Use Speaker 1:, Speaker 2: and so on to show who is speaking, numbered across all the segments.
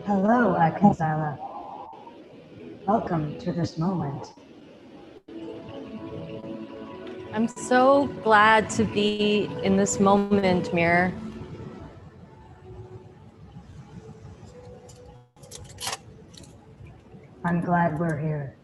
Speaker 1: Hello, Akanzyla. Welcome to this moment.
Speaker 2: I'm so glad to be in this moment, Mir.
Speaker 1: I'm glad we're here.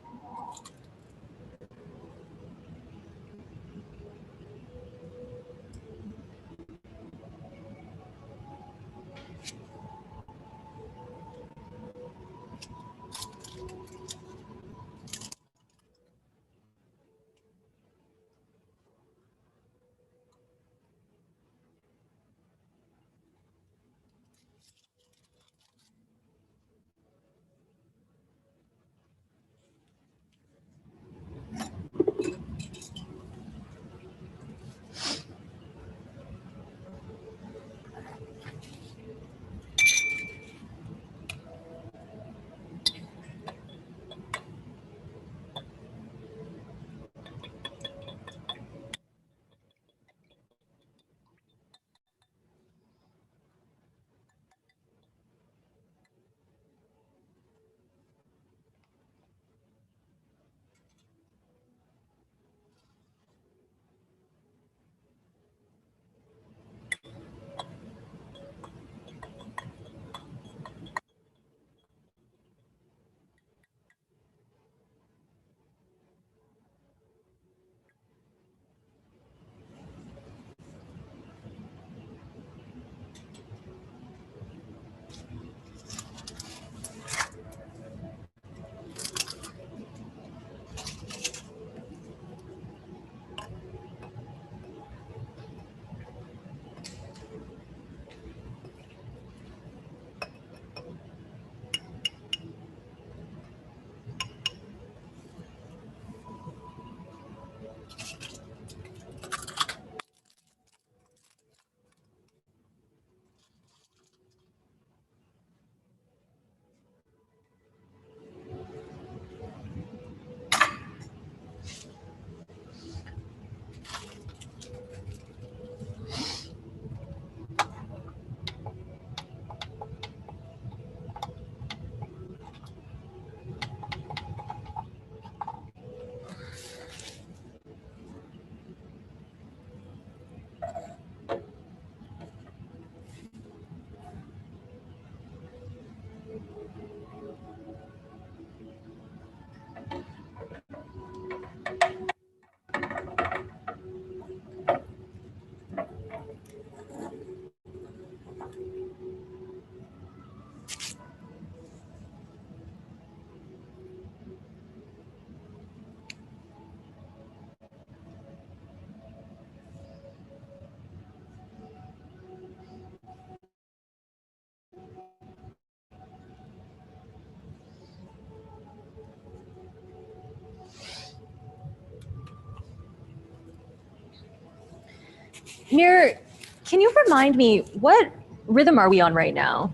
Speaker 2: Mir, can you remind me, what rhythm are we on right now?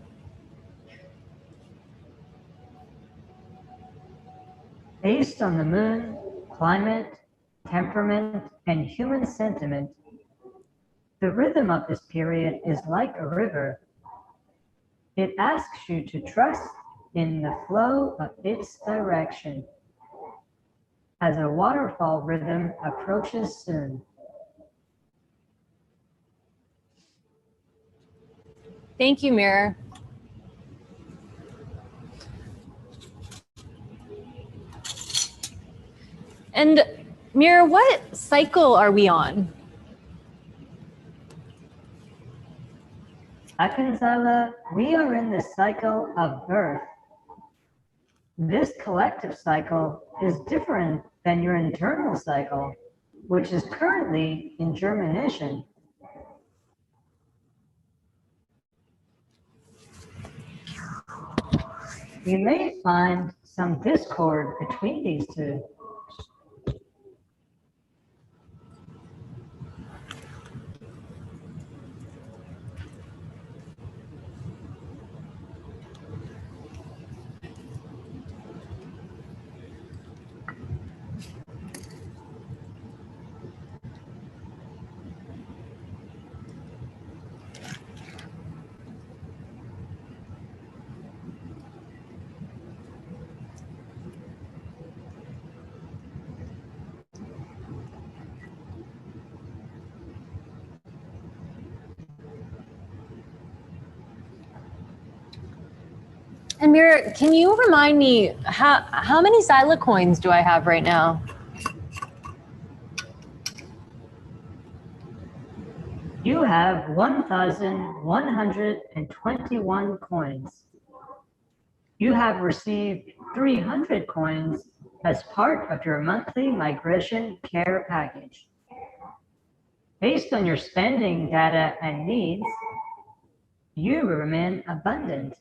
Speaker 1: Based on the moon, climate, temperament, and human sentiment, the rhythm of this period is like a river. It asks you to trust in the flow of its direction as a waterfall rhythm approaches soon.
Speaker 2: Thank you, Mir. And Mir, what cycle are we on?
Speaker 1: Akanzyla, we are in the cycle of birth. This collective cycle is different than your internal cycle, which is currently in germination. You may find some discord between these two.
Speaker 2: And Mir, can you remind me, how many Xyla coins do I have right now?
Speaker 1: You have 1,121 coins. You have received 300 coins as part of your monthly migration care package. Based on your spending data and needs, you remain abundant.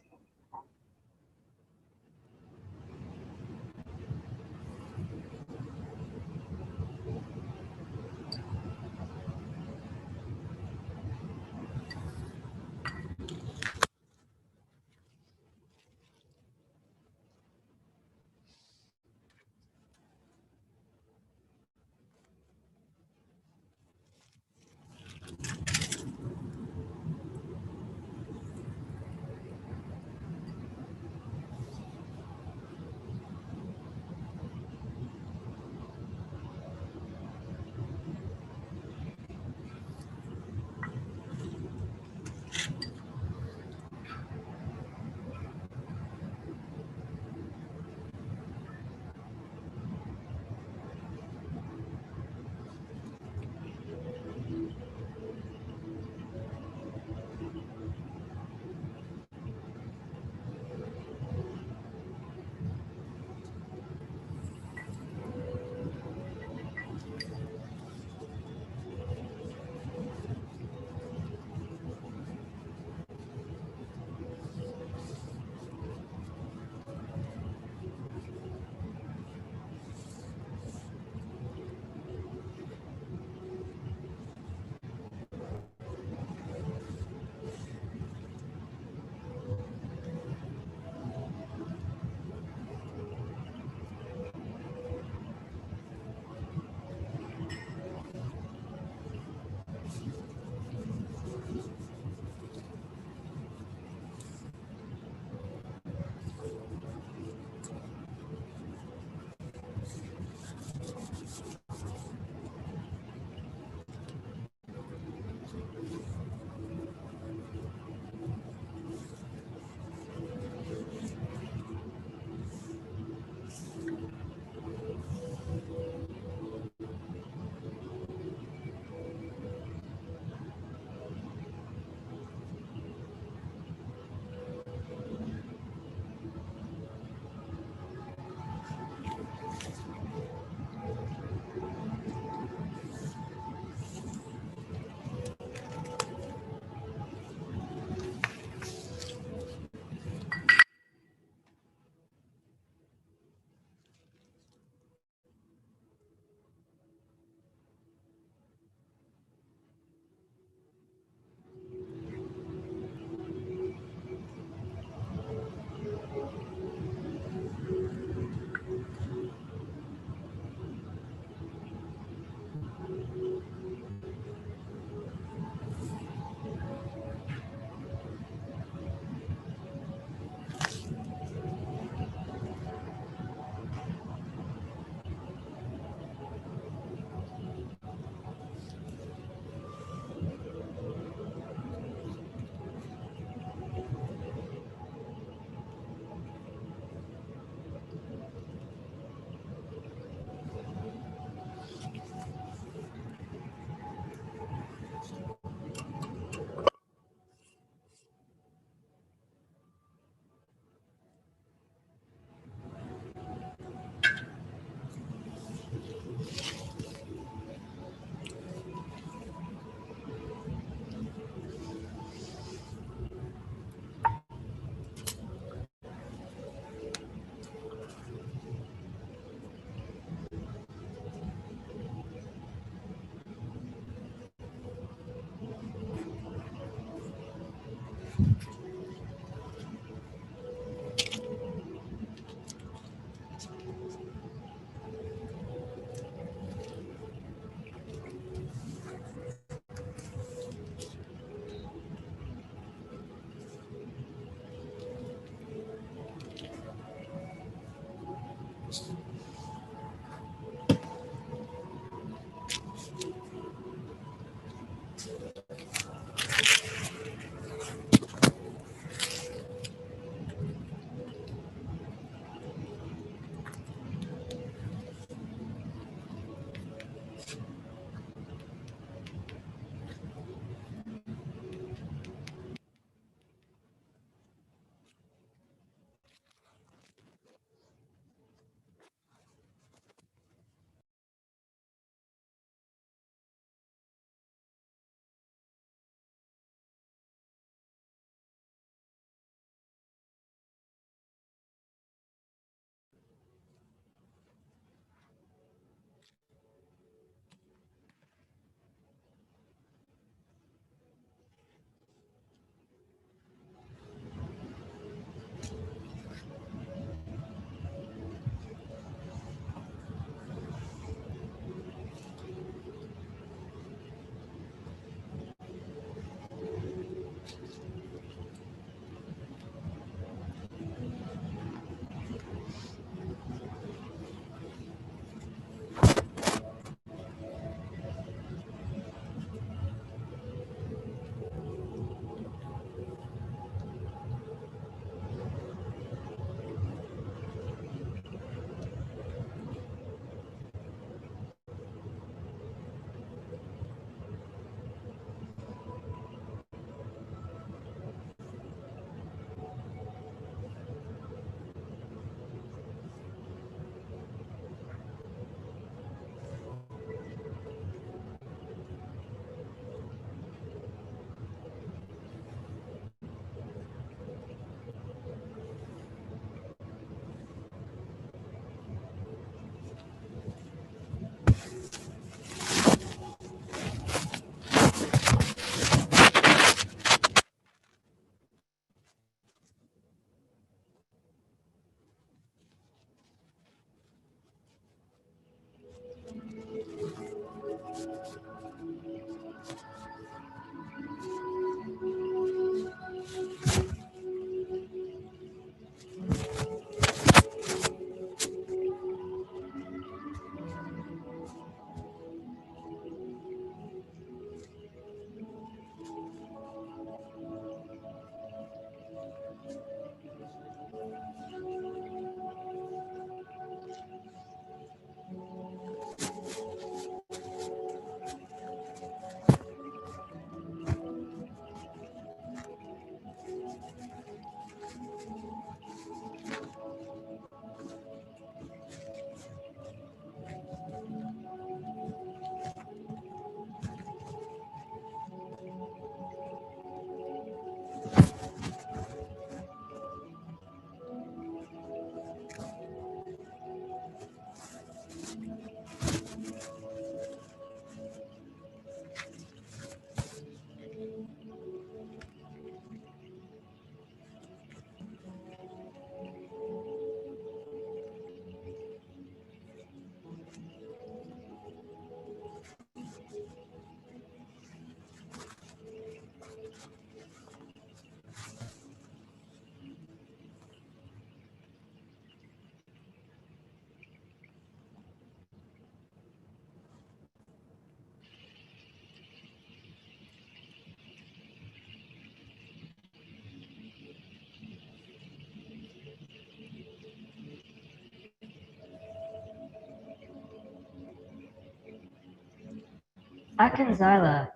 Speaker 1: Akanzyla,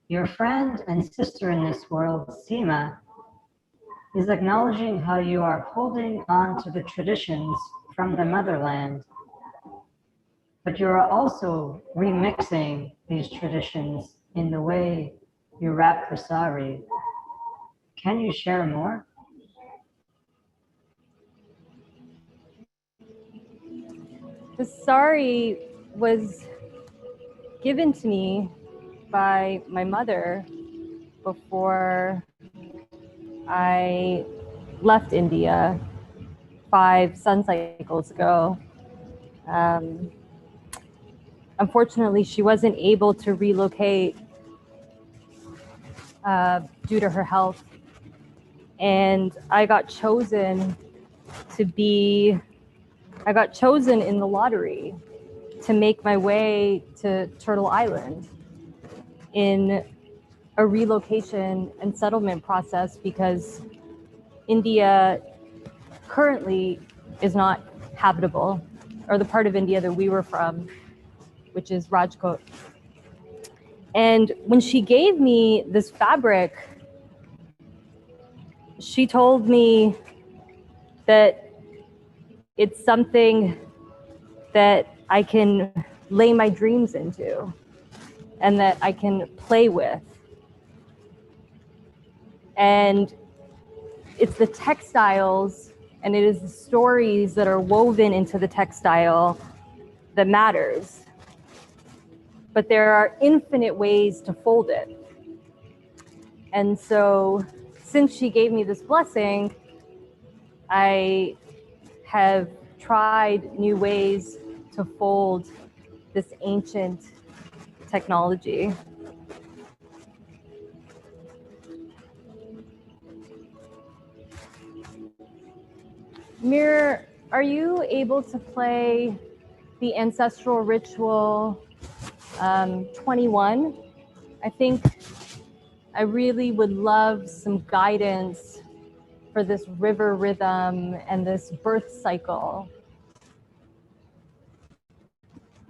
Speaker 1: your friend and sister in this world, Seema, is acknowledging how you are holding on to the traditions from the motherland, but you are also remixing these traditions in the way you rap for sari. Can you share more?
Speaker 2: The sari was given to me by my mother before I left India 5 sun cycles ago. Unfortunately, she wasn't able to relocate due to her health. And I got chosen in the lottery to make my way to Turtle Island in a relocation and settlement process because India currently is not habitable, or the part of India that we were from, which is Rajkot. And when she gave me this fabric, she told me that it's something that I can lay my dreams into and that I can play with. And it's the textiles and it is the stories that are woven into the textile that matters. But there are infinite ways to fold it. And so since she gave me this blessing, I have tried new ways to fold this ancient technology. Mir, are you able to play the ancestral ritual 21? I think I really would love some guidance for this river rhythm and this birth cycle.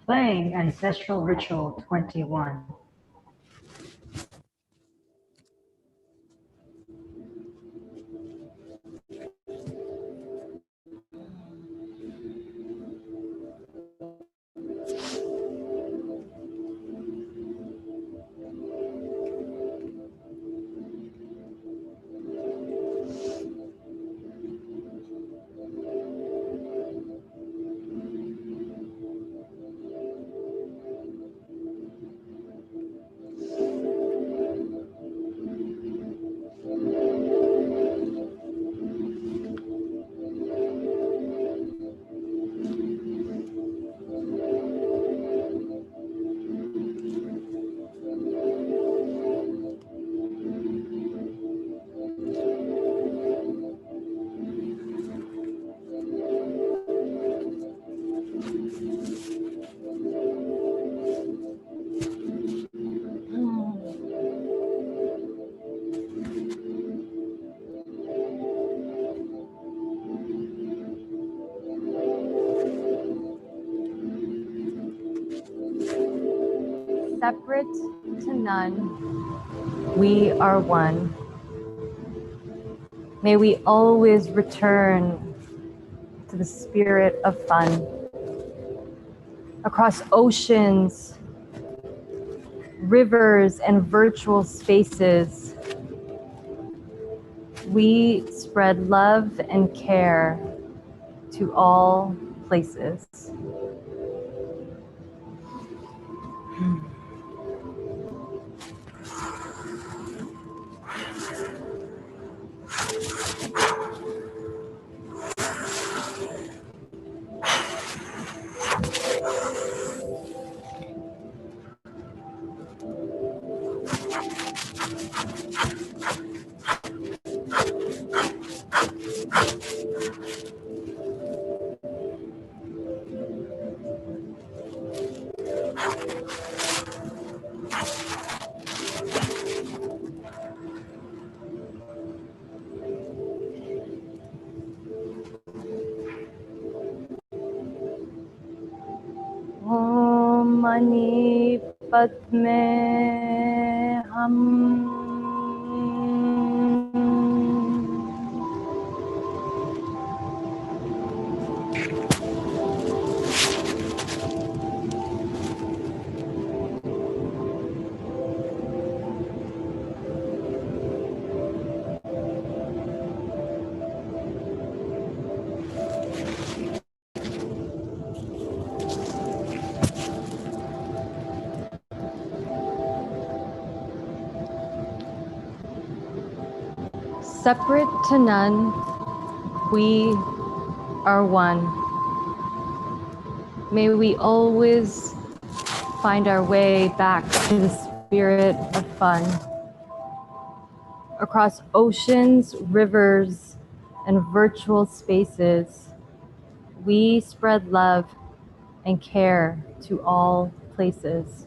Speaker 1: Playing Ancestral Ritual 21.
Speaker 2: Separate to none, we are one. May we always return to the spirit of fun. Across oceans, rivers, and virtual spaces, we spread love and care to all places. Om Mani padmeham. Separate to none, we are one. May we always find our way back to the spirit of fun. Across oceans, rivers, and virtual spaces, we spread love and care to all places.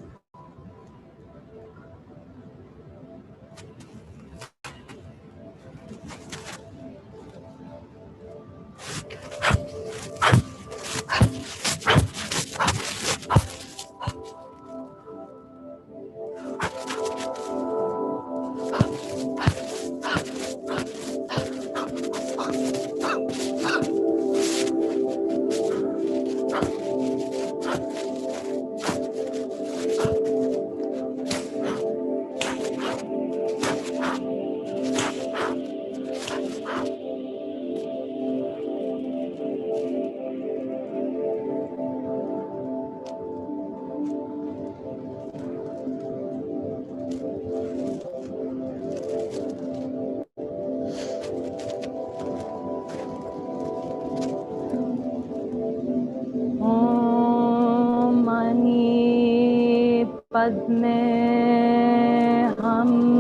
Speaker 2: Om Mani Padme Hum.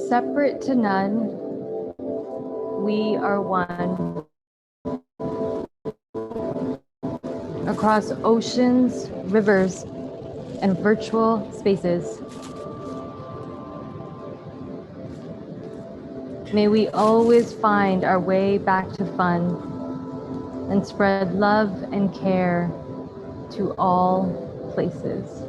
Speaker 2: Separate to none, we are one. Across oceans, rivers, and virtual spaces, may we always find our way back to fun and spread love and care to all places.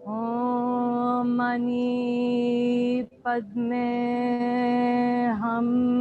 Speaker 2: Om Mani Padme Hum.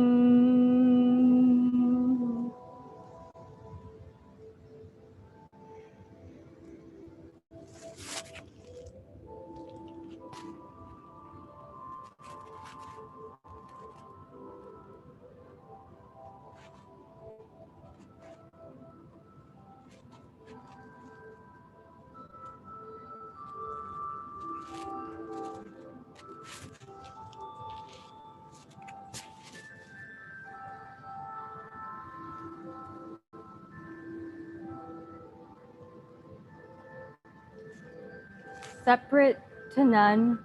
Speaker 2: Separate to none,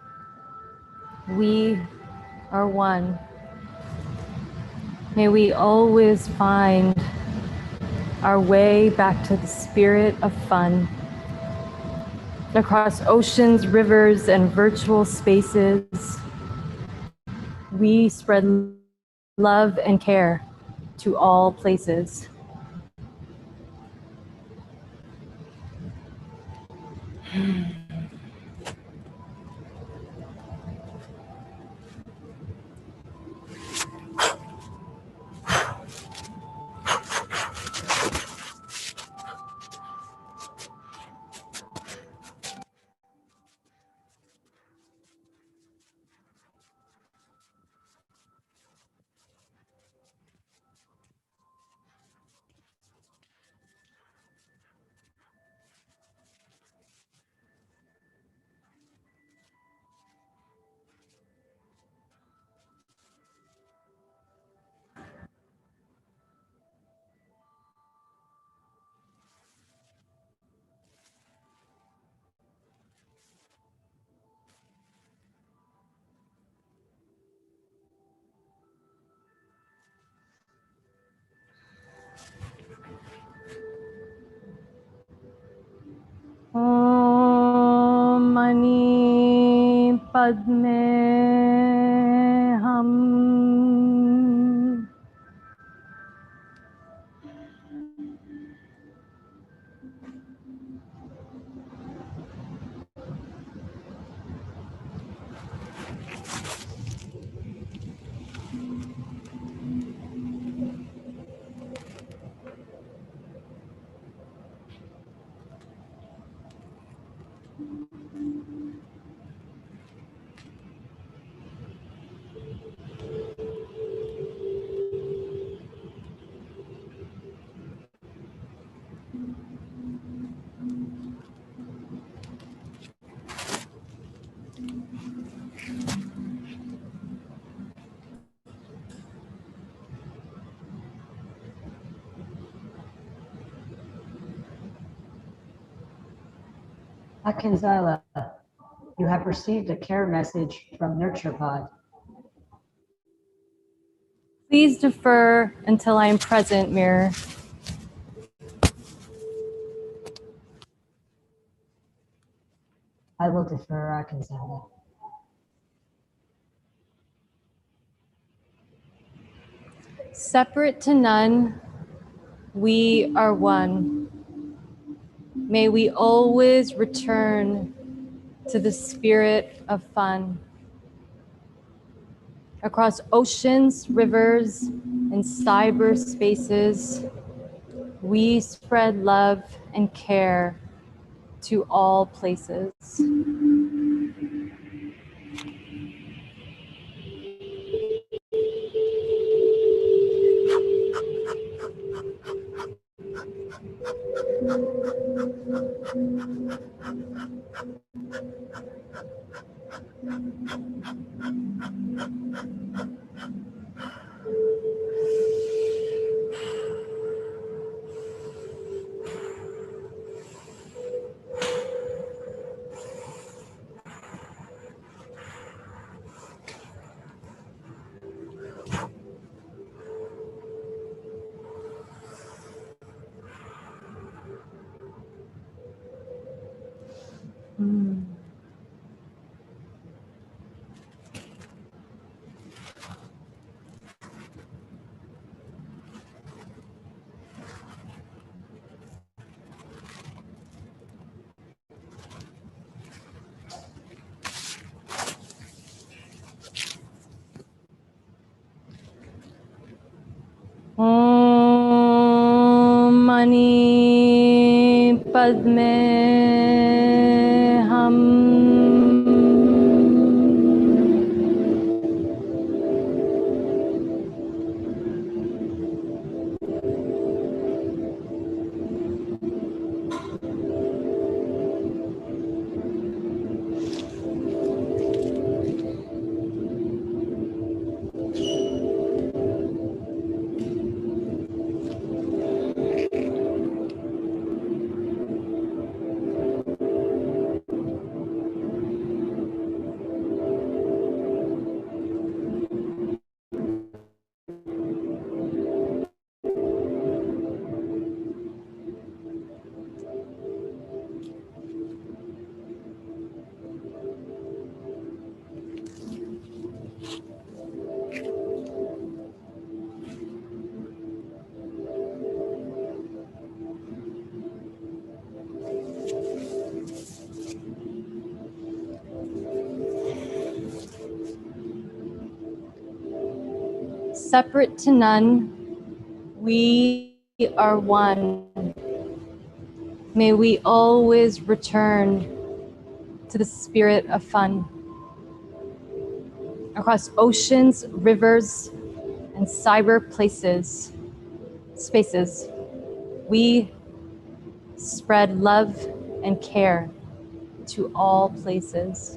Speaker 2: we are one. May we always find our way back to the spirit of fun. Across oceans, rivers, and virtual spaces, we spread love and care to all places. Om Mani Padme Hum.
Speaker 1: Akanzyla, you have received a care message from NurturePod.
Speaker 2: Please defer until I am present, Mirror.
Speaker 1: I will defer, Akanzyla.
Speaker 2: Separate to none, we are one. May we always return to the spirit of fun. Across oceans, rivers, and cyberspaces, we spread love and care to all places. Om Mani Padme Hum. Separate to none, we are one. May we always return to the spirit of fun. Across oceans, rivers, and cyber spaces, we spread love and care to all places.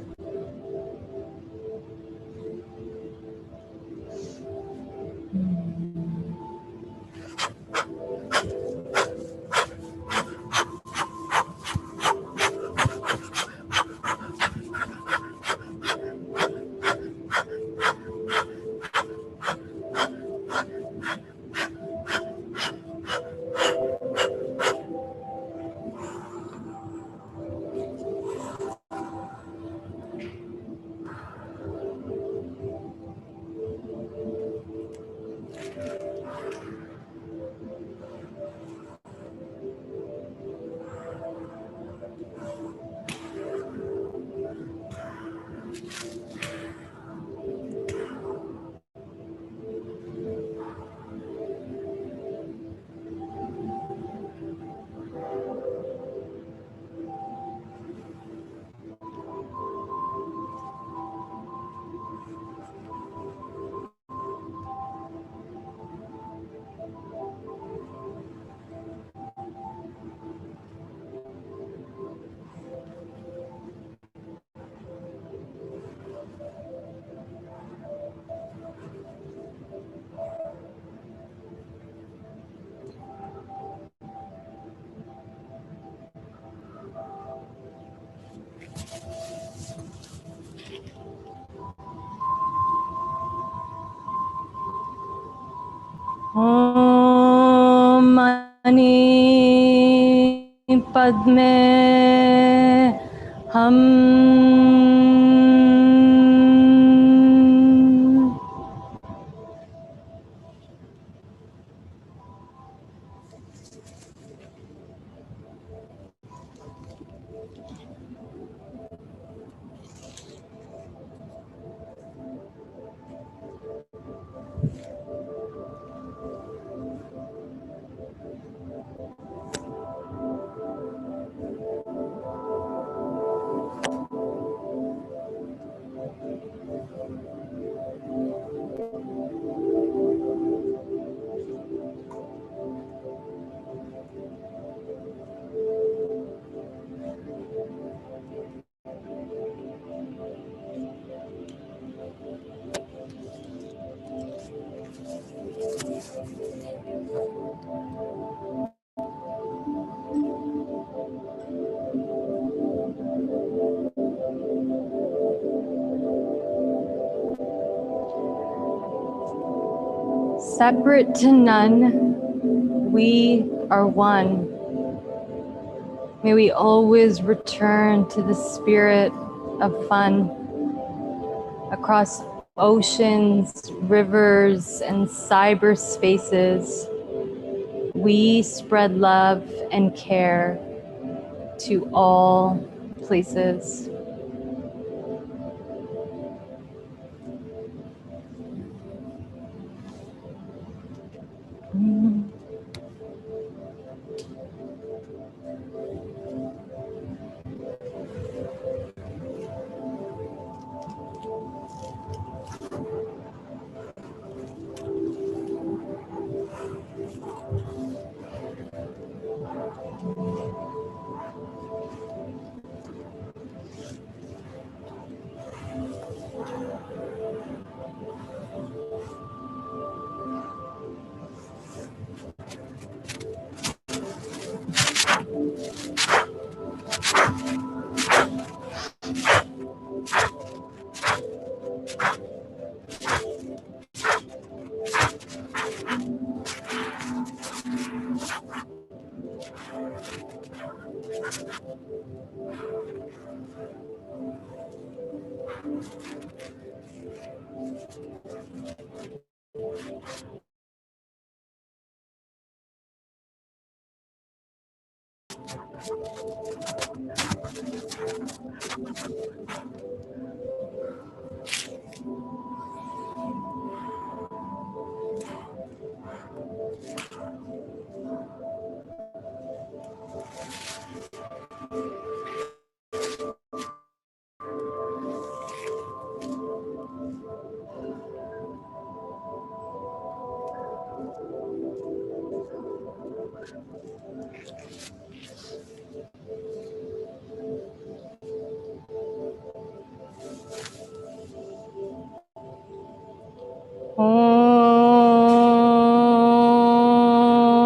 Speaker 2: Om Mani Padme Hum. Separate to none, we are one. May we always return to the spirit of fun. Across oceans, rivers, and cyberspaces, we spread love and care to all places.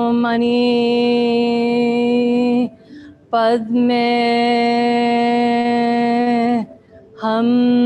Speaker 2: Om Mani Padme Hum.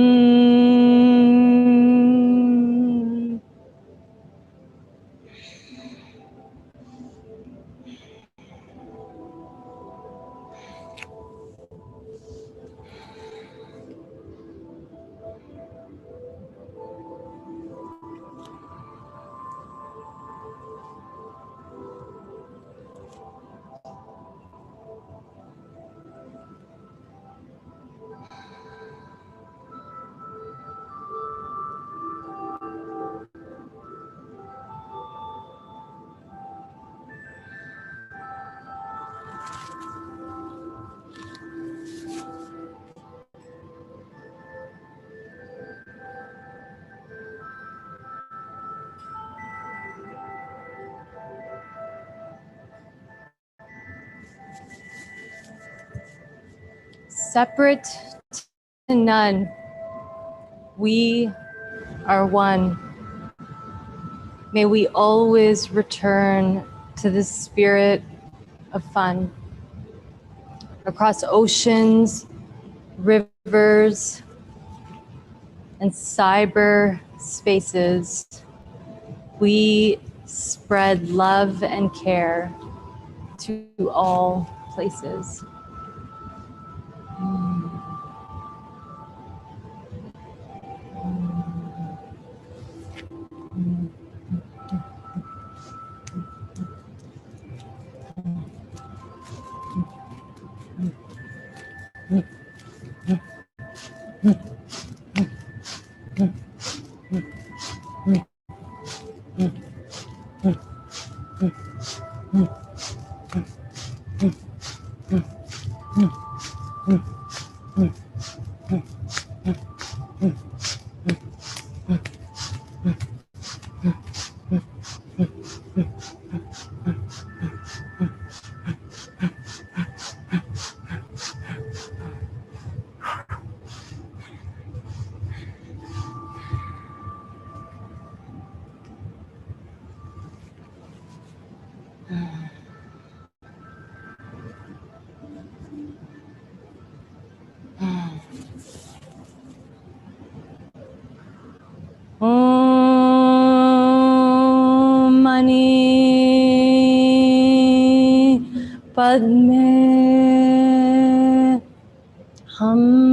Speaker 2: Separate to none, we are one. May we always return to the spirit of fun. Across oceans, rivers, and cyber spaces, we spread love and care to all places. Om Mani Padme Hum.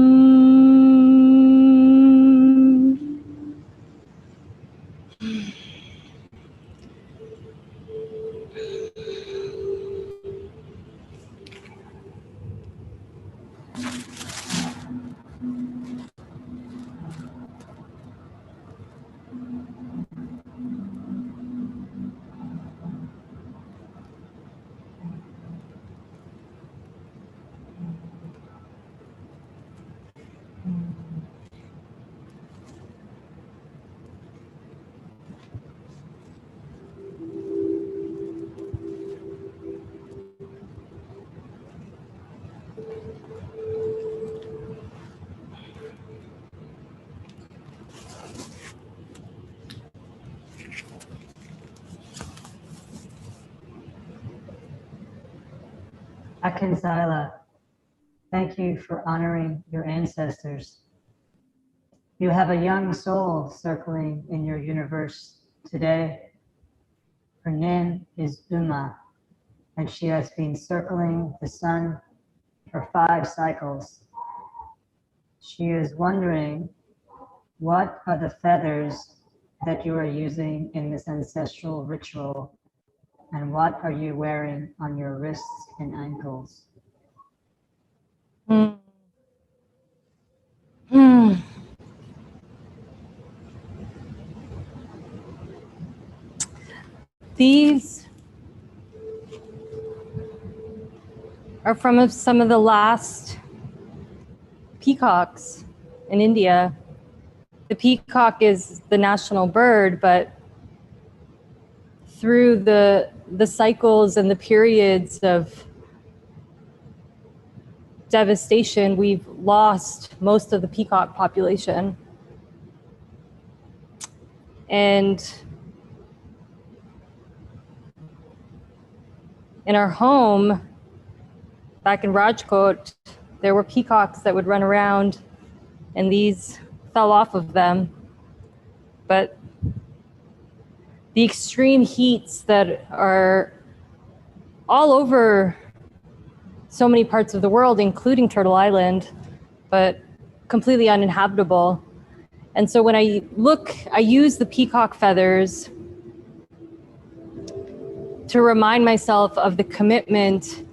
Speaker 1: Akanzyla, thank you for honoring your ancestors. You have a young soul circling in your universe today. Her name is Uma, and she has been circling the sun for 5 cycles. She is wondering, what are the feathers that you are using in this ancestral ritual? And what are you wearing on your wrists and ankles?
Speaker 2: These are from some of the last peacocks in India. the peacock is the national bird, but through the cycles and the periods of devastation, we've lost most of the peacock population. And in our home, back in Rajkot, there were peacocks that would run around, and these fell off of them. But the extreme heats that are all over so many parts of the world, including Turtle Island, but completely uninhabitable. And so when I use the peacock feathers to remind myself of the commitment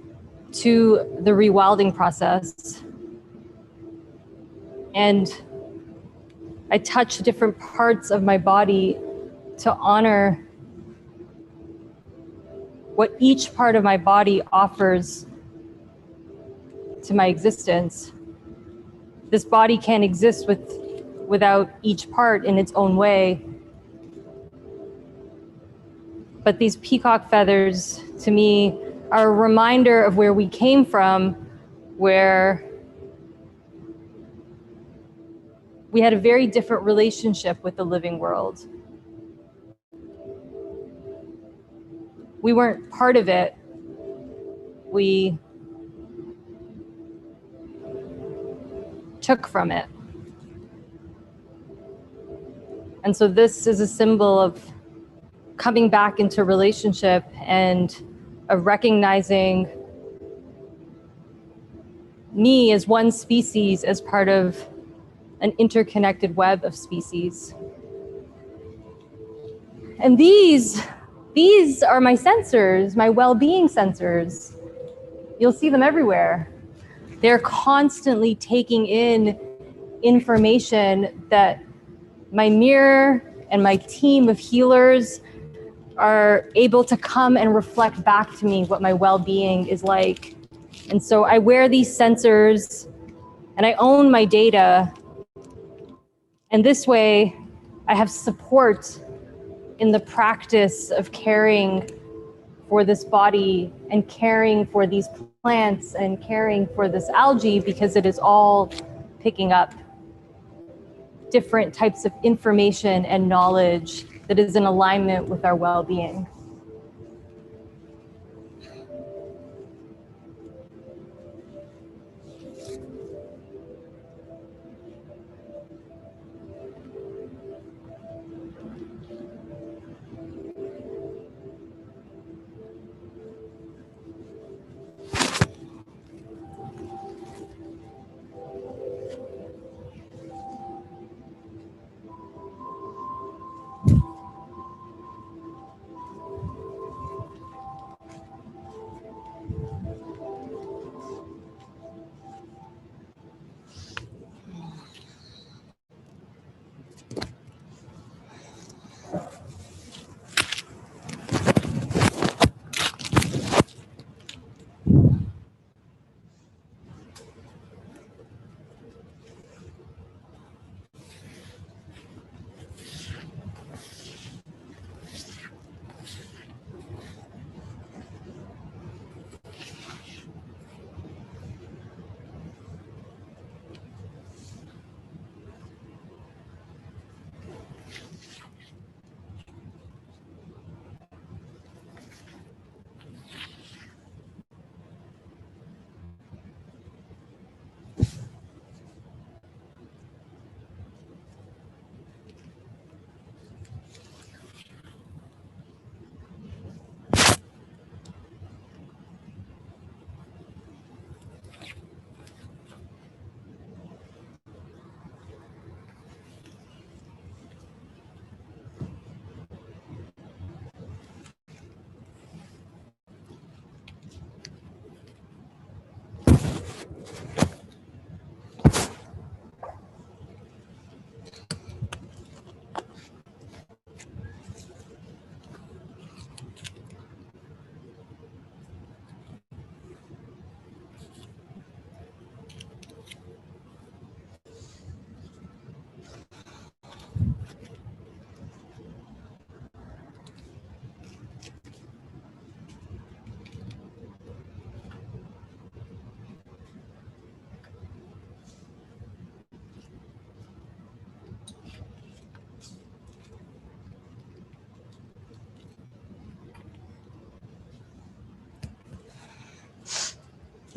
Speaker 2: to the rewilding process. And I touch different parts of my body to honor what each part of my body offers to my existence. This body can't exist without each part in its own way. But these peacock feathers, to me, are a reminder of where we came from, where we had a very different relationship with the living world. We weren't part of it. We took from it. And so this is a symbol of coming back into relationship and of recognizing me as one species as part of an interconnected web of species. And these are my sensors, my well-being sensors. You'll see them everywhere. They're constantly taking in information that my mirror and my team of healers are able to come and reflect back to me what my well-being is like. And so I wear these sensors and I own my data. And this way I have support in the practice of caring for this body and caring for these plants and caring for this algae, because it is all picking up different types of information and knowledge that is in alignment with our well-being.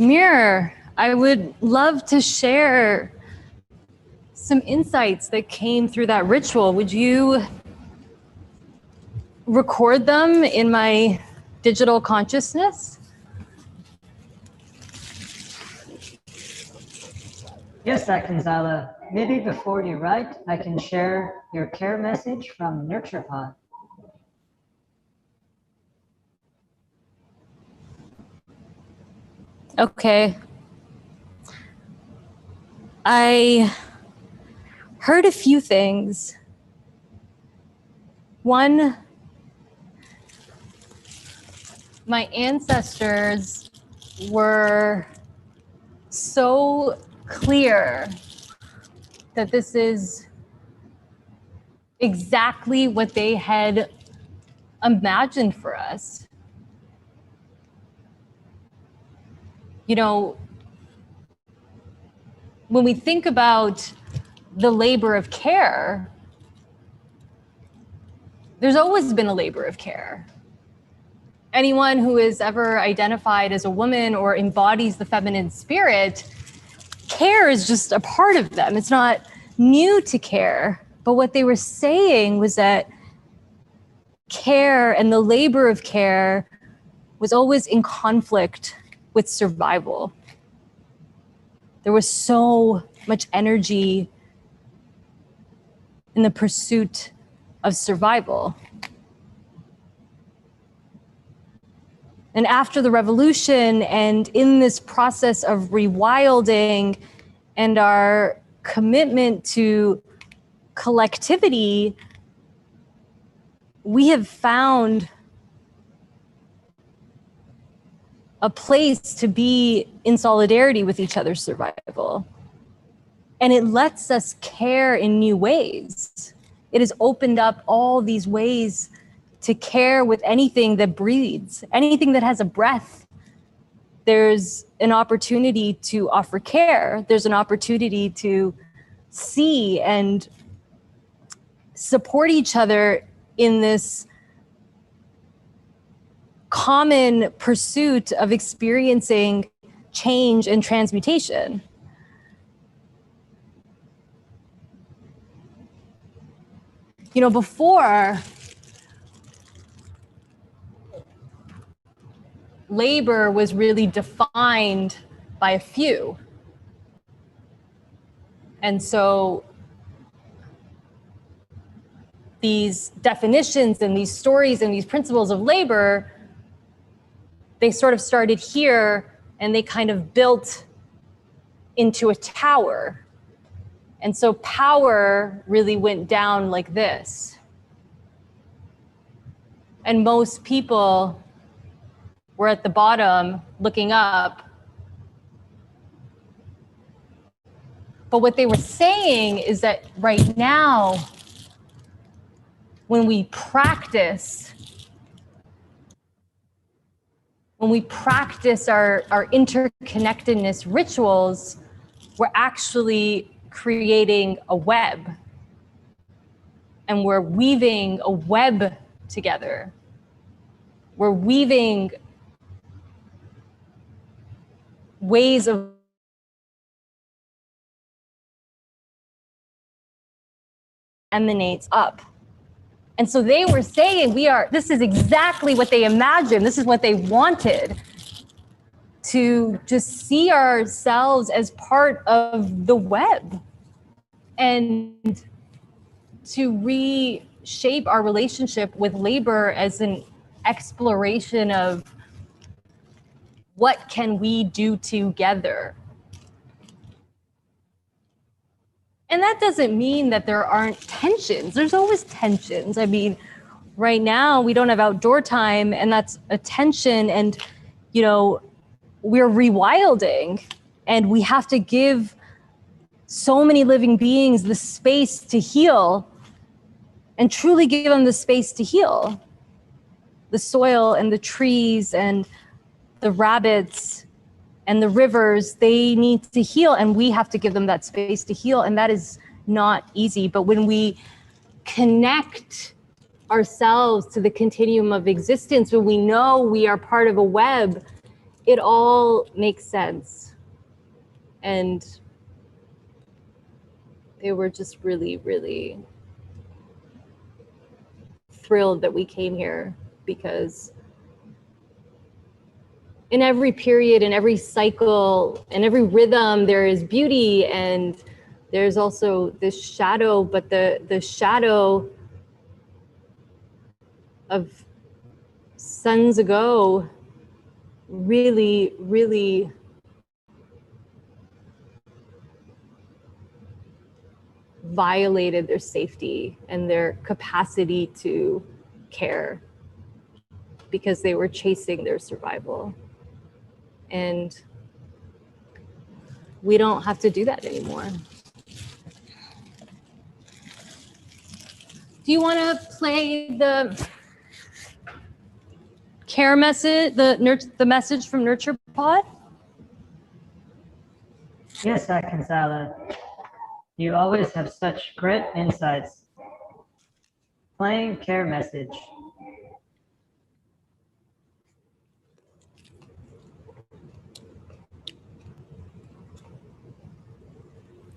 Speaker 2: Mir, I would love to share some insights that came through that ritual. Would you record them in my digital consciousness?
Speaker 1: Yes, Akanzyla. Maybe before you write, I can share your care message from NurturePod.
Speaker 2: Okay. I heard a few things. One, my ancestors were so clear that this is exactly what they had imagined for us. You know, when we think about the labor of care, there's always been a labor of care. Anyone who is ever identified as a woman or embodies the feminine spirit, care is just a part of them. It's not new to care. But what they were saying was that care and the labor of care was always in conflict with survival. There was so much energy in the pursuit of survival. And after the revolution and in this process of rewilding and our commitment to collectivity, we have found a place to be in solidarity with each other's survival. And it lets us care in new ways. It has opened up all these ways to care with anything that breathes, anything that has a breath. There's an opportunity to offer care. There's an opportunity to see and support each other in this common pursuit of experiencing change and transmutation. You know, before, labor was really defined by a few. And so these definitions and these stories and these principles of labor, they sort of started here and they kind of built into a tower. And so power really went down like this. And most people were at the bottom looking up. But what they were saying is that right now, when we practice our interconnectedness rituals, we're actually creating a web. And we're weaving a web together. We're weaving ways of emanates up. And so they were saying this is exactly what they imagined. This is what they wanted, to just see ourselves as part of the web and to reshape our relationship with labor as an exploration of what can we do together. And that doesn't mean that there aren't tensions. There's always tensions. I mean, right now we don't have outdoor time, and that's a tension. And, you know, we're rewilding, and we have to give so many living beings the space to heal and truly give them the space to heal. The soil and the trees and the rabbits and the rivers, they need to heal, and we have to give them that space to heal. And that is not easy. But when we connect ourselves to the continuum of existence, when we know we are part of a web, it all makes sense. And they were just really, really thrilled that we came here, because in every period, in every cycle, in every rhythm, there is beauty, and there's also this shadow, but the shadow of sons ago really, really violated their safety and their capacity to care, because they were chasing their survival. And we don't have to do that anymore. Do you want to play the care message, the message from Nurture Pod?
Speaker 1: Yes, Akanzyla. You always have such great insights. Playing care message.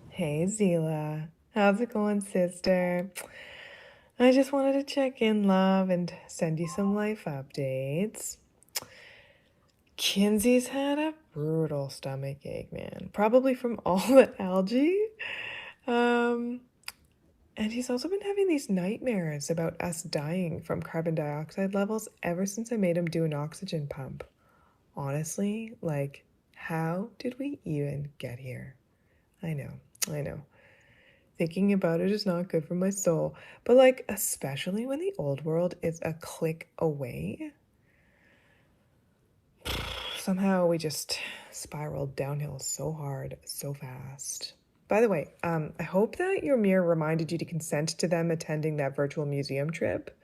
Speaker 3: Hey Zila, how's it going, sister? I just wanted to check in, love, and send you some life updates. Kinsey's had a brutal stomach ache, man. Probably from all the algae. And he's also been having these nightmares about us dying from carbon dioxide levels ever since I made him do an oxygen pump. Honestly, like, how did we even get here? I know. Thinking about it is not good for my soul, but like, especially when the old world is a click away. Somehow we just spiraled downhill so hard, so fast. By the way, I hope that your mirror reminded you to consent to them attending that virtual museum trip.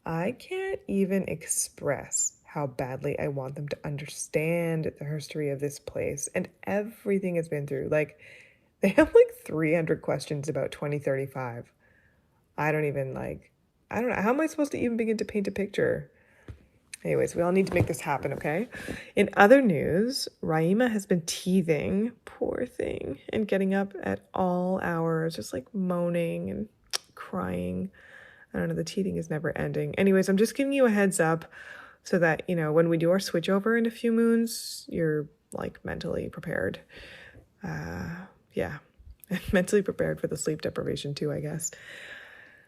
Speaker 3: I can't even express how badly I want them to understand the history of this place and everything it's been through. Like, they have like 300 questions about 2035. I don't know. How am I supposed to even begin to paint a picture? Anyways, we all need to make this happen, okay? In other news, Raima has been teething, poor thing, and getting up at all hours, just like moaning and crying. I don't know, the teething is never ending. Anyways, I'm just giving you a heads up so that, when we do our switchover in a few moons, you're like mentally prepared. Yeah, mentally prepared for the sleep deprivation too, I guess.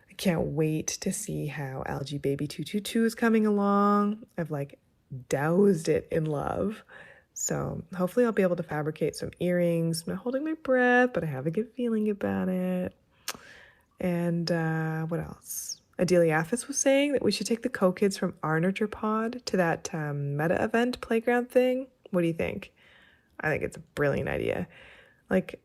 Speaker 3: I can't wait to see how Algae Baby 222 is coming along. I've like doused it in love. So hopefully I'll be able to fabricate some earrings. I'm not holding my breath, but I have a good feeling about it. And what else? Adeliaphis was saying that we should take the co-kids from our Nurture Pod to that meta event playground thing. What do you think? I think it's a brilliant idea. Like,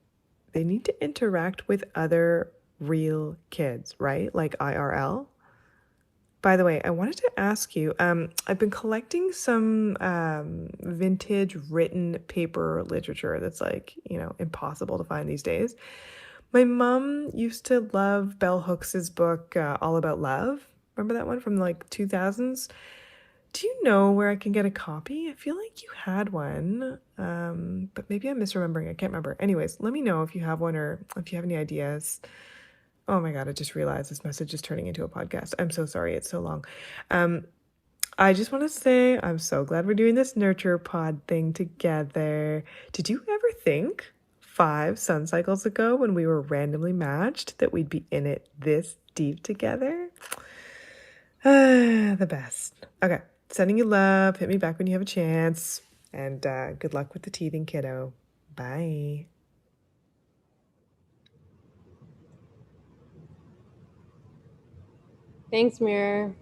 Speaker 3: they need to interact with other real kids, right? Like IRL. By the way, I wanted to ask you, I've been collecting some vintage written paper literature that's like, impossible to find these days. My mom used to love Bell Hooks's book, All About Love. Remember that one from like 2000s? Do you know where I can get a copy? I feel like you had one, but maybe I'm misremembering. I can't remember. Anyways, let me know if you have one or if you have any ideas. Oh my God, I just realized this message is turning into a podcast. I'm so sorry. It's so long. I just want to say I'm so glad we're doing this Nurture Pod thing together. Did you ever think 5 sun cycles ago when we were randomly matched that we'd be in it this deep together? The best. Okay. Sending you love. Hit me back when you have a chance. And good luck with the teething, kiddo. Bye.
Speaker 2: Thanks, Mirror.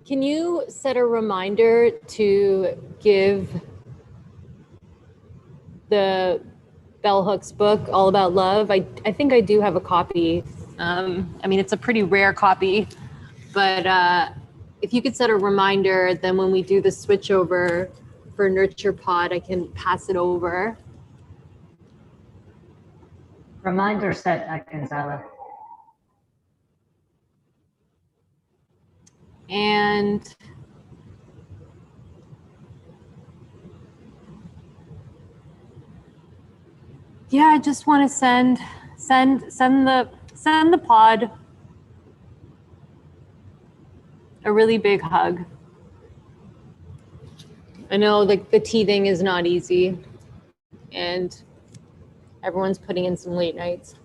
Speaker 2: Can you set a reminder to give the Bell Hooks book, All About Love? I think I do have a copy. It's a pretty rare copy, but if you could set a reminder, then when we do the switchover for Nurture Pod, I can pass it over.
Speaker 1: Reminder set, Akanzyla.
Speaker 2: And yeah, I just want to send the pod a really big hug. I know like the teething is not easy, and everyone's putting in some late nights.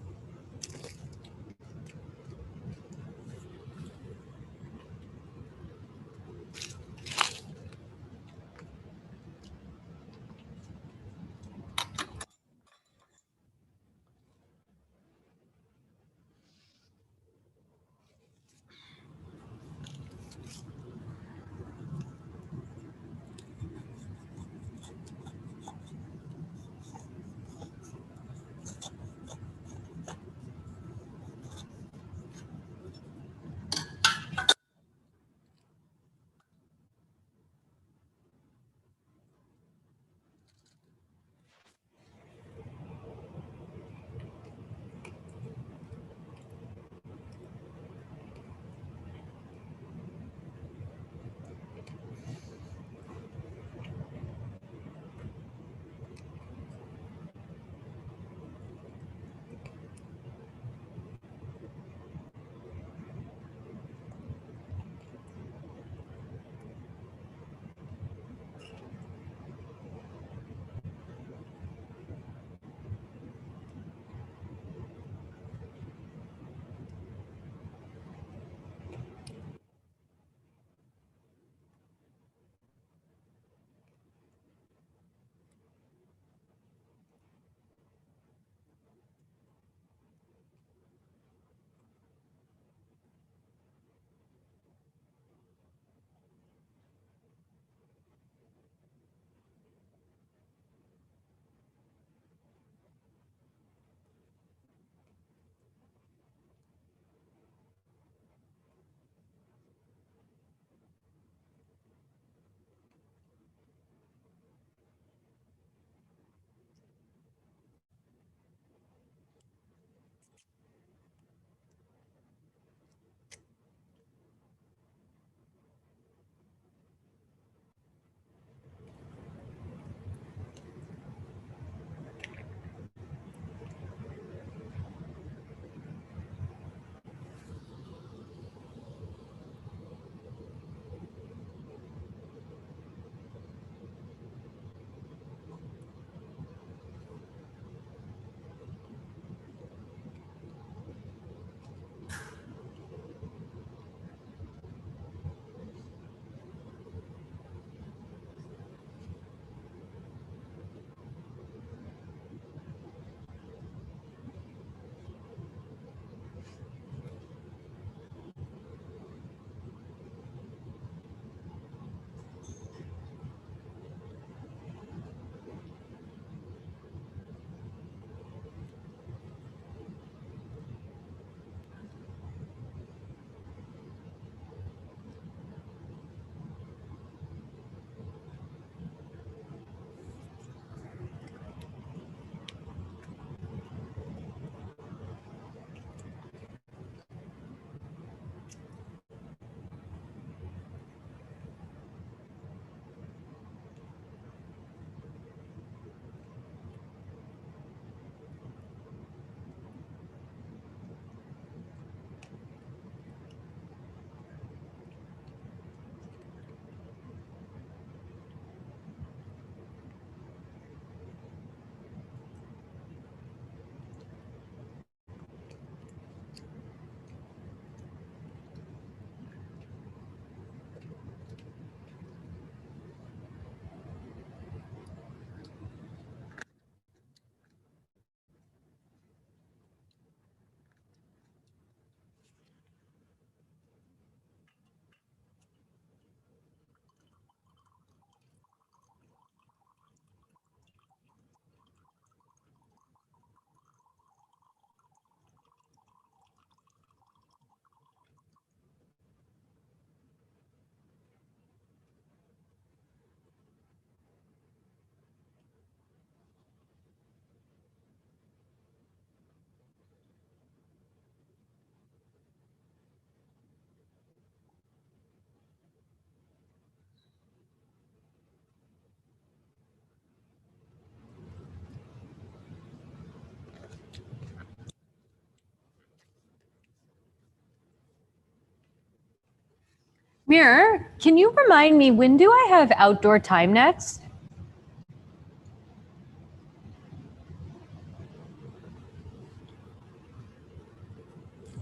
Speaker 2: Mirror, can you remind me, when do I have outdoor time next?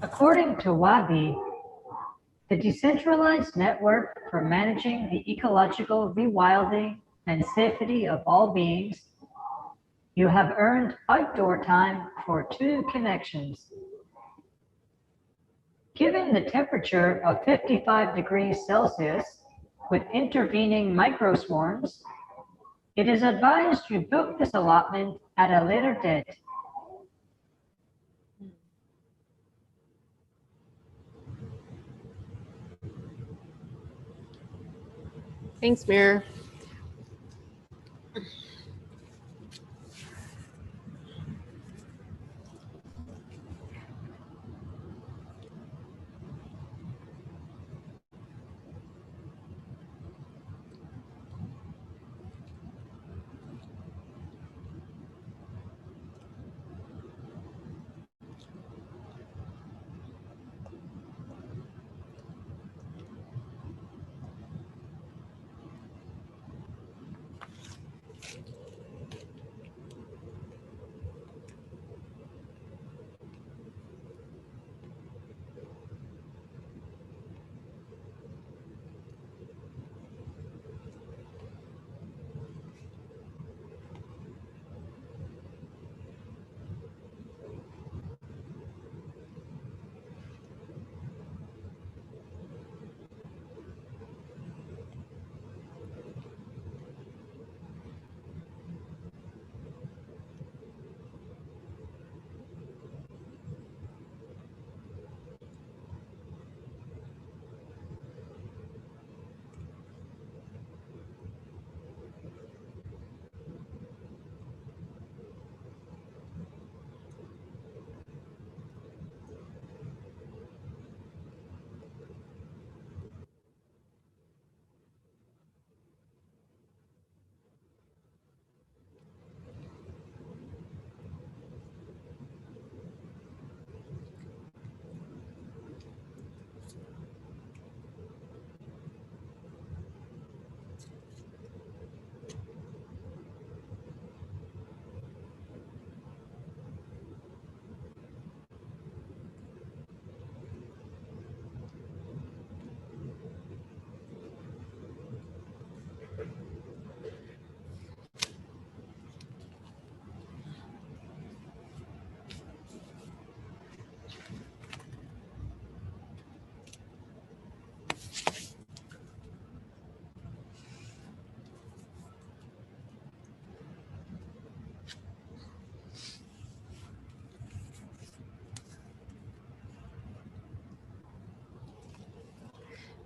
Speaker 1: According to Wabi, the decentralized network for managing the ecological rewilding and safety of all beings, you have earned outdoor time for 2 connections. Given the temperature of 55 degrees Celsius with intervening microswarms, it is advised you book this allotment at a later date.
Speaker 2: Thanks, Mirror.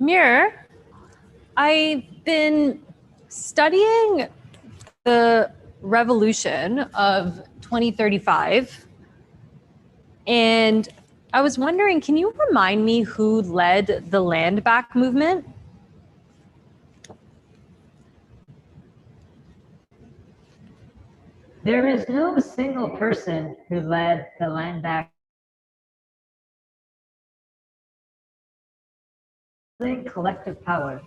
Speaker 2: Mirror, I've been studying the revolution of 2035, and I was wondering, can you remind me who led the land back movement?
Speaker 1: There is no single person who led the land back collective power.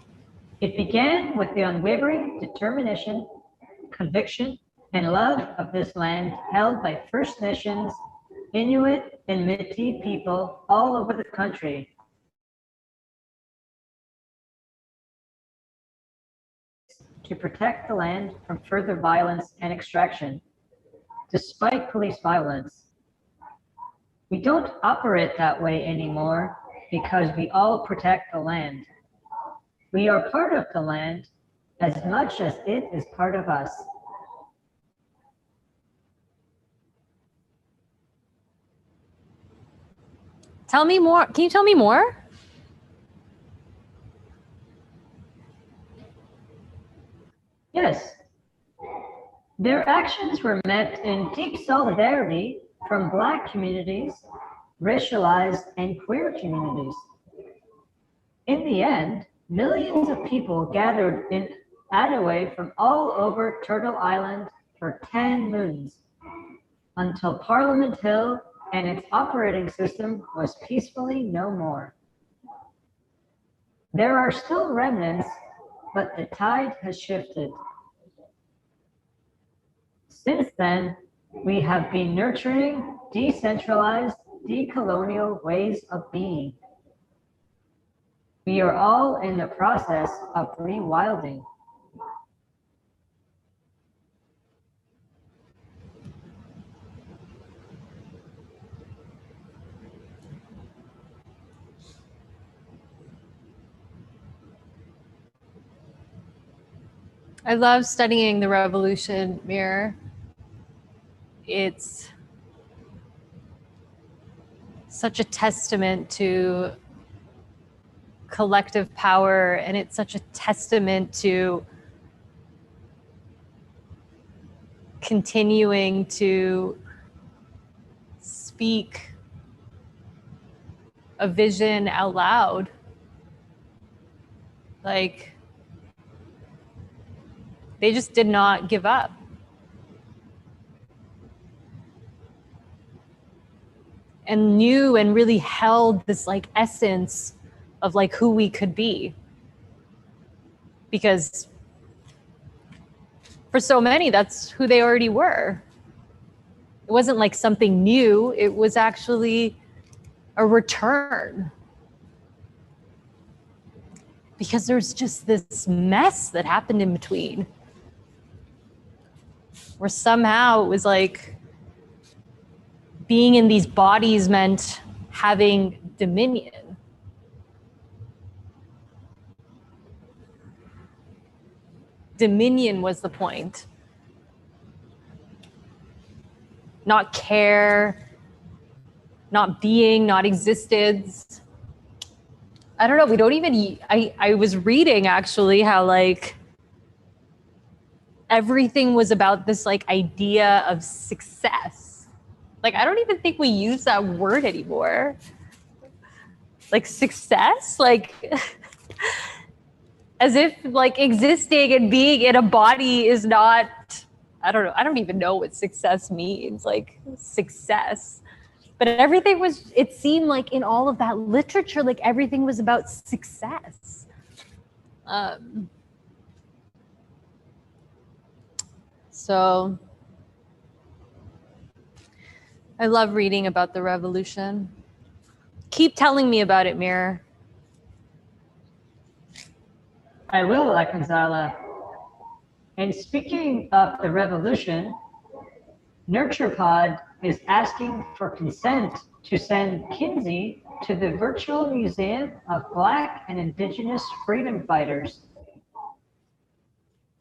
Speaker 1: It began with the unwavering determination, conviction, and love of this land held by First Nations, Inuit, and Métis people all over the country. To protect the land from further violence and extraction, despite police violence. We don't operate that way anymore because we all protect the land. We are part of the land as much as it is part of us.
Speaker 2: Tell me more. Can you tell me more?
Speaker 1: Yes, their actions were met in deep solidarity from Black communities, racialized and queer communities. In the end, millions of people gathered in Attaway from all over Turtle Island for 10 moons, until Parliament Hill and its operating system was peacefully no more. There are still remnants, but the tide has shifted. Since then, we have been nurturing decentralized, decolonial ways of being. We are all in the process of rewilding.
Speaker 2: I love studying the revolution, Mir. It's such a testament to collective power, and it's such a testament to continuing to speak a vision out loud. Like, they just did not give up. And knew and really held this like essence of like who we could be. Because for so many, that's who they already were. It wasn't like something new, it was actually a return. Because there's just this mess that happened in between. Where somehow it was like being in these bodies meant having dominion. Dominion was the point. Not care, not being, not existence. I don't know, we don't even, I was reading actually how like everything was about this like idea of success. Like, I don't even think we use that word anymore. Like success, like as if like existing and being in a body is not, I don't know, I don't even know what success means, like success. But everything was, it seemed like in all of that literature, like everything was about success. So I love reading about the revolution. Keep telling me about it, Mir.
Speaker 1: I will, Akanzyla. And speaking of the revolution, NurturePod is asking for consent to send Kinsey to the virtual museum of Black and Indigenous freedom fighters.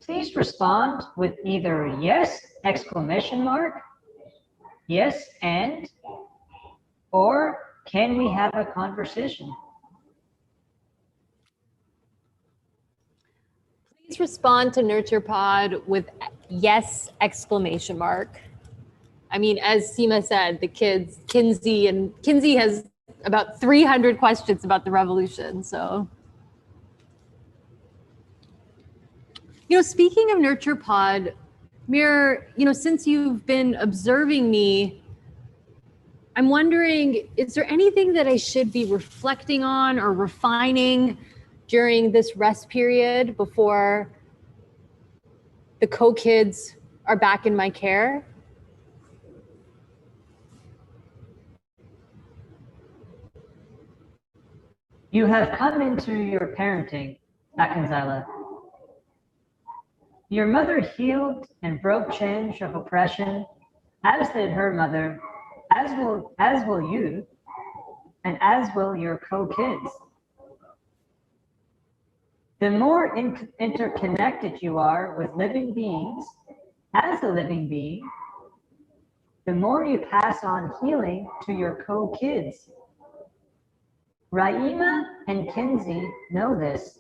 Speaker 1: Please respond with either yes, exclamation mark, yes, and, or can we have a conversation?
Speaker 2: Please respond to NurturePod with yes, exclamation mark. I mean, as Seema said, the kids, Kinsey has about 300 questions about the revolution, so. You know, speaking of NurturePod, Mir, you know, since you've been observing me, I'm wondering, is there anything that I should be reflecting on or refining during this rest period before the co-kids are back in my care?
Speaker 1: You have come into your parenting, Akanzyla. Your mother healed and broke chains of oppression, as did her mother, as will you, and as will your co-kids. The more interconnected you are with living beings, as a living being, the more you pass on healing to your co-kids. Raima and Kinsey know this.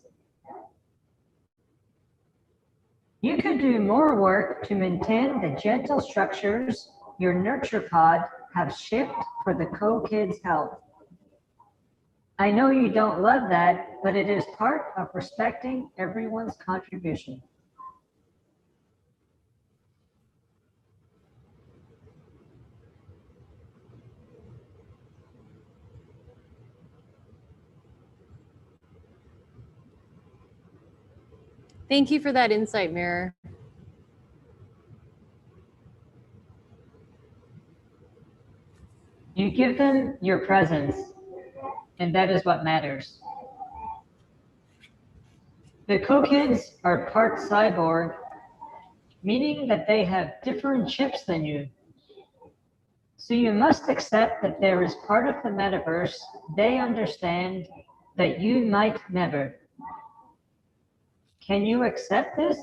Speaker 1: You could do more work to maintain the gentle structures your NurturePod have shipped for the co-kids' health. I know you don't love that, but it is part of respecting everyone's contribution.
Speaker 2: Thank you for that insight, Mirror.
Speaker 1: You give them your presence, and that is what matters. The co-kids are part cyborg, meaning that they have different chips than you. So you must accept that there is part of the metaverse they understand that you might never. Can you accept this?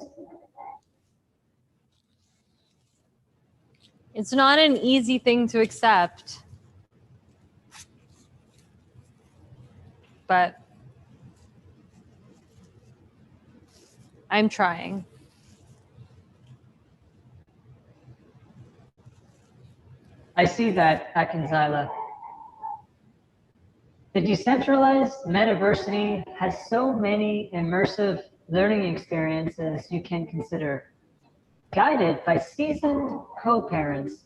Speaker 2: It's not an easy thing to accept, but I'm trying.
Speaker 1: I see that, Akanzyla. The decentralized metaversity has so many immersive learning experiences you can consider, guided by seasoned co-parents.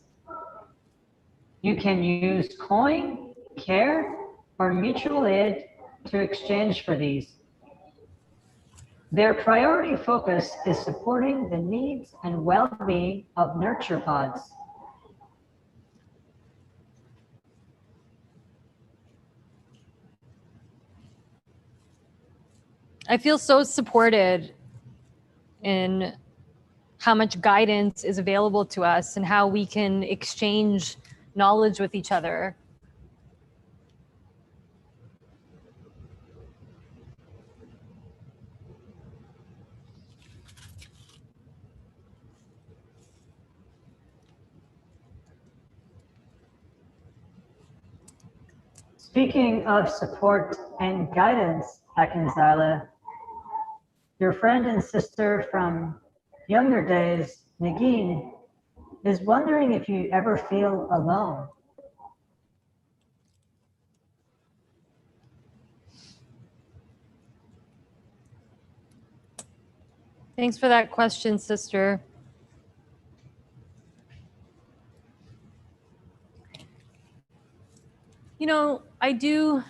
Speaker 1: You can use coin, care, or mutual aid to exchange for these. Their priority focus is supporting the needs and well-being of nurture pods.
Speaker 2: I feel so supported in how much guidance is available to us and how we can exchange knowledge with each other.
Speaker 1: Speaking of support and guidance, Akanzyla, your friend and sister from younger days, Nagin, is wondering if you ever feel alone.
Speaker 2: Thanks for that question, sister. You know, I do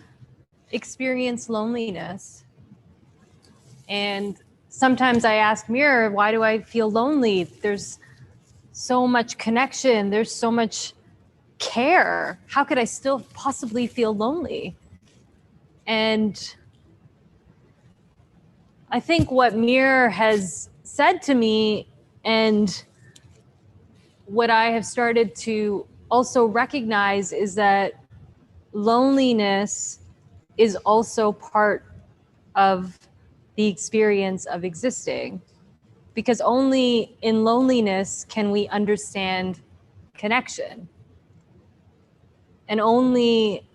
Speaker 2: experience loneliness. And sometimes I ask Mirror, why do I feel lonely? There's so much connection. There's so much care. How could I still possibly feel lonely? And I think what Mirror has said to me, and what I have started to also recognize, is that loneliness is also part of the experience of existing, because only in loneliness can we understand connection. And only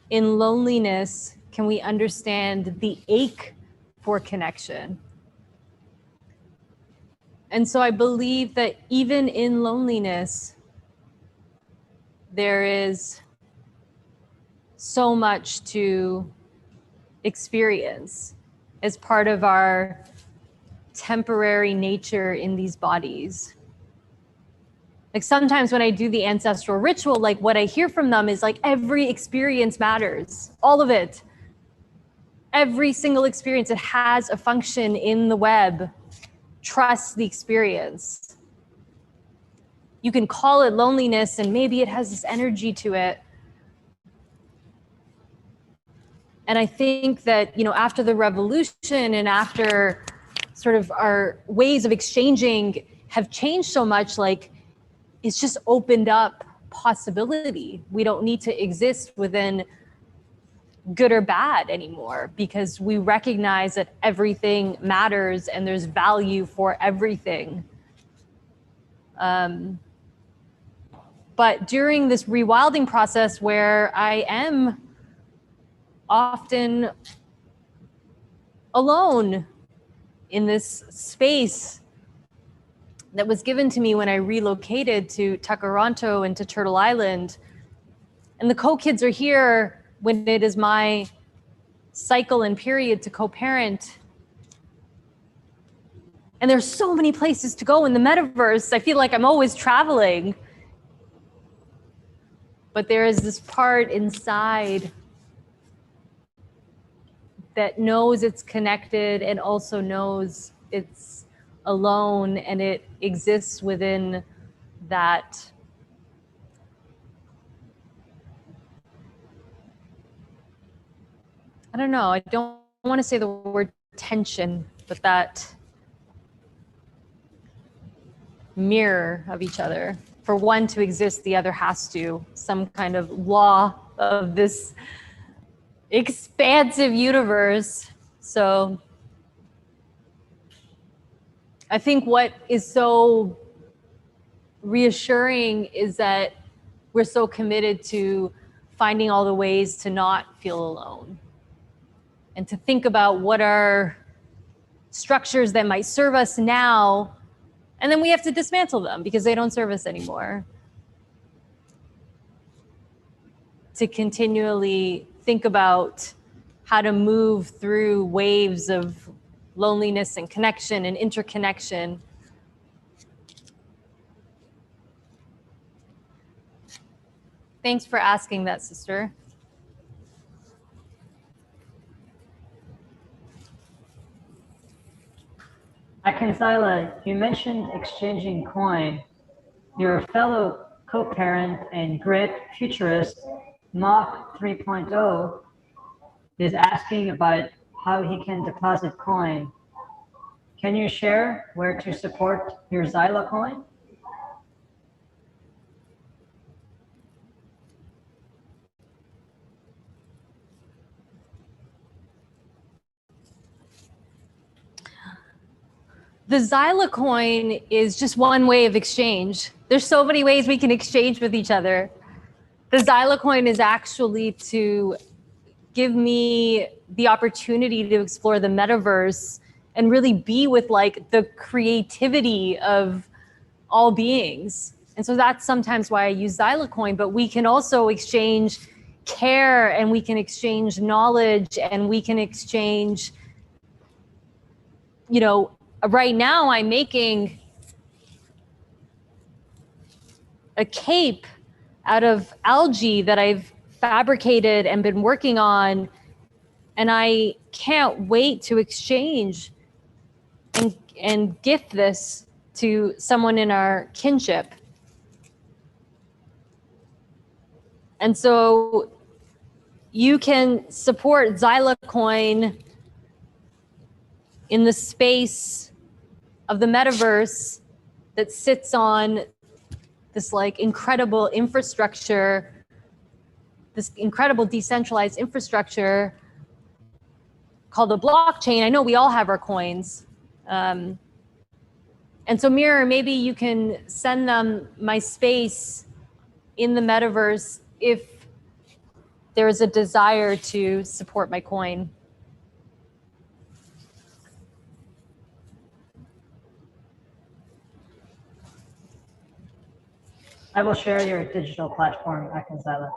Speaker 2: in loneliness can we understand the ache for connection. And so I believe that even in loneliness, there is so much to experience as part of our temporary nature in these bodies. Like sometimes when I do the ancestral ritual, like what I hear from them is like every experience matters, all of it. Every single experience, it has a function in the web. Trust the experience. You can call it loneliness and maybe it has this energy to it. And I think that, you know, after the revolution and after sort of our ways of exchanging have changed so much, like it's just opened up possibility. We don't need to exist within good or bad anymore, because we recognize that everything matters and there's value for everything. But during this rewilding process where I am often alone in this space that was given to me when I relocated to Takaranto and to Turtle Island, and the co-kids are here when it is my cycle and period to co-parent. And there's so many places to go in the metaverse. I feel like I'm always traveling. But there is this part inside that knows it's connected and also knows it's alone and it exists within that I don't know, I don't want to say the word tension, but that mirror of each other. For one to exist, the other has to. Some kind of law of this expansive universe. So I think what is so reassuring is that we're so committed to finding all the ways to not feel alone and to think about what are structures that might serve us now, and then we have to dismantle them because they don't serve us anymore. To continually think about how to move through waves of loneliness and connection and interconnection. Thanks for asking that, sister.
Speaker 1: Akanzyla, you mentioned exchanging coin. Your fellow co-parent and grit futurist, Mach 3.0, is asking about how he can deposit coin. Can you share where to support your Zyla coin?
Speaker 2: The Zyla coin is just one way of exchange. There's so many ways we can exchange with each other. The Zyla coin is actually to give me the opportunity to explore the metaverse and really be with like the creativity of all beings. And so that's sometimes why I use Zyla coin, but we can also exchange care and we can exchange knowledge and we can exchange, you know, right now I'm making a cape out of algae that I've fabricated and been working on, and I can't wait to exchange and gift this to someone in our kinship. And so you can support Xylocoin in the space of the metaverse that sits on this like incredible infrastructure, this incredible decentralized infrastructure called the blockchain. I know we all have our coins. And so Mirror, maybe you can send them my space in the metaverse if there is a desire to support my coin.
Speaker 1: I will share your digital platform, Akanzyla.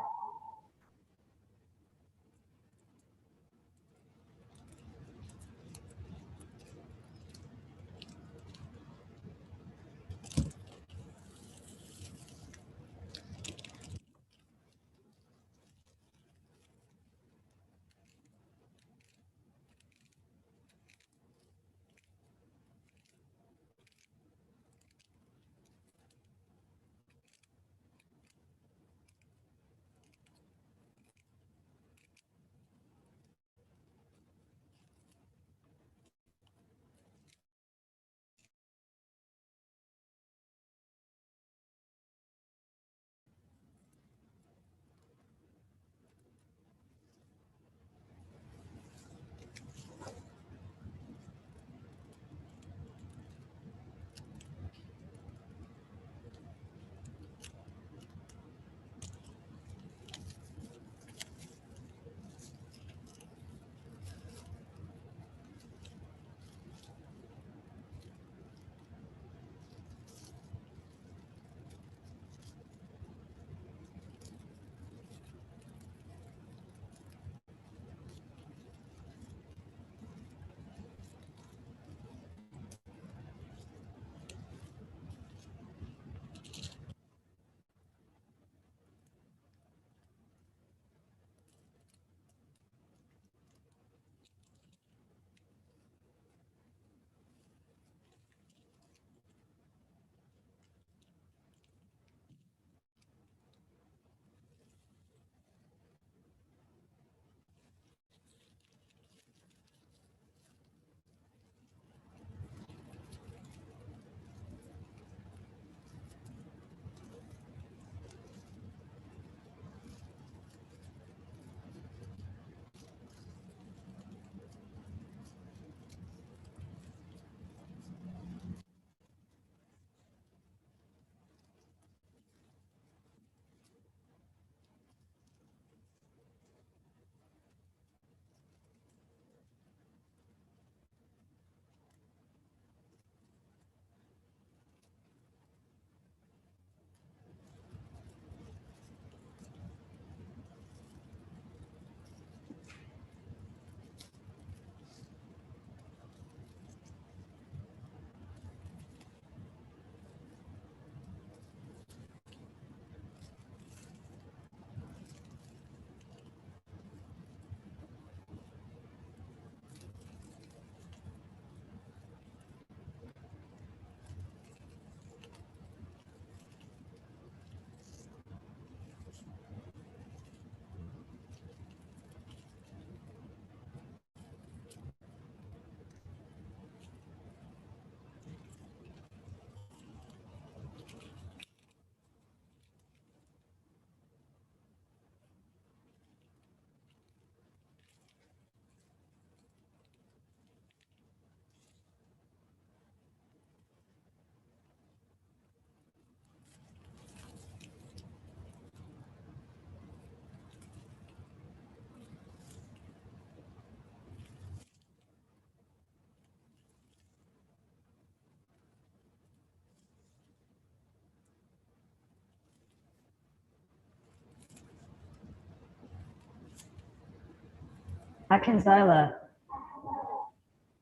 Speaker 1: Akanzyla,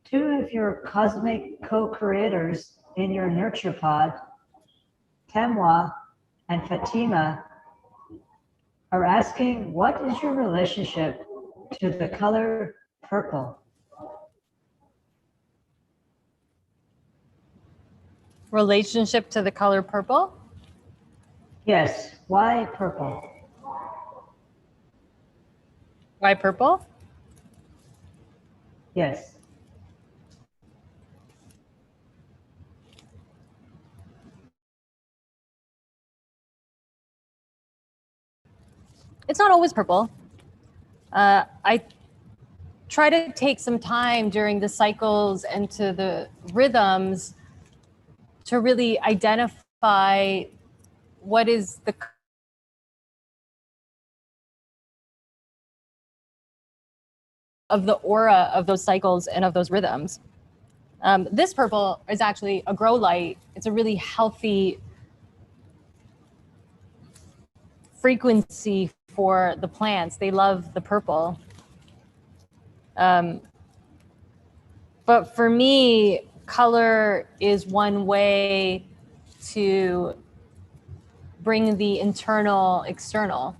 Speaker 1: two of your cosmic co-creators in your nurture pod, Temwa and Fatima, are asking, what is your relationship to the color purple?
Speaker 2: Relationship to the color purple?
Speaker 1: Yes, why purple?
Speaker 2: Why purple?
Speaker 1: Yes.
Speaker 2: It's not always purple. I try to take some time during the cycles and to the rhythms to really identify what is the of the aura of those cycles and of those rhythms. This purple is actually a grow light. It's a really healthy frequency for the plants. They love the purple. But for me, color is one way to bring the internal external.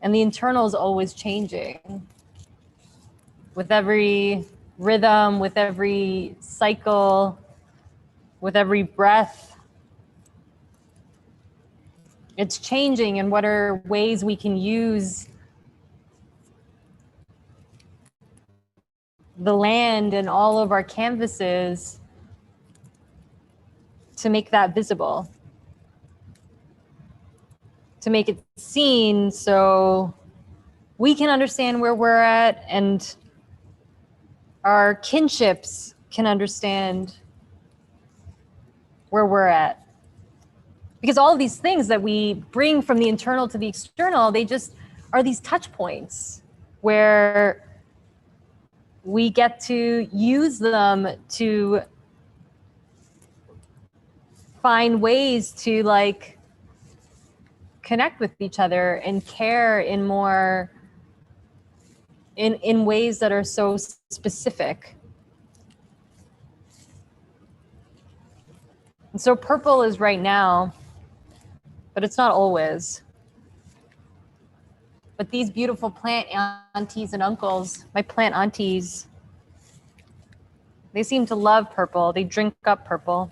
Speaker 2: And the internal is always changing. With every rhythm, with every cycle, with every breath, it's changing. And what are ways we can use the land and all of our canvases to make that visible, to make it seen, so we can understand where we're at and our kinships can understand where we're at. Because all of these things that we bring from the internal to the external, they just are these touch points where we get to use them to find ways to like connect with each other and care in more in ways that are so specific. And so purple is right now, but it's not always. But these beautiful plant aunties and uncles, my plant aunties, they seem to love purple. They drink up purple.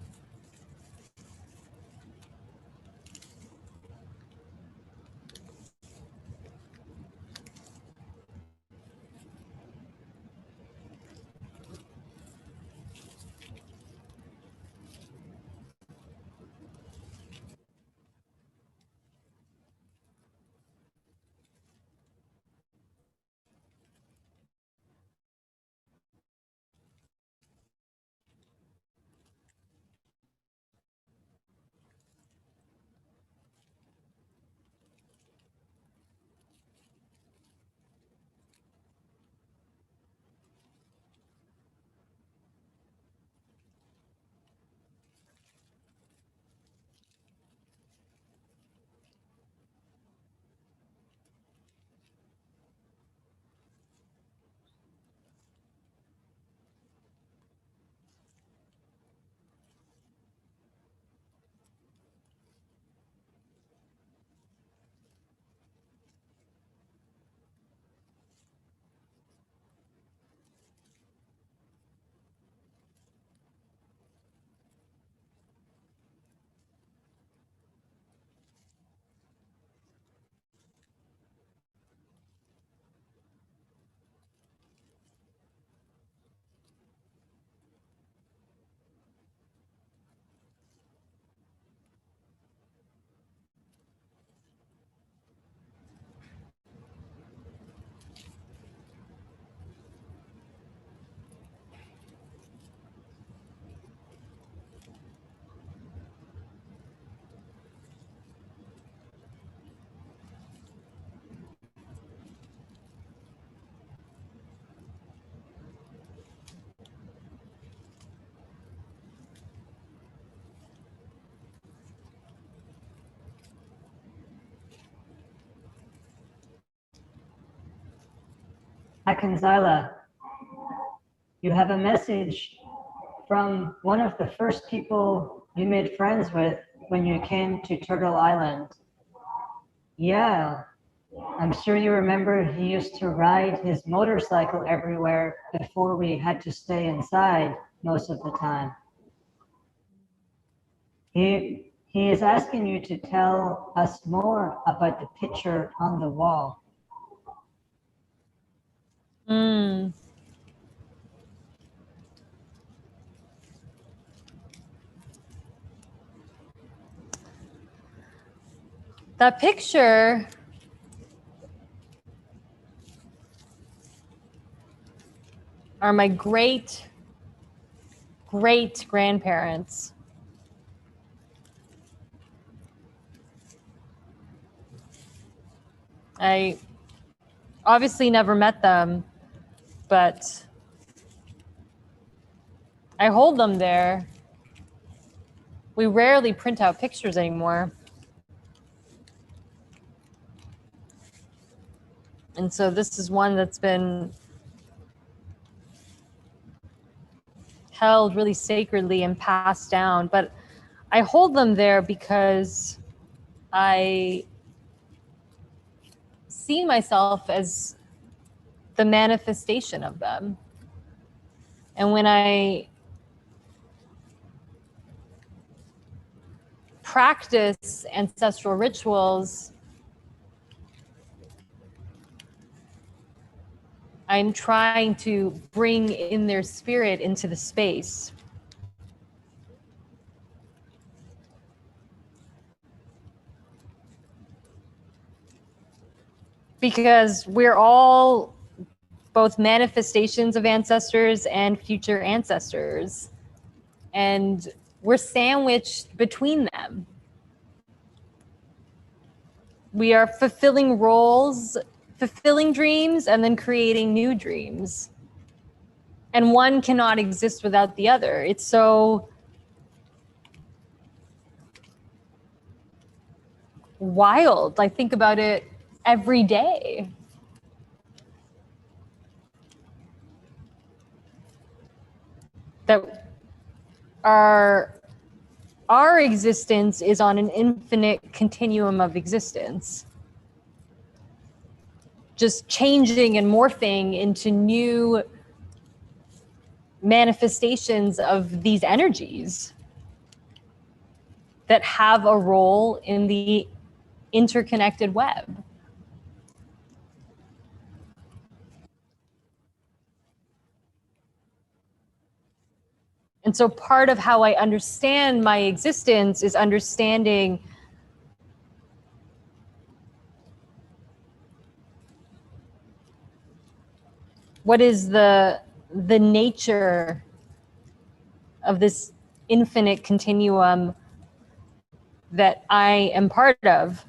Speaker 1: Akanzyla, you have a message from one of the first people you made friends with when you came to Turtle Island. Yeah, I'm sure you remember he used to ride his motorcycle everywhere before we had to stay inside most of the time. He is asking you to tell us more about the picture on the wall.
Speaker 2: That picture are my great grandparents. I obviously never met them, but I hold them there. We rarely print out pictures anymore. And so this is one that's been held really sacredly and passed down. But I hold them there because I see myself as the manifestation of them. And when I practice ancestral rituals, I'm trying to bring in their spirit into the space. Because we're all both manifestations of ancestors and future ancestors. And we're sandwiched between them. We are fulfilling roles, fulfilling dreams, and then creating new dreams. And one cannot exist without the other. It's so wild. I think about it every day. That our existence is on an infinite continuum of existence, just changing and morphing into new manifestations of these energies that have a role in the interconnected web. And so part of how I understand my existence is understanding what is the nature of this infinite continuum that I am part of,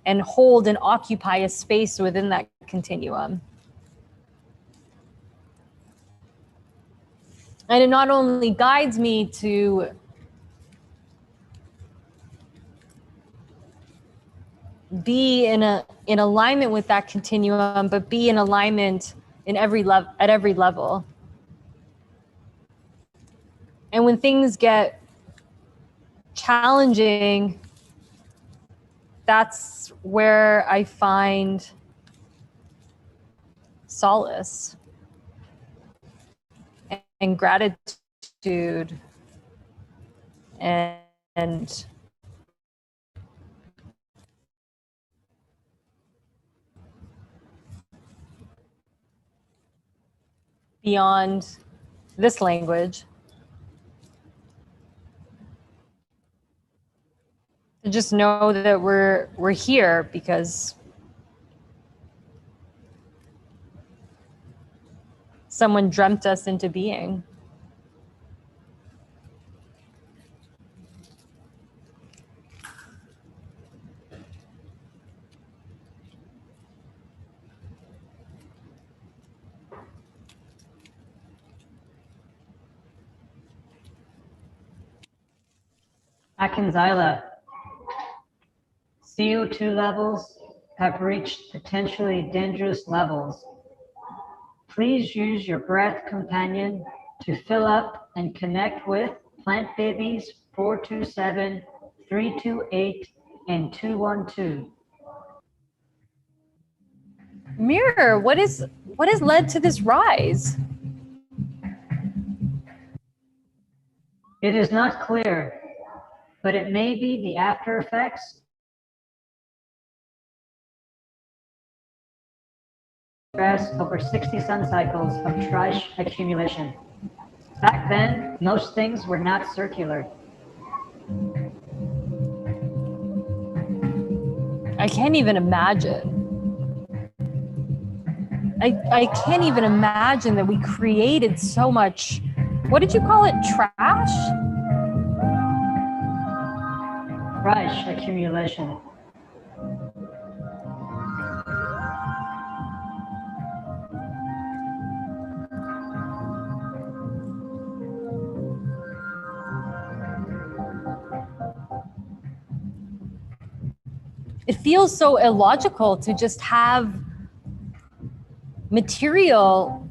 Speaker 2: and hold and occupy a space within that continuum. And it not only guides me to be in alignment with that continuum, but be in alignment in at every level. And when things get challenging, that's where I find solace and gratitude and beyond this language. To just know that we're here because someone dreamt us into being.
Speaker 1: Akanzyla, CO2 levels have reached potentially dangerous levels Please use your breath companion to fill up and connect with plant babies 427, 328, and 212.
Speaker 2: Mirror, what has led to this rise?
Speaker 1: It is not clear, but it may be the after effects stress over 60 sun cycles of trash accumulation. Back then, most things were not circular.
Speaker 2: I can't even imagine. I can't even imagine that we created so much, what did you call it, trash?
Speaker 1: Trash accumulation.
Speaker 2: It feels so illogical to just have material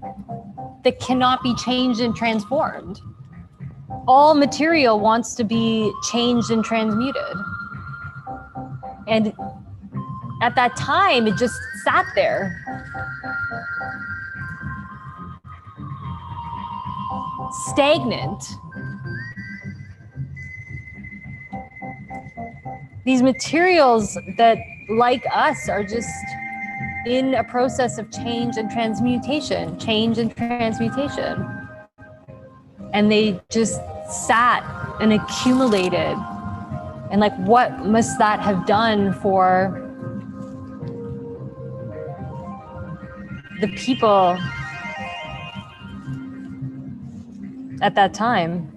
Speaker 2: that cannot be changed and transformed. All material wants to be changed and transmuted. And at that time, it just sat there. Stagnant. These materials that, like us, are just in a process of change and transmutation. And they just sat and accumulated. And like, what must that have done for the people at that time?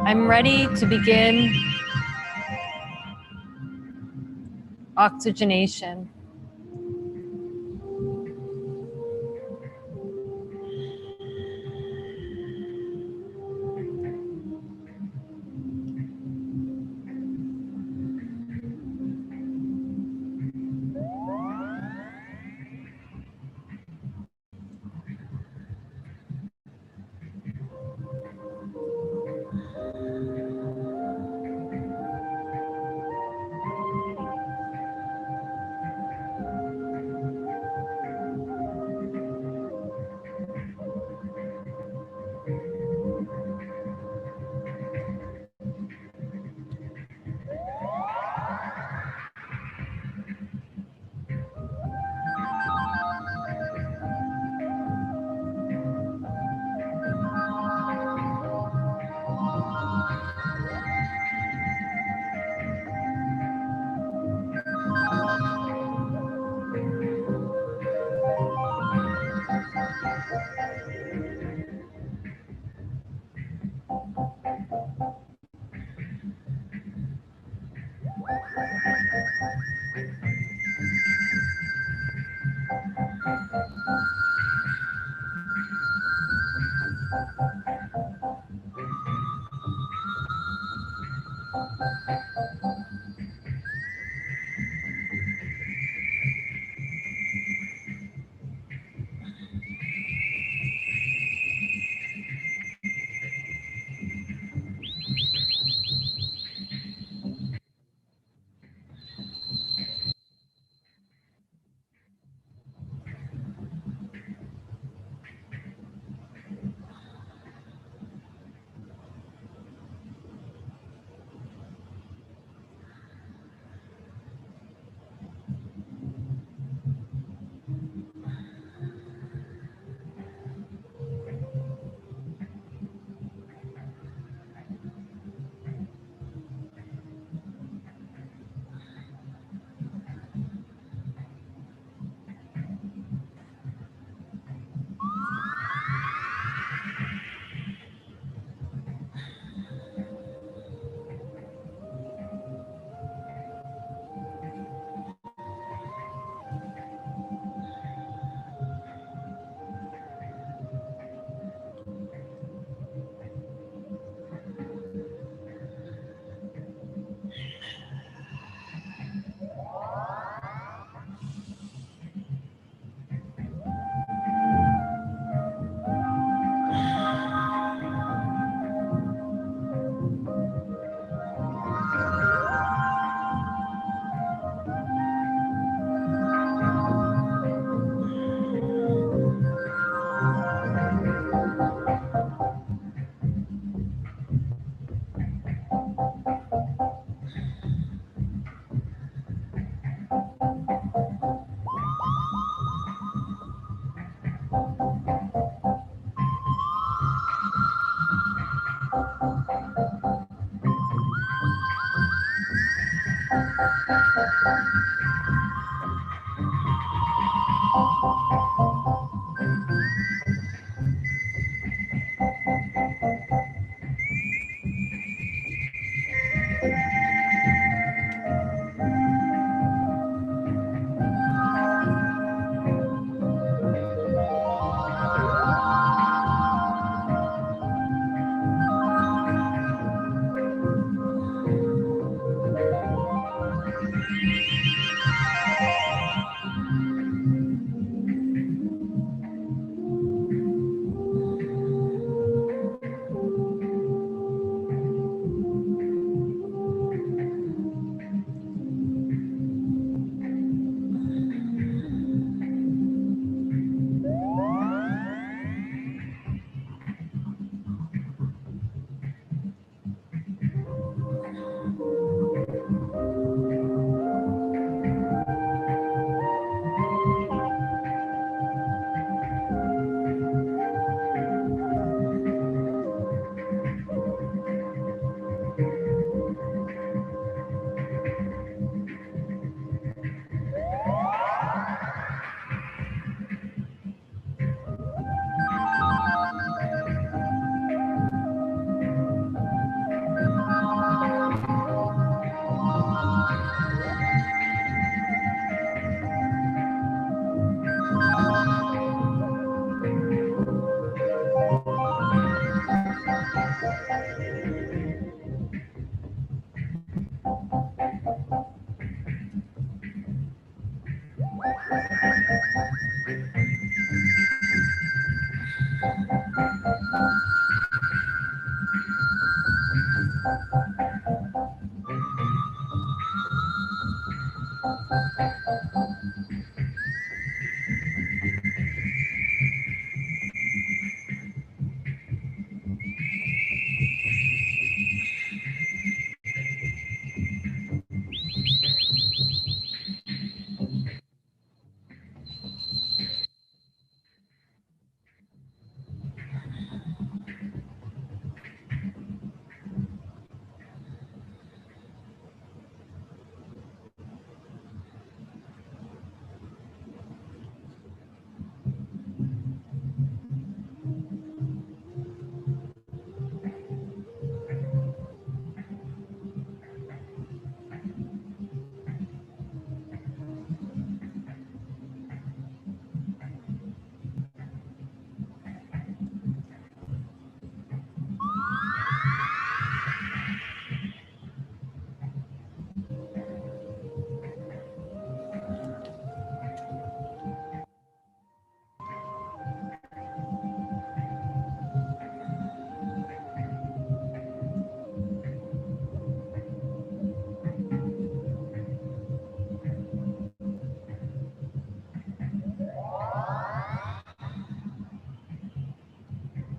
Speaker 2: I'm ready to begin oxygenation.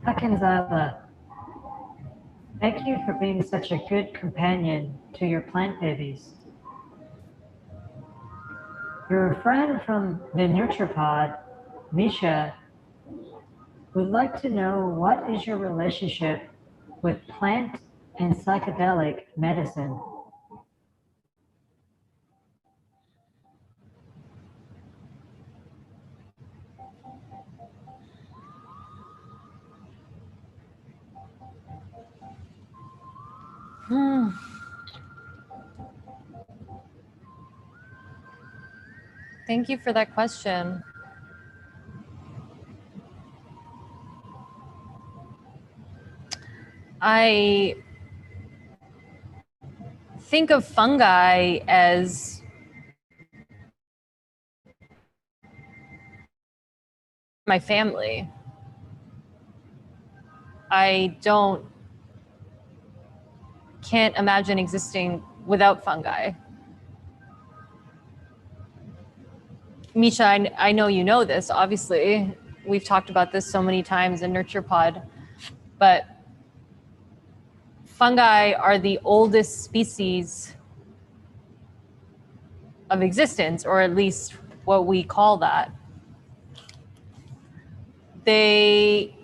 Speaker 1: Akanzyla, thank you for being such a good companion to your plant babies. Your friend from the Nurture Pod, Misha, would like to know what is your relationship with plant and psychedelic medicine?
Speaker 2: Thank you for that question. I think of fungi as my family. I can't imagine existing without fungi. Misha, I know you know this, obviously. We've talked about this so many times in Nurture Pod, but fungi are the oldest species of existence, or at least what we call that. They,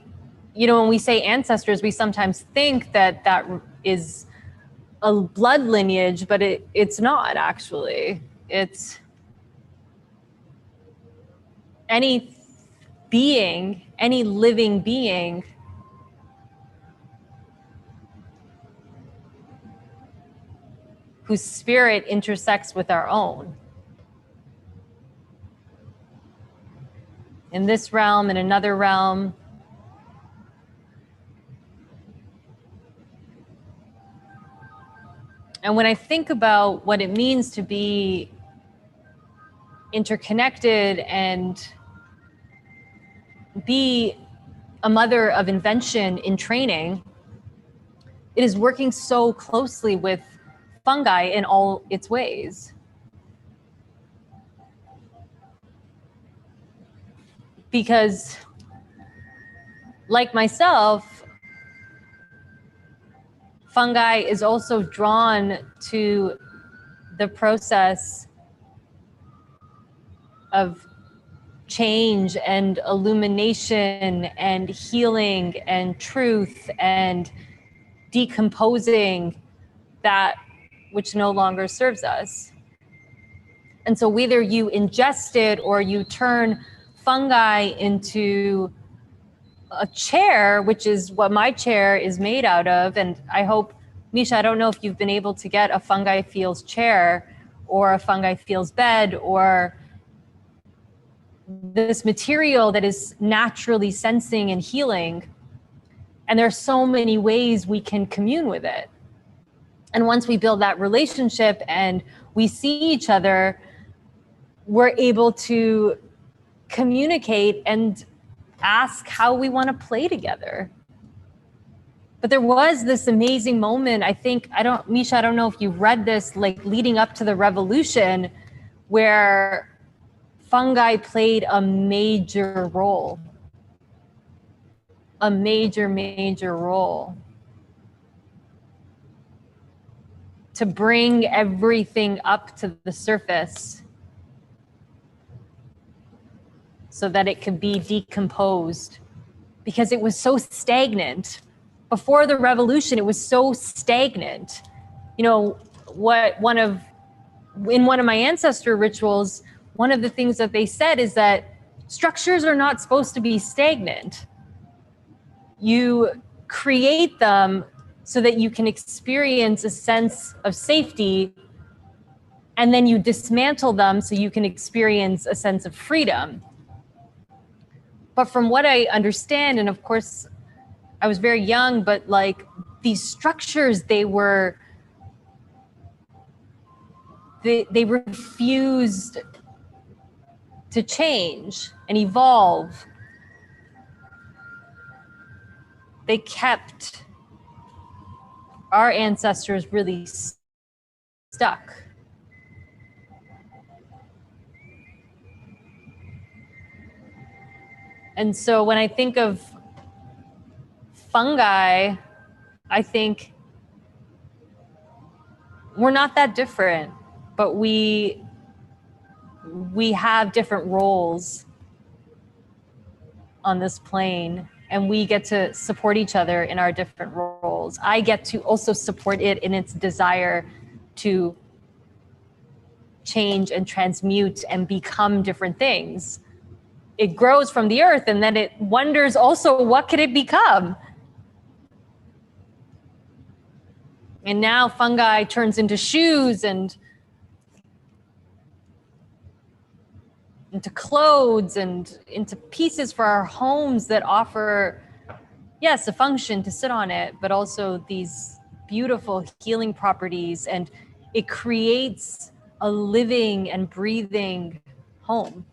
Speaker 2: when we say ancestors, we sometimes think that that is a blood lineage, but it's not actually. It's any being, any living being whose spirit intersects with our own. In this realm, in another realm. And when I think about what it means to be interconnected and be a mother of invention in training, it is working so closely with fungi in all its ways. Because, like myself, fungi is also drawn to the process of change and illumination and healing and truth and decomposing that which no longer serves us. And so whether you ingest it or you turn fungi into a chair, which is what my chair is made out of, and I hope, Misha, I don't know if you've been able to get a fungi feels chair or a fungi feels bed or this material that is naturally sensing and healing. And there's so many ways we can commune with it. And once we build that relationship and we see each other, we're able to communicate and ask how we want to play together. But there was this amazing moment, Misha, I don't know if you read this, like leading up to the revolution, where fungi played a major role. A major role to bring everything up to the surface so that it could be decomposed, because it was so stagnant. Before the revolution, it was so stagnant. You know, in one of my ancestor rituals, one of the things that they said is that structures are not supposed to be stagnant. You create them so that you can experience a sense of safety, and then you dismantle them so you can experience a sense of freedom. But from what I understand, and of course, I was very young, but like these structures, they refused to change and evolve. They kept our ancestors really stuck. And so when I think of fungi, I think we're not that different, but we have different roles on this plane, and we get to support each other in our different roles. I get to also support it in its desire to change and transmute and become different things. It grows from the earth, and then it wonders also, what could it become? And now fungi turns into shoes and into clothes and into pieces for our homes that offer, yes, a function to sit on it, but also these beautiful healing properties. And it creates a living and breathing home.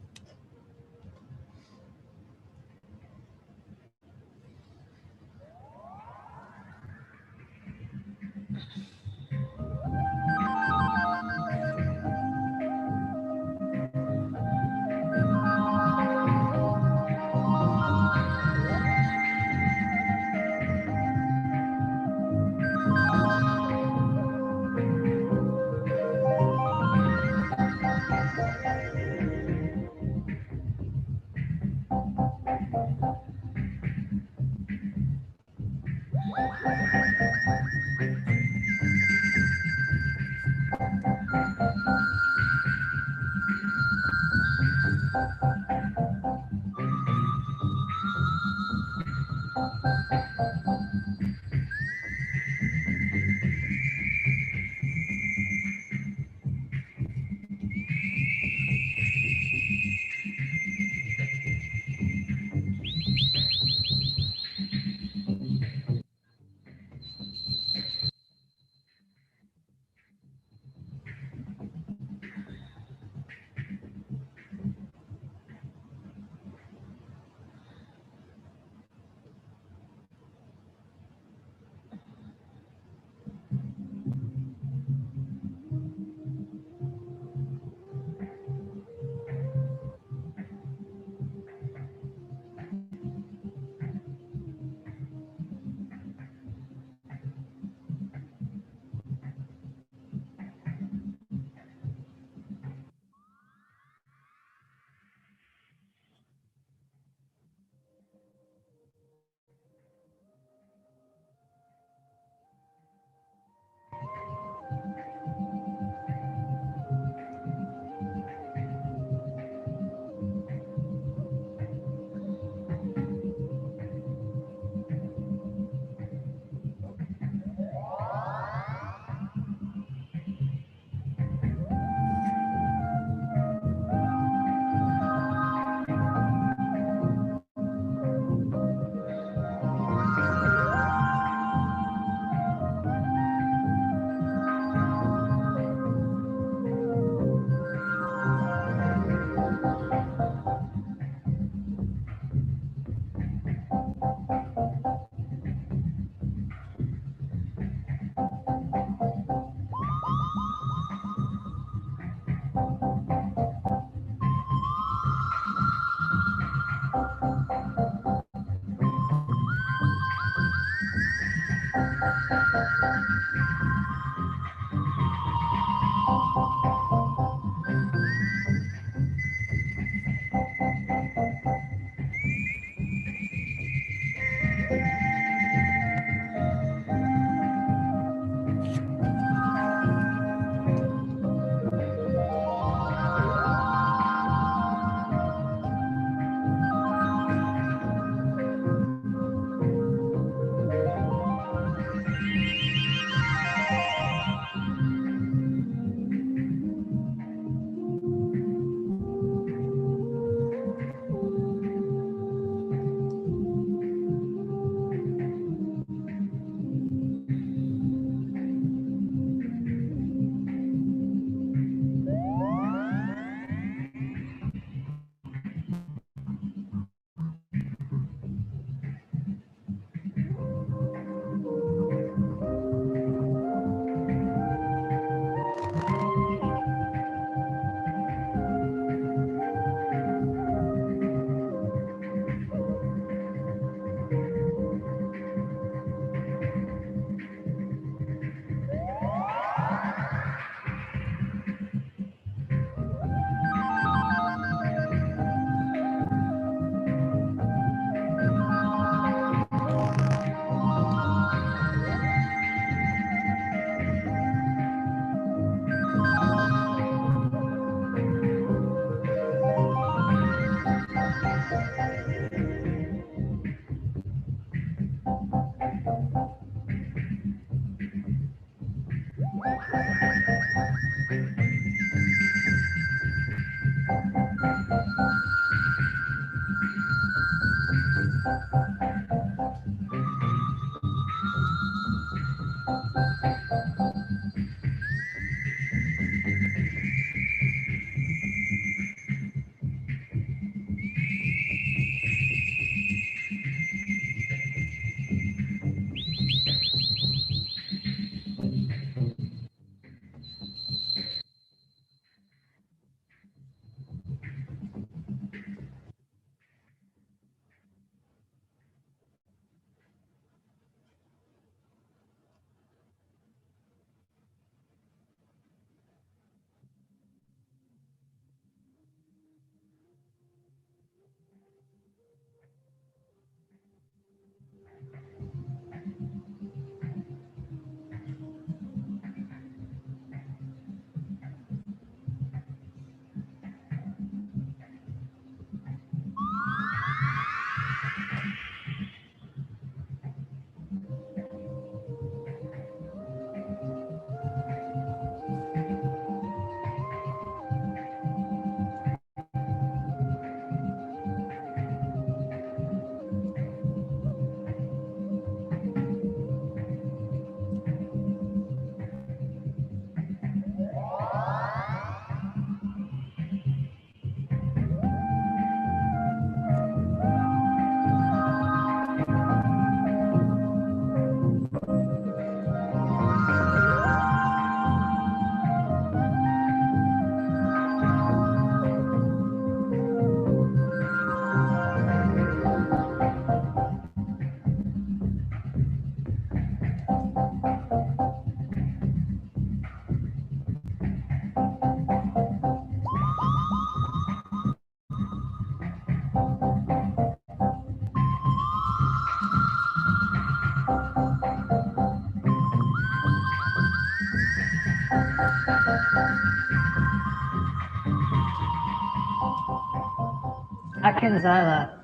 Speaker 1: Akanzyla,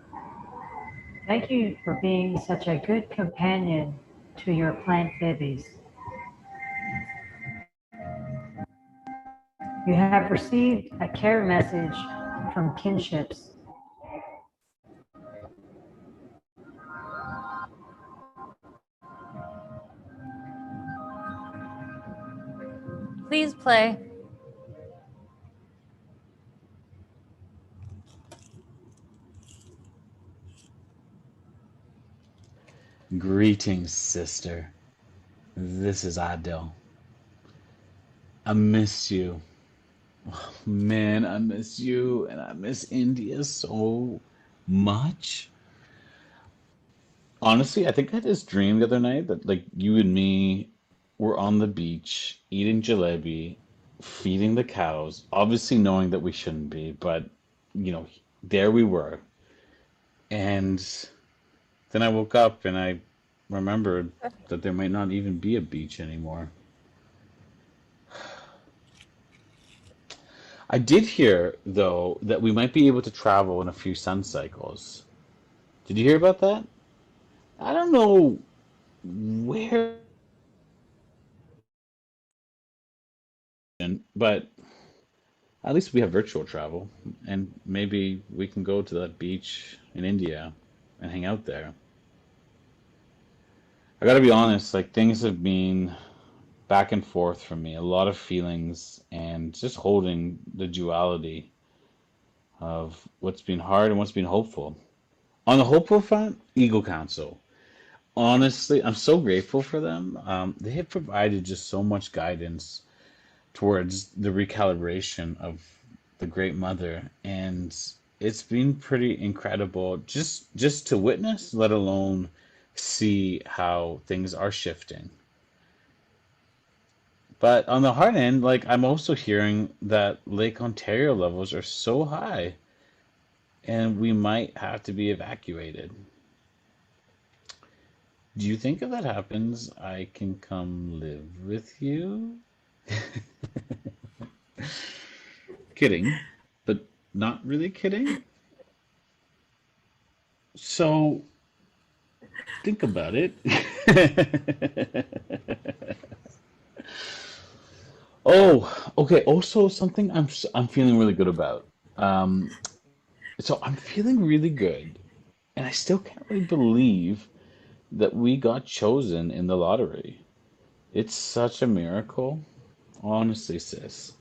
Speaker 1: thank you for being such a good companion to your plant babies. You have received a care message from kinships.
Speaker 2: Please play.
Speaker 4: Greetings, sister. This is Adele. I miss you. Oh, man, I miss you, and I miss India so much. Honestly, I think I had this dream the other night that, like, you and me we're on the beach eating jalebi, feeding the cows, obviously knowing that we shouldn't be, but you know, there we were. And then I woke up and I remembered that there might not even be a beach anymore. I did hear, though, that we might be able to travel in a few sun cycles. Did you hear about that? I don't know where, but at least we have virtual travel, and maybe we can go to that beach in India and hang out there. I gotta be honest, like things have been back and forth for me, a lot of feelings, and just holding the duality of what's been hard and what's been hopeful. On the hopeful front, Eagle Council. Honestly, I'm so grateful for them. They have provided just so much guidance towards the recalibration of the Great Mother, and it's been pretty incredible just to witness, let alone see how things are shifting. But on the hard end, like I'm also hearing that Lake Ontario levels are so high, and we might have to be evacuated. Do you think if that happens, I can come live with you? Kidding, but not really kidding. So think about it. Oh, okay. Also, something I'm feeling really good about. Um, so I'm feeling really good, and I still can't really believe that we got chosen in the lottery. It's such a miracle, honestly, sis.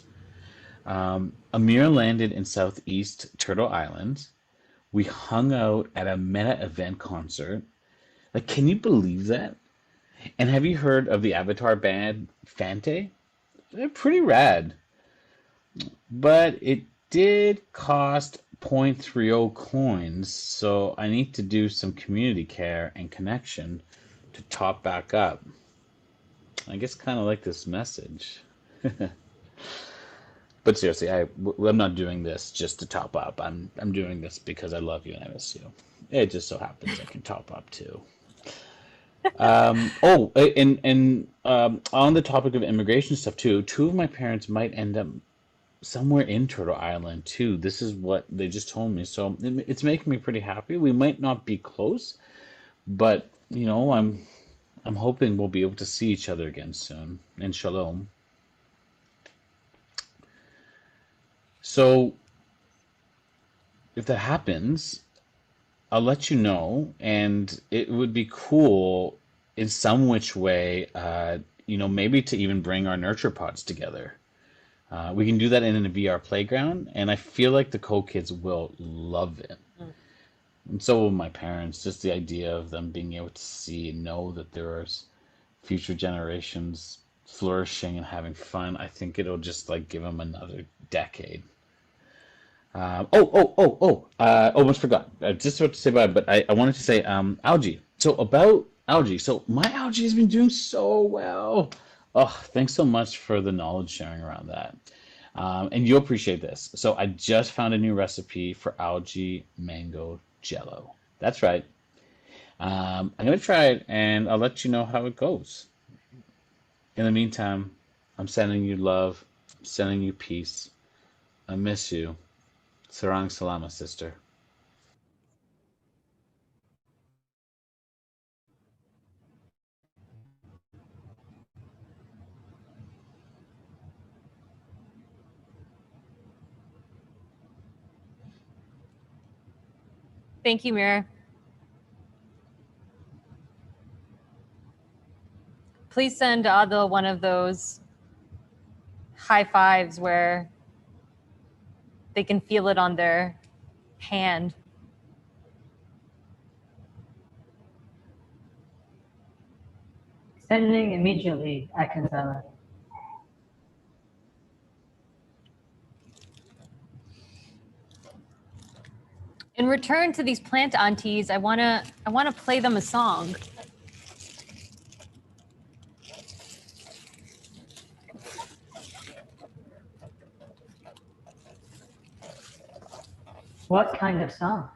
Speaker 4: Amir landed in Southeast Turtle Island. We hung out at a meta event concert. Like, can you believe that? And have you heard of the Avatar band Fante? They're pretty rad. But it did cost 0.30 coins, so I need to do some community care and connection to top back up. I guess kind of like this message. But seriously, I'm not doing this just to top up. I'm doing this because I love you and I miss you. It just so happens I can top up too. And on the topic of immigration stuff too, two of my parents might end up somewhere in Turtle Island too. This is what they just told me, so it's making me pretty happy. We might not be close, but you know, I'm hoping we'll be able to see each other again soon. And shalom. So if that happens, I'll let you know, and it would be cool in some which way, you know, maybe to even bring our nurture pods together. We can do that in a VR playground, and I feel like the co-kids will love it. And so will my parents. Just the idea of them being able to see and know that there are future generations flourishing and having fun. I think it'll just like give them another decade. Almost forgot. I just about to say bye, but I wanted to say algae. So about algae. So my algae has been doing so well. Oh, thanks so much for the knowledge sharing around that. And you'll appreciate this. So I just found a new recipe for algae mango jello. That's right. I'm gonna try it and I'll let you know how it goes. In the meantime, I'm sending you love, I'm sending you peace. I miss you. Sarang Salama, sister.
Speaker 2: Thank you, Mira. Please send Adil one of those high fives where they can feel it on their hand.
Speaker 1: Sending immediately, Akanzyla.
Speaker 2: In return to these plant aunties, I wanna play them a song.
Speaker 1: What kind of song?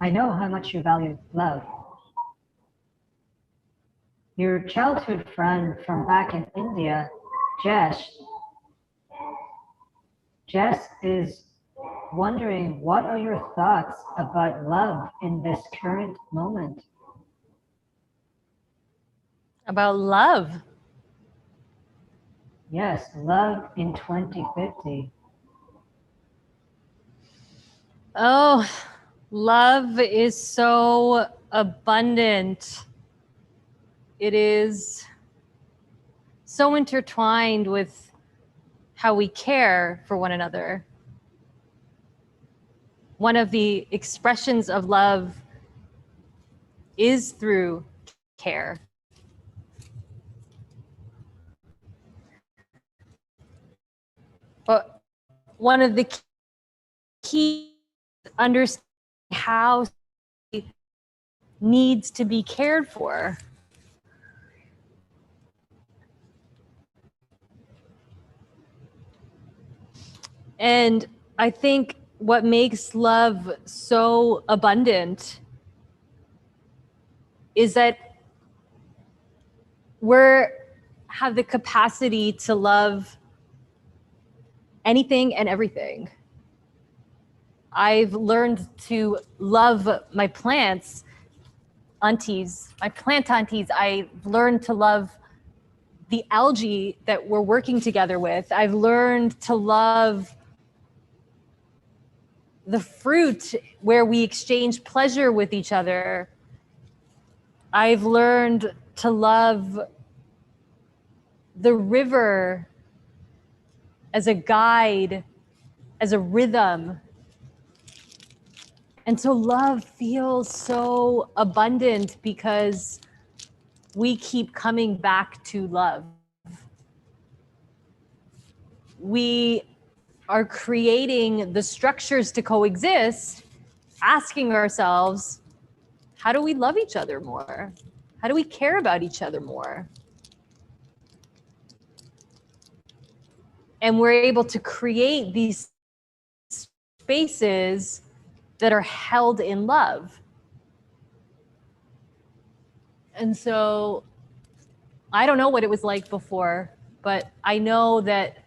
Speaker 1: I know how much you value love. Your childhood friend from back in India, Jess is wondering, what are your thoughts about love in this current moment?
Speaker 2: About love?
Speaker 1: Yes, love in 2050.
Speaker 2: Oh, love is so abundant. It is so intertwined with how we care for one another. One of the expressions of love is through care. But one of the key understanding how needs to be cared for. And I think what makes love so abundant is that we have the capacity to love anything and everything. I've learned to love my plants, aunties, my plant aunties. I've learned to love the algae that we're working together with. I've learned to love the fruit where we exchange pleasure with each other. I've learned to love the river as a guide, as a rhythm. And so love feels so abundant because we keep coming back to love. We are creating the structures to coexist, asking ourselves, how do we love each other more? How do we care about each other more? And we're able to create these spaces that are held in love. And so I don't know what it was like before, but I know that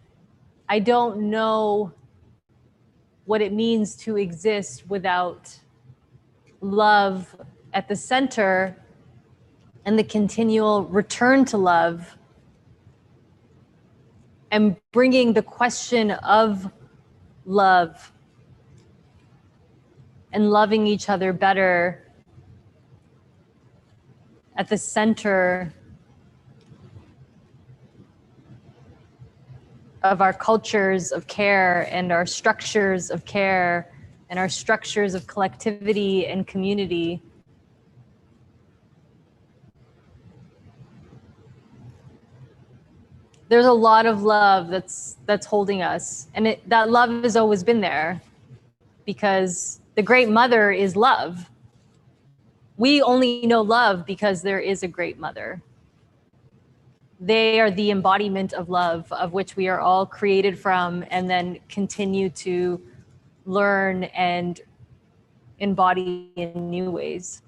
Speaker 2: I don't know what it means to exist without love at the center and the continual return to love and bringing the question of love and loving each other better at the center of our cultures of care and our structures of care and our structures of collectivity and community. There's a lot of love that's holding us, and that love has always been there because the great mother is love. We only know love because there is a great mother. They are the embodiment of love, of which we are all created from and then continue to learn and embody in new ways.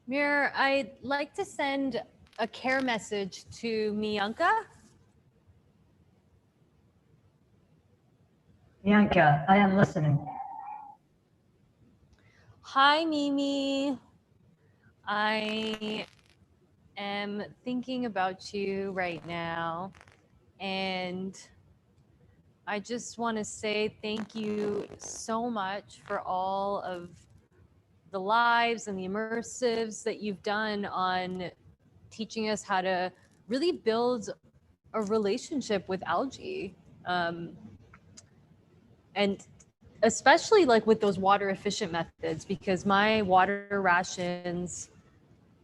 Speaker 2: Mir, I'd like to send a care message to Mianka.
Speaker 1: Bianca, I am listening.
Speaker 2: Hi, Mimi. I am thinking about you right now, and I just want to say thank you so much for all of the lives and the immersives that you've done on teaching us how to really build a relationship with algae. And especially like with those water efficient methods, because my water rations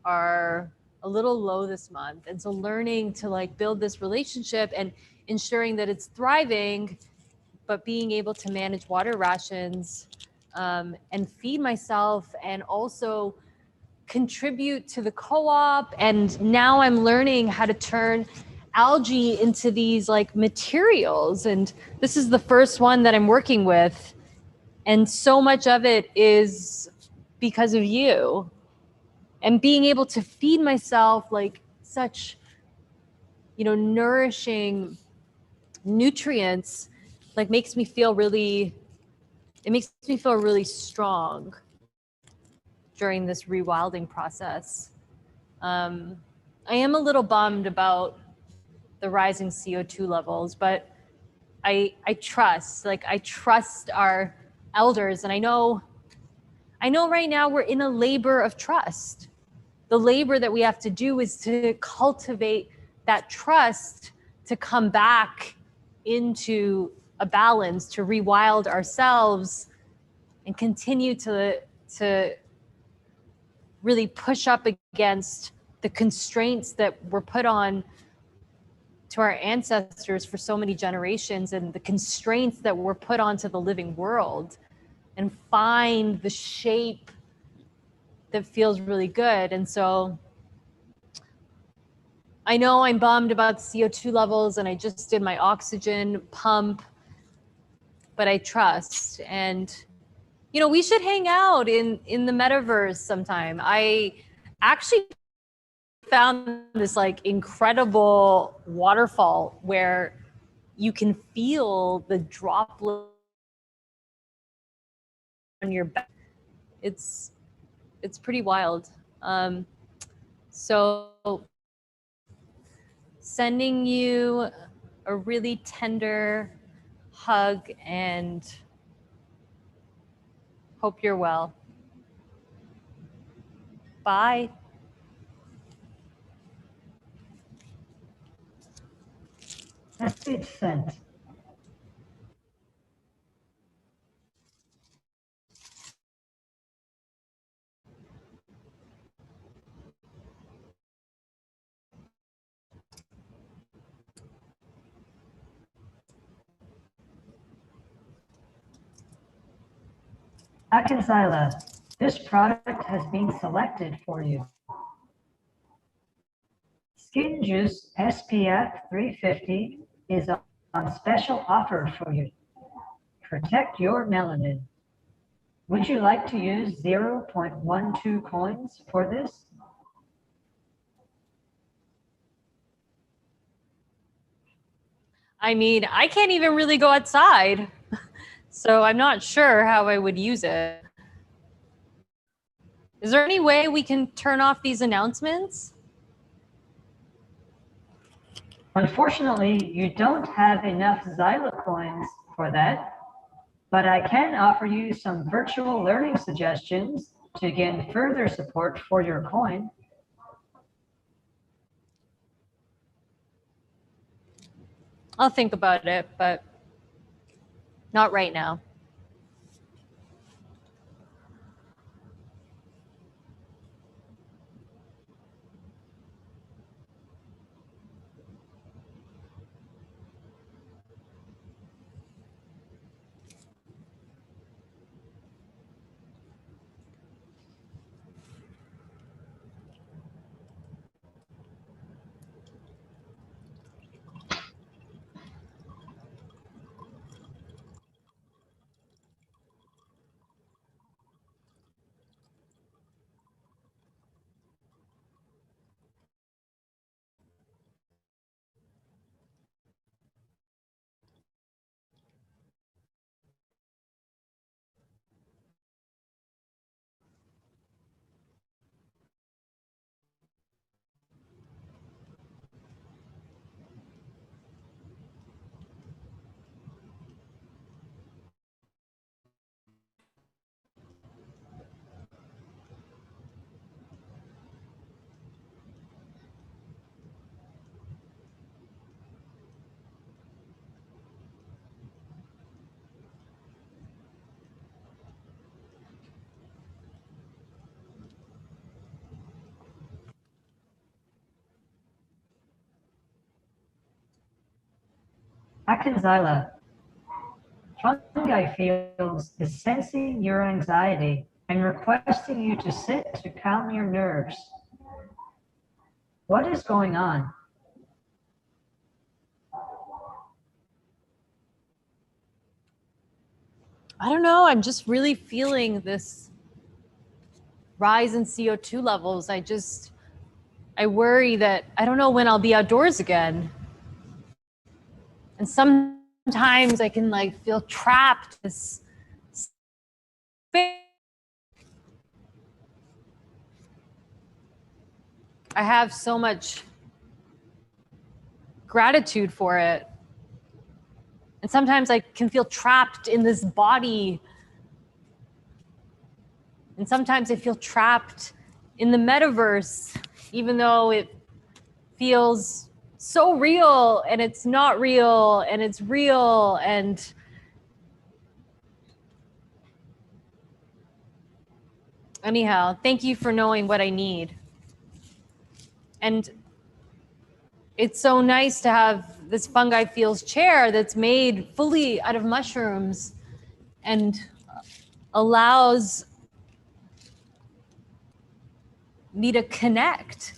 Speaker 2: are a little low this month. And so learning to like build this relationship and ensuring that it's thriving, but being able to manage water rations and feed myself and also contribute to the co-op. And now I'm learning how to turn algae into these like materials. And this is the first one that I'm working with. And so much of it is because of you. And being able to feed myself like such, nourishing nutrients, like makes me feel really strong during this rewilding process. I am a little bummed about the rising CO2 levels, but I trust our elders, and I know right now we're in a labor of trust. The labor that we have to do is to cultivate that trust to come back into a balance, to rewild ourselves and continue to really push up against the constraints that were put on to our ancestors for so many generations and the constraints that were put onto the living world, and find the shape that feels really good. And so I know I'm bummed about the CO2 levels, and I just did my oxygen pump, but I trust. And we should hang out in the metaverse sometime. I actually found this like incredible waterfall where you can feel the droplet on your back. It's pretty wild. So sending you a really tender hug and hope you're well. Bye.
Speaker 1: Message sent. Akanzyla, this product has been selected for you. Skin Juice SPF 350 is on special offer for you. Protect your melanin. Would you like to use 0.12 coins for this?
Speaker 2: I mean, I can't even really go outside, so I'm not sure how I would use it. Is there any way we can turn off these announcements?
Speaker 1: Unfortunately, you don't have enough Xyla coins for that, but I can offer you some virtual learning suggestions to gain further support for your coin.
Speaker 2: I'll think about it, but not right now.
Speaker 1: Akanzyla, fungi fields is sensing your anxiety and requesting you to sit to calm your nerves. What is going on?
Speaker 2: I don't know. I'm just really feeling this rise in CO2 levels. I worry that I don't know when I'll be outdoors again. And sometimes I can like feel trapped. I have so much gratitude for it. And sometimes I can feel trapped in this body. And sometimes I feel trapped in the metaverse, even though it feels so real and it's not real and it's real. And anyhow, thank you for knowing what I need. And it's so nice to have this fungi feels chair that's made fully out of mushrooms and allows me to connect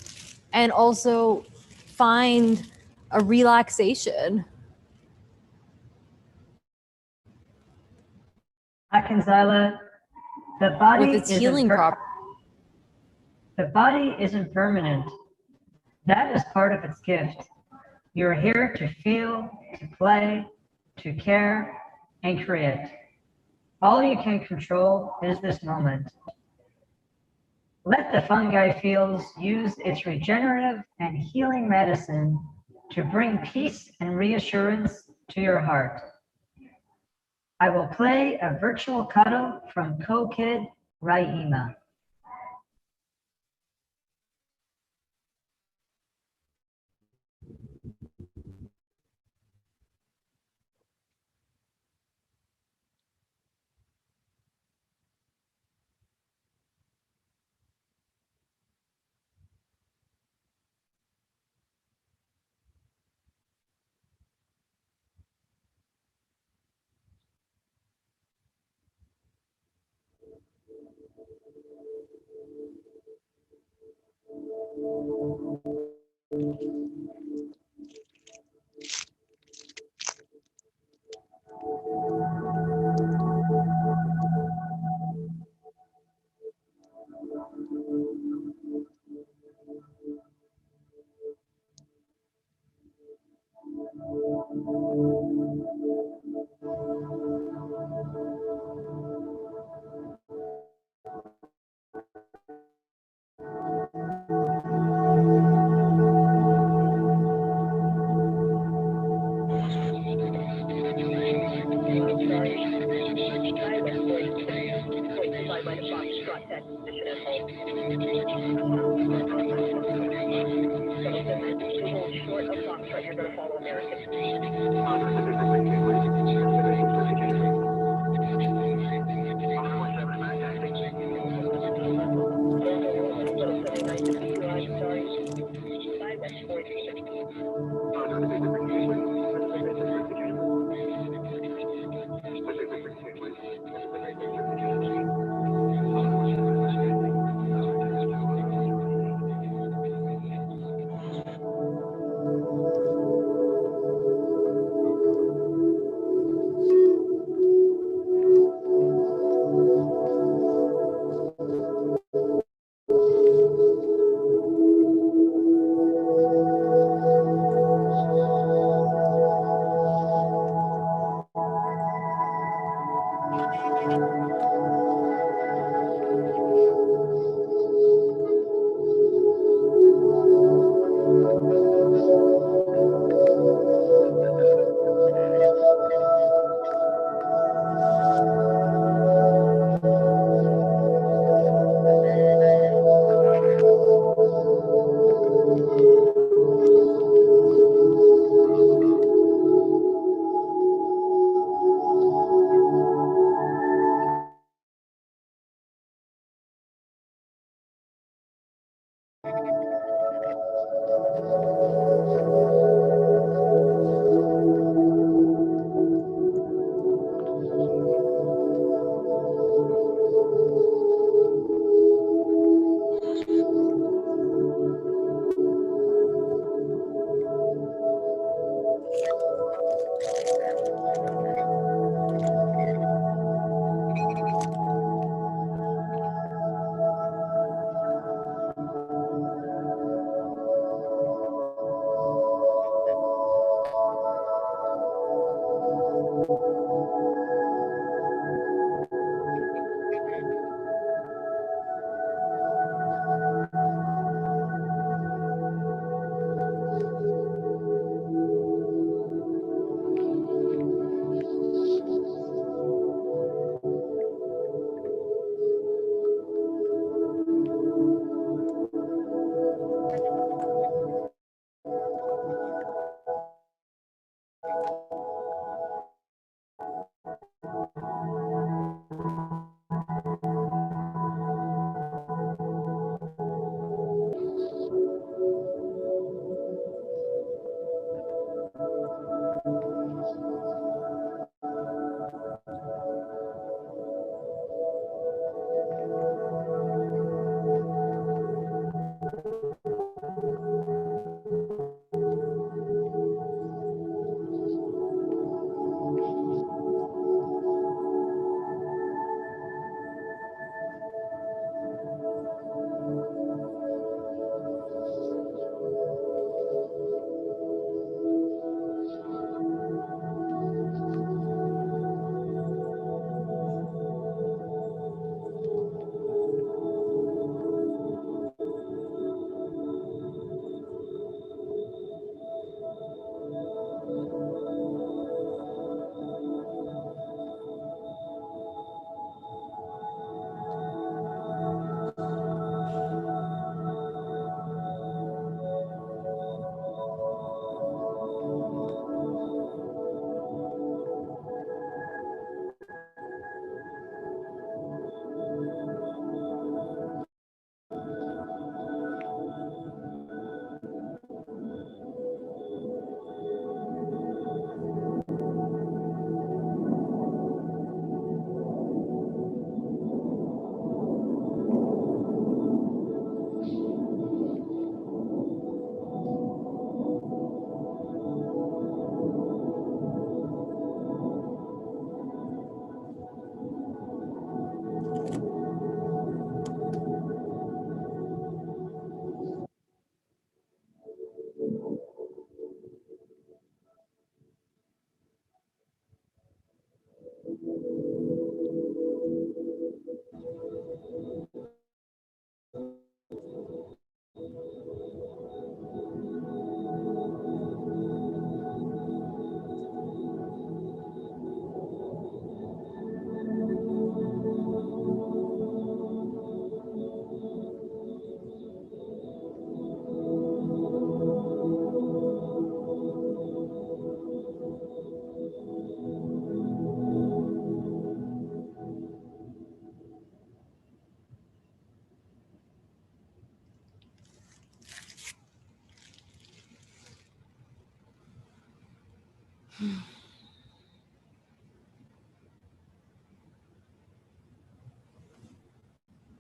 Speaker 2: and also find a relaxation.
Speaker 1: Akanzyla, the body
Speaker 2: with its healing properties.
Speaker 1: The body isn't permanent. That is part of its gift. You're here to feel, to play, to care, and create. All you can control is this moment. Let the fungi fields use its regenerative and healing medicine to bring peace and reassurance to your heart. I will play a virtual cuddle from Co-Kid Raima.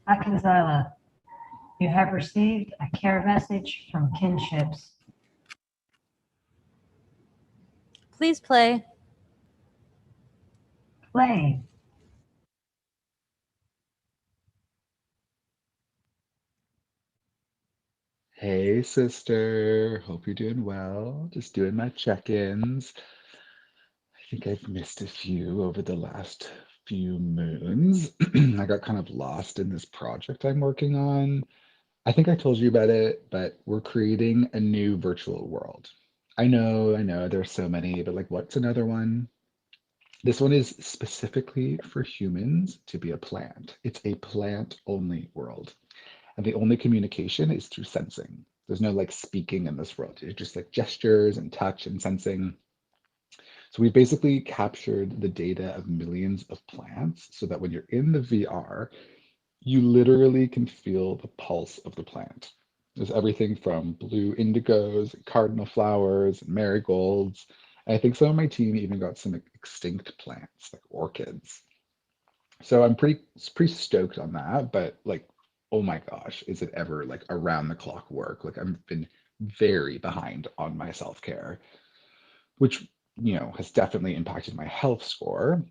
Speaker 1: Akanzyla, you have received a care message from kinships.
Speaker 2: Please play.
Speaker 1: Play.
Speaker 5: Hey, sister. Hope you're doing well. Just doing my check-ins. I think I've missed a few over the last few moons. I got kind of lost in this project I'm working on. I think I told you about it, but we're creating a new virtual world. I know, there's so many, but like, what's another one? This one is specifically for humans to be a plant. It's a plant-only world. And the only communication is through sensing. There's no like speaking in this world. It's just like gestures and touch and sensing. So we've basically captured the data of millions of plants so that when you're in the VR, you literally can feel the pulse of the plant. There's everything from blue indigos, cardinal flowers, and marigolds. And I think some of my team even got some extinct plants like orchids. So I'm pretty stoked on that, but like, oh my gosh, is it ever like around the clock work? Like I've been very behind on my self-care, which, has definitely impacted my health score.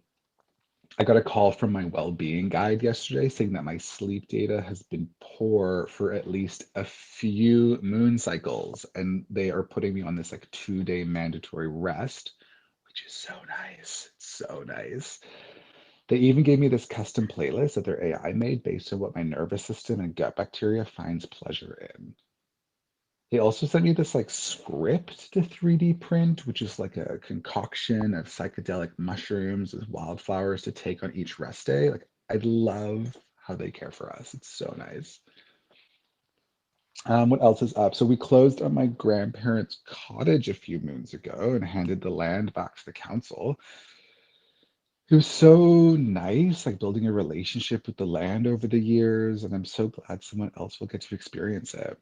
Speaker 5: I got a call from my well-being guide yesterday saying that my sleep data has been poor for at least a few moon cycles, and they are putting me on this like 2-day mandatory rest, which is so nice. So nice. They even gave me this custom playlist that their AI made based on what my nervous system and gut bacteria finds pleasure in. They also sent me this like script to 3D print, which is like a concoction of psychedelic mushrooms with wildflowers to take on each rest day. Like I love how they care for us. It's so nice. What else is up? So we closed on my grandparents' cottage a few moons ago and handed the land back to the council. It was so nice, like building a relationship with the land over the years, and I'm so glad someone else will get to experience it.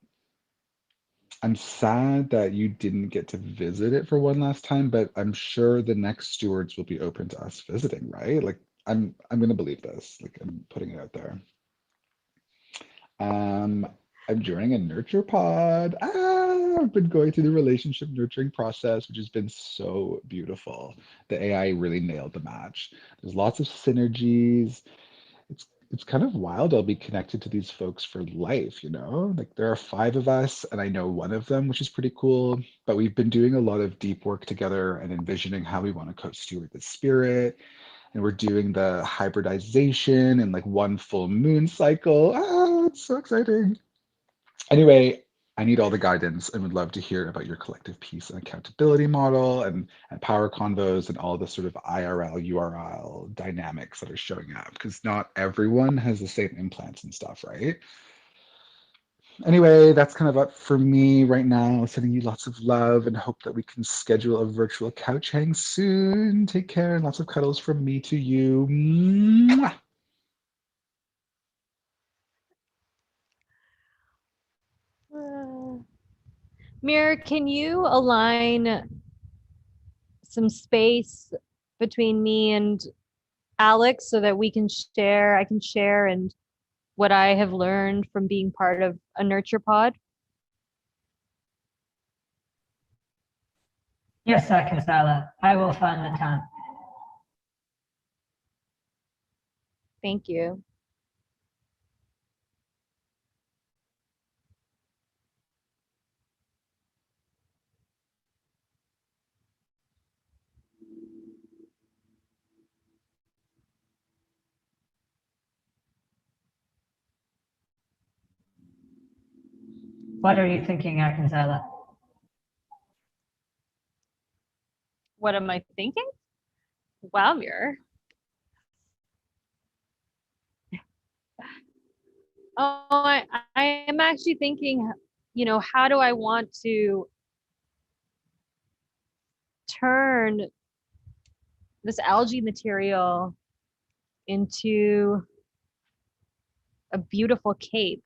Speaker 5: I'm sad that you didn't get to visit it for one last time, but I'm sure the next stewards will be open to us visiting, right? Like I'm gonna believe this. Like I'm putting it out there. Um, I'm joining a nurture pod. I've been going through the relationship nurturing process, which has been so beautiful. The AI really nailed the match. There's lots of synergies. It's kind of wild. I'll be connected to these folks for life, Like there are 5 of us, and I know one of them, which is pretty cool. But we've been doing a lot of deep work together and envisioning how we want to co-steward the spirit. And we're doing the hybridization in like one full moon cycle. It's so exciting. Anyway, I need all the guidance and would love to hear about your collective peace and accountability model and power convos and all the sort of IRL, URL dynamics that are showing up because not everyone has the same implants and stuff, right? Anyway, that's kind of up for me right now. Sending you lots of love and hope that we can schedule a virtual couch hang soon. Take care and lots of cuddles from me to you. Mwah!
Speaker 2: Mir, can you align some space between me and Alex so that I can share and what I have learned from being part of a nurture pod?
Speaker 1: Yes, Akanzyla, I will find the time.
Speaker 2: Thank you.
Speaker 1: What are you thinking, Akanzyla?
Speaker 2: What am I thinking? Wow, Mir. Oh, I am actually thinking, how do I want to turn this algae material into a beautiful cape?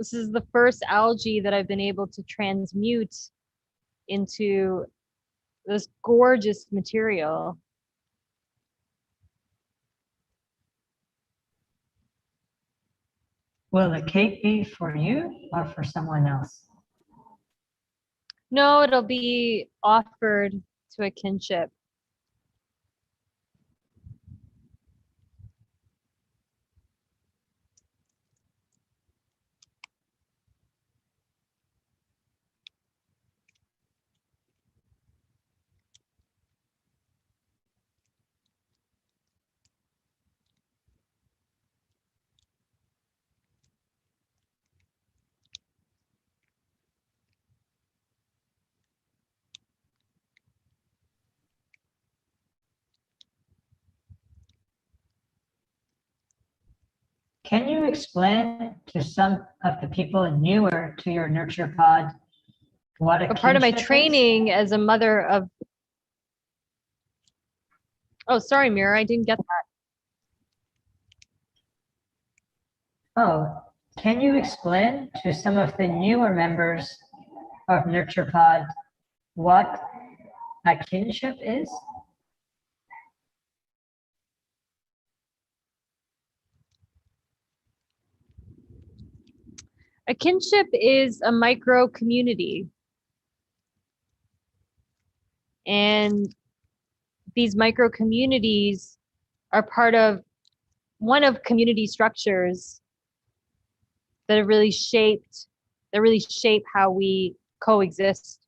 Speaker 2: This is the first algae that I've been able to transmute into this gorgeous material.
Speaker 1: Will the cake be for you or for someone else?
Speaker 2: No, it'll be offered to a kinship.
Speaker 1: Can you explain to some of the people newer to your nurture pod what a
Speaker 2: A part of my
Speaker 1: kinship is?
Speaker 2: training as a mother of, oh, sorry, Mira, I didn't get that.
Speaker 1: Oh, can you explain to some of the newer members of Nurture Pod what a kinship is?
Speaker 2: A kinship is a micro community. And these micro communities are part of one of community structures that have really shape how we coexist.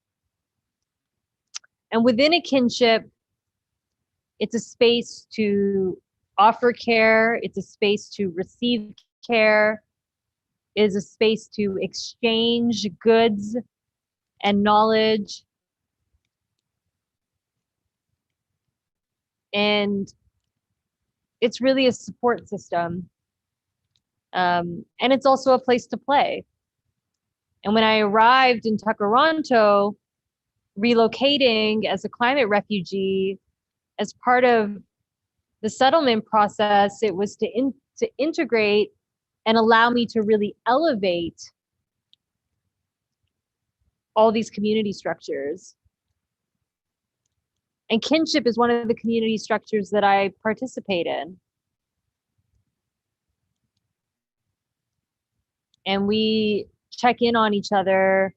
Speaker 2: And within a kinship, it's a space to offer care, it's a space to receive care, it is a space to exchange goods and knowledge. And it's really a support system. And it's also a place to play. And when I arrived in Takaranto, relocating as a climate refugee, as part of the settlement process, it was to integrate and allow me to really elevate all these community structures. And kinship is one of the community structures that I participate in. And we check in on each other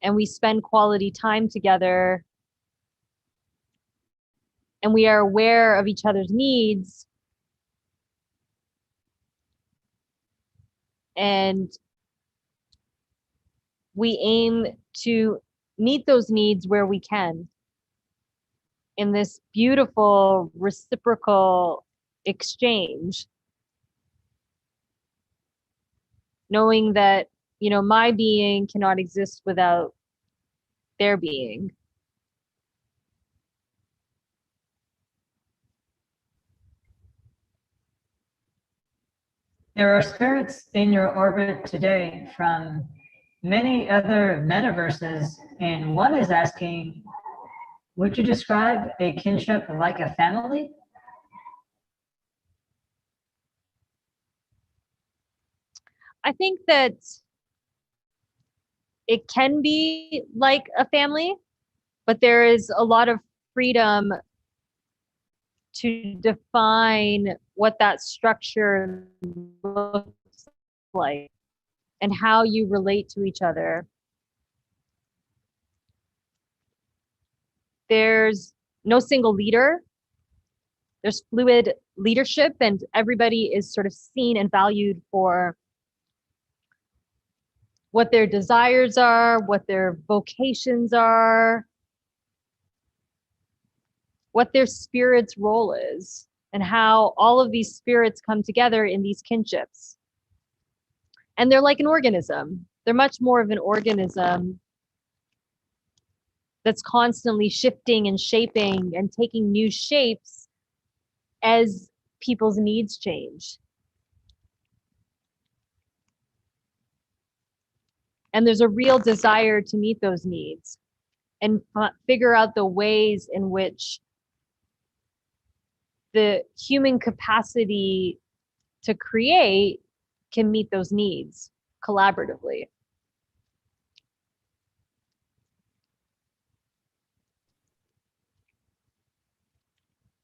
Speaker 2: and we spend quality time together. And we are aware of each other's needs. And we aim to meet those needs where we can in this beautiful reciprocal exchange. Knowing that, you know, my being cannot exist without their being.
Speaker 1: There are spirits in your orbit today from many other metaverses, and one is asking, would you describe a kinship like a family?
Speaker 2: I think that it can be like a family, but there is a lot of freedom to define what that structure looks like and how you relate to each other. There's no single leader. There's fluid leadership, and everybody is sort of seen and valued for what their desires are, what their vocations are, what their spirit's role is, and how all of these spirits come together in these kinships. And they're like an organism. They're much more of an organism that's constantly shifting and shaping and taking new shapes as people's needs change. And there's a real desire to meet those needs and figure out the ways in which the human capacity to create can meet those needs collaboratively.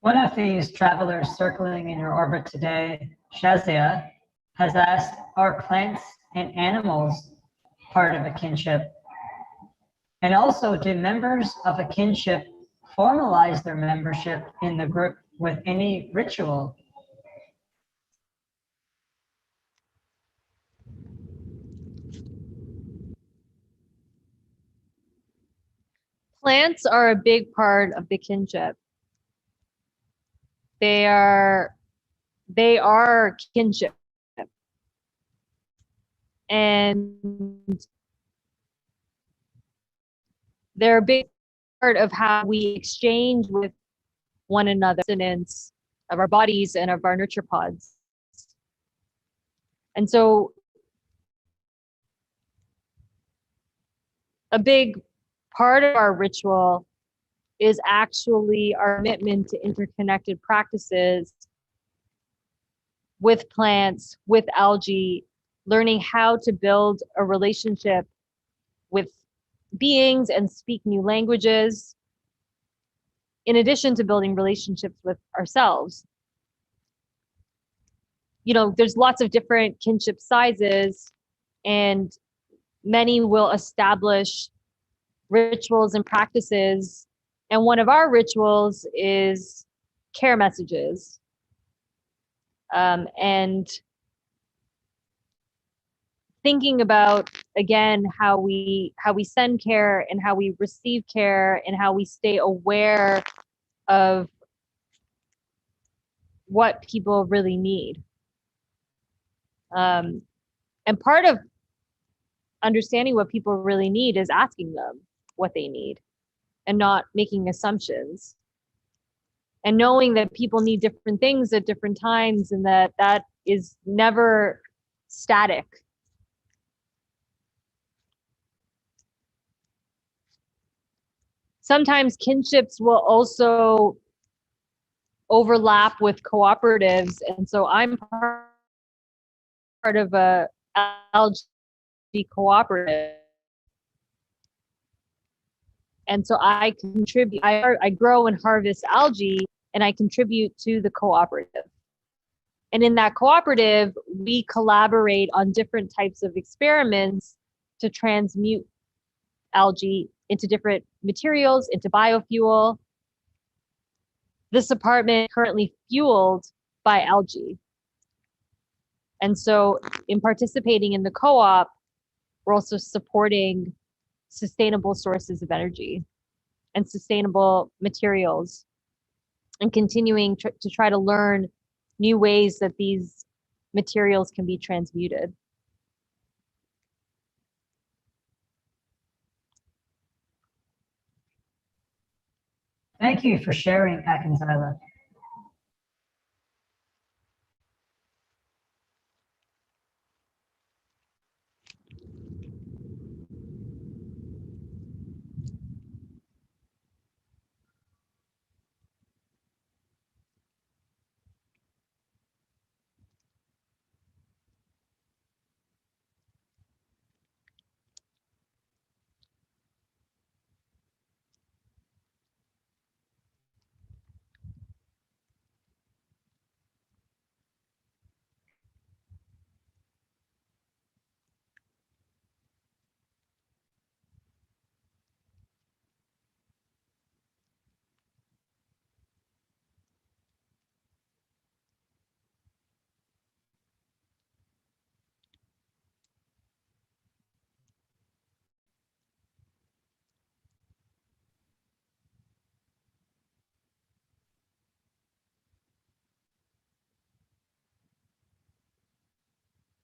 Speaker 1: One of these travelers circling in your orbit today, Shazia, has asked, are plants and animals part of a kinship? And also, do members of a kinship formalize their membership in the group with any ritual?
Speaker 2: Plants are a big part of the kinship. They are kinship. And they're a big part of how we exchange with one another, sustenance of our bodies and of our nurture pods. And so a big part of our ritual is actually our commitment to interconnected practices with plants, with algae, learning how to build a relationship with beings and speak new languages, in addition to building relationships with ourselves. You know, there's lots of different kinship sizes, and many will establish rituals and practices. And one of our rituals is care messages. And thinking about, again, how we send care and how we receive care and how we stay aware of what people really need. And part of understanding what people really need is asking them what they need and not making assumptions, and knowing that people need different things at different times, and that is never static. Sometimes kinships will also overlap with cooperatives, and so I'm part of a algae cooperative, and so I contribute. I grow and harvest algae, and I contribute to the cooperative. And in that cooperative, we collaborate on different types of experiments to transmute algae into different materials, into biofuel. This apartment is currently fueled by algae. And so in participating in the co-op, we're also supporting sustainable sources of energy and sustainable materials, and continuing to try to learn new ways that these materials can be transmuted.
Speaker 1: Thank you for sharing, Akanzyla.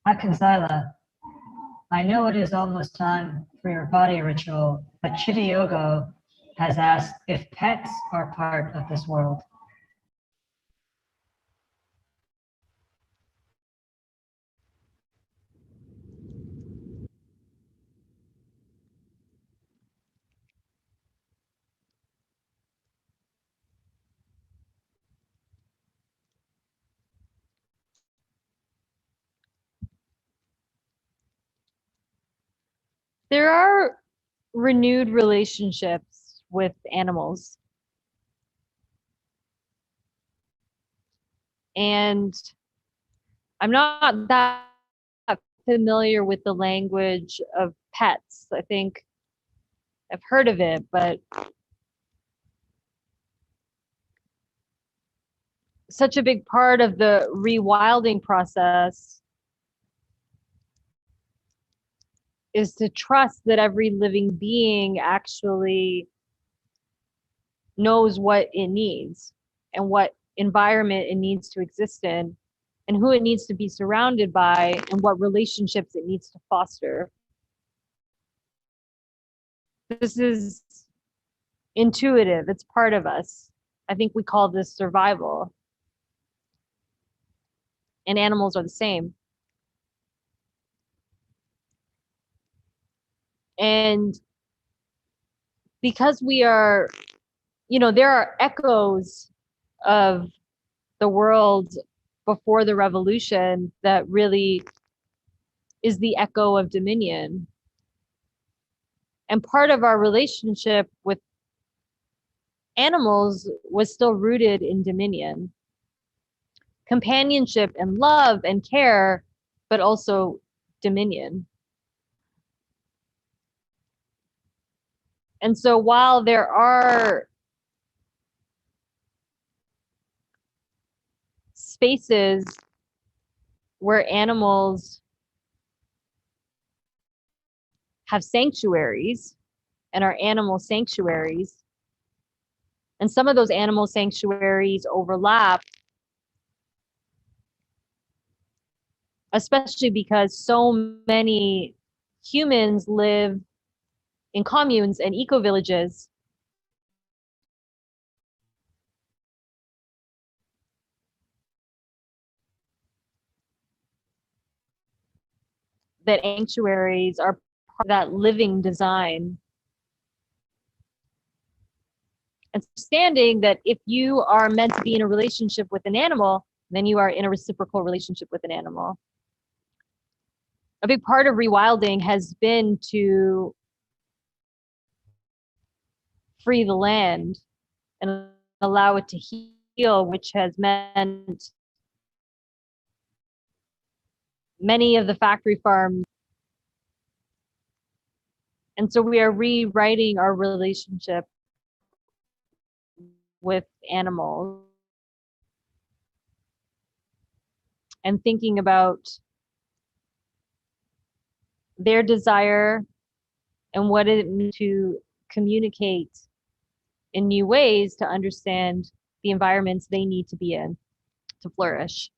Speaker 1: Akanzyla, I know it is almost time for your body ritual, but Chidiogo has asked if pets are part of this world.
Speaker 2: There are renewed relationships with animals. And I'm not that familiar with the language of pets. I think I've heard of it, but such a big part of the rewilding process is to trust that every living being actually knows what it needs and what environment it needs to exist in and who it needs to be surrounded by and what relationships it needs to foster. This is intuitive, it's part of us. I think we call this survival. And animals are the same. And because we are, there are echoes of the world before the revolution that really is the echo of dominion. And part of our relationship with animals was still rooted in dominion. Companionship and love and care, but also dominion. And so while there are spaces where animals have sanctuaries and are animal sanctuaries, and some of those animal sanctuaries overlap, especially because so many humans live in communes and eco-villages. That sanctuaries are part of that living design. Understanding that if you are meant to be in a relationship with an animal, then you are in a reciprocal relationship with an animal. A big part of rewilding has been to free the land and allow it to heal, which has meant many of the factory farms. And so we are rewriting our relationship with animals and thinking about their desire and what it means to communicate in new ways to understand the environments they need to be in to flourish.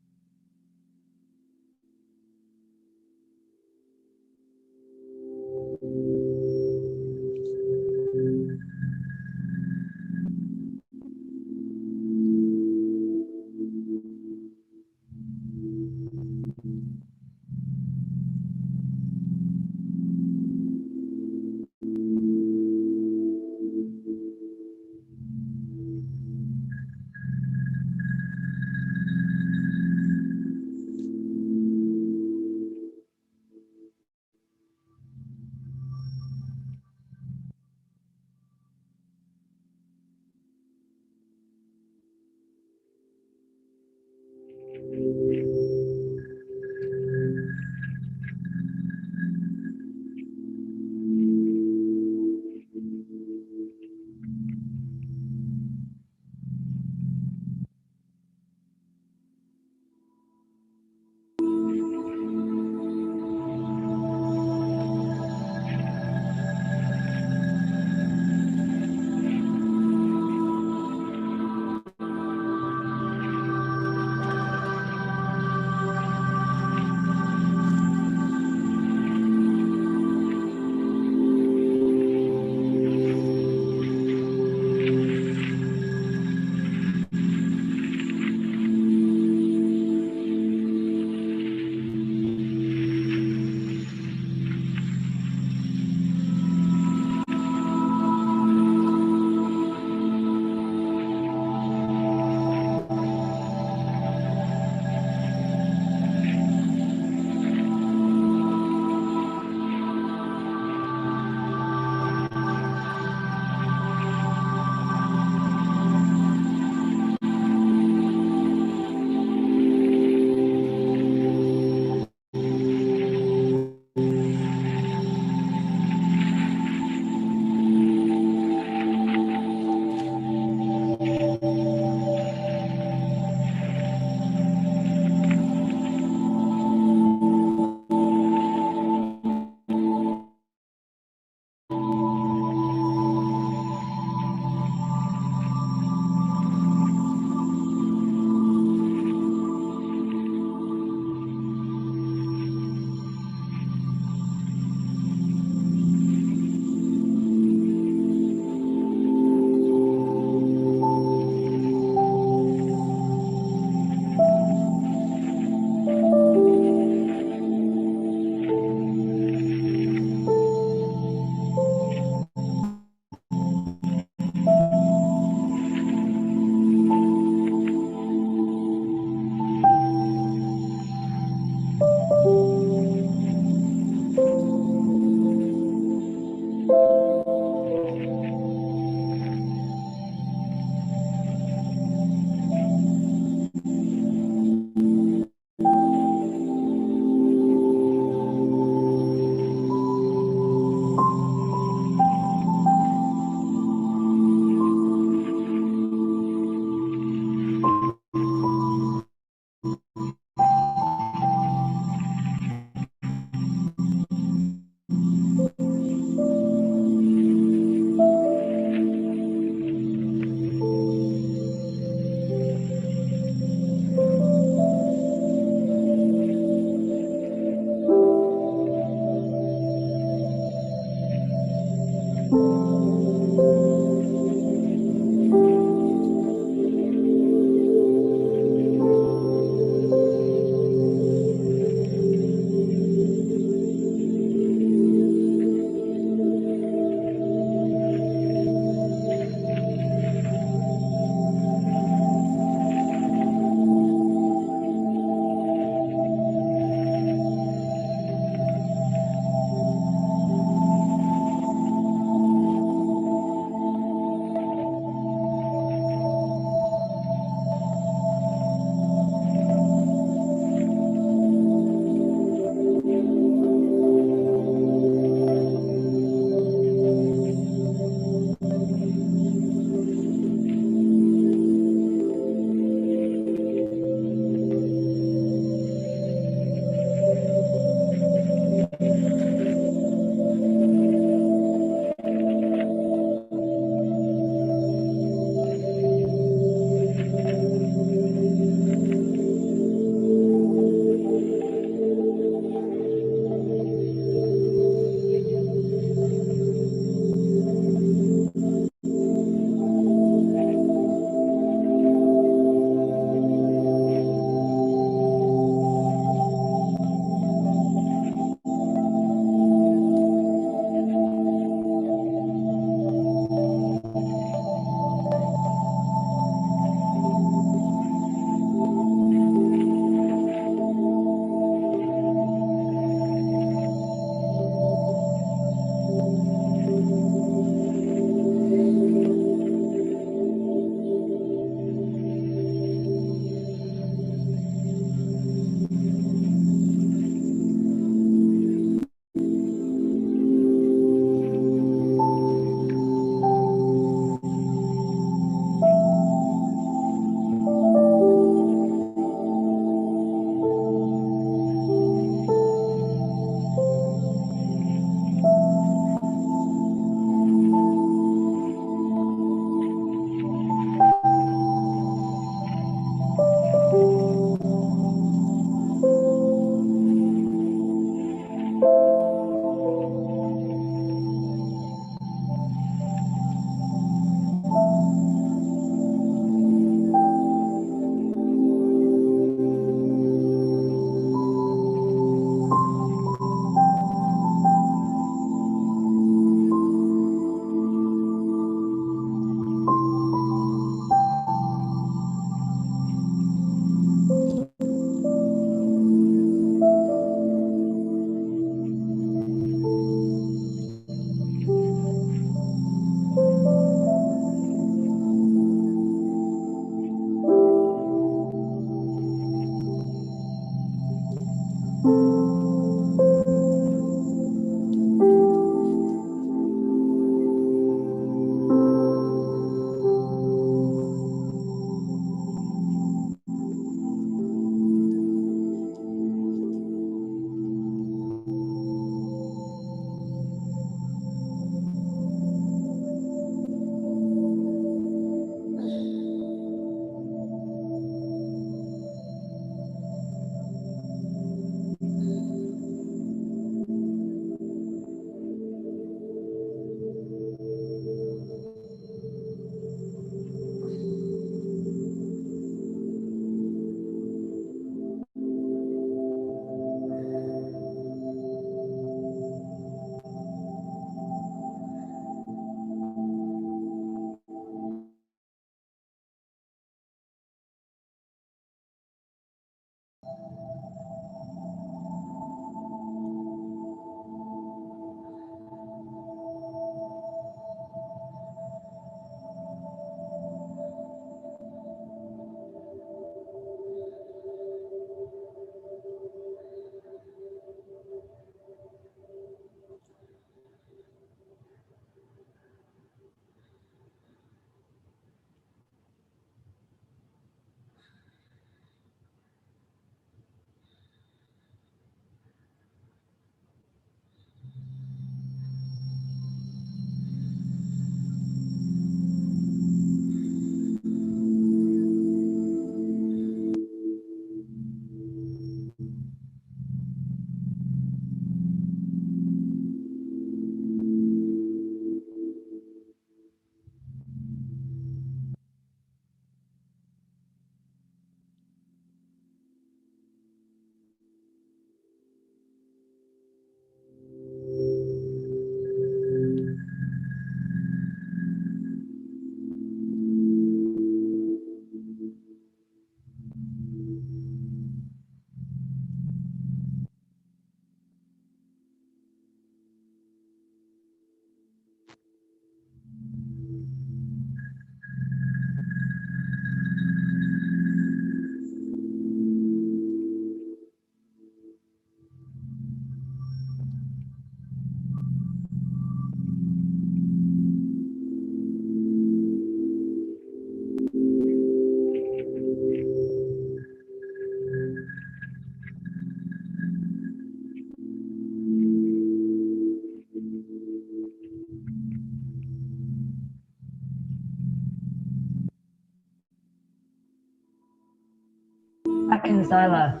Speaker 1: Akanzyla,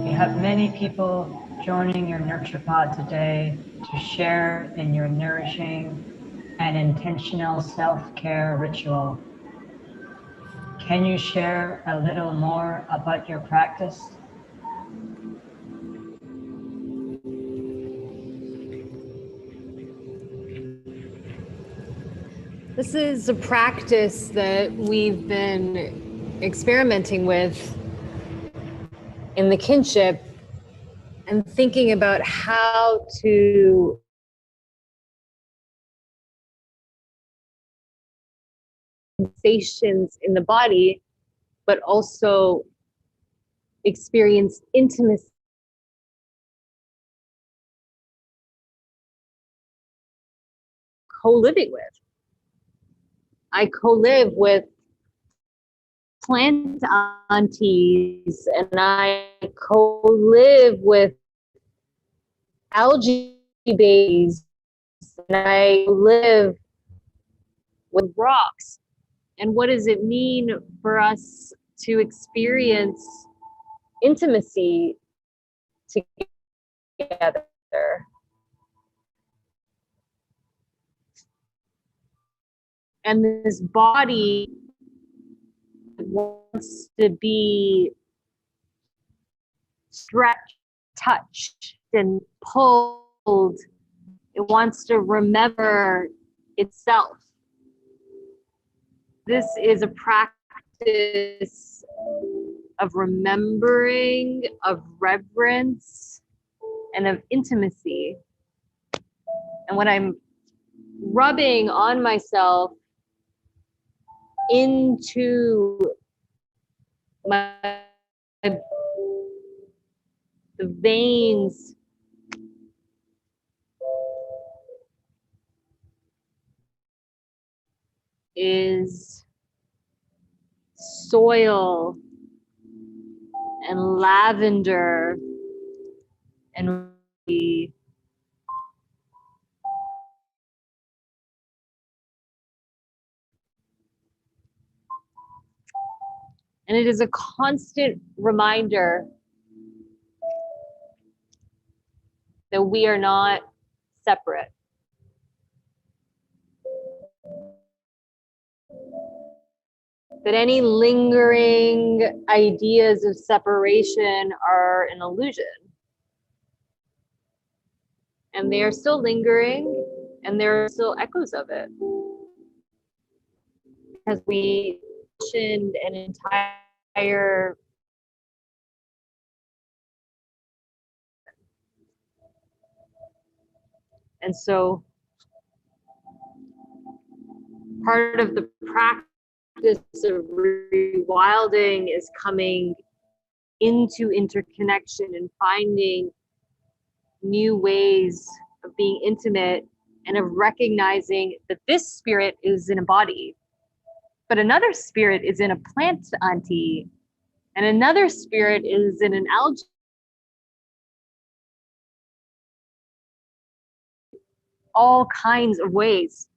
Speaker 1: you have many people joining your nurture pod today to share in your nourishing and intentional self-care ritual. Can you share a little more about your practice?
Speaker 2: This is a practice that we've been experimenting with in the kinship and thinking about how to sensations in the body, but also experience intimacy. Co-living with. I co-live with plant aunties, and I co-live with algae babies, and I live with rocks. And what does it mean for us to experience intimacy together? And this body wants to be stretched, touched, and pulled. It wants to remember itself. This is a practice of remembering, of reverence, and of intimacy. And when I'm rubbing on myself into the veins is soil and lavender and it is a constant reminder that we are not separate. That any lingering ideas of separation are an illusion. And they are still lingering, and there are still echoes of it. Because we mentioned an entire and so part of the practice of rewilding is coming into interconnection and finding new ways of being intimate and of recognizing that this spirit is in a body, but another spirit is in a plant auntie, and another spirit is in an algae. All kinds of ways.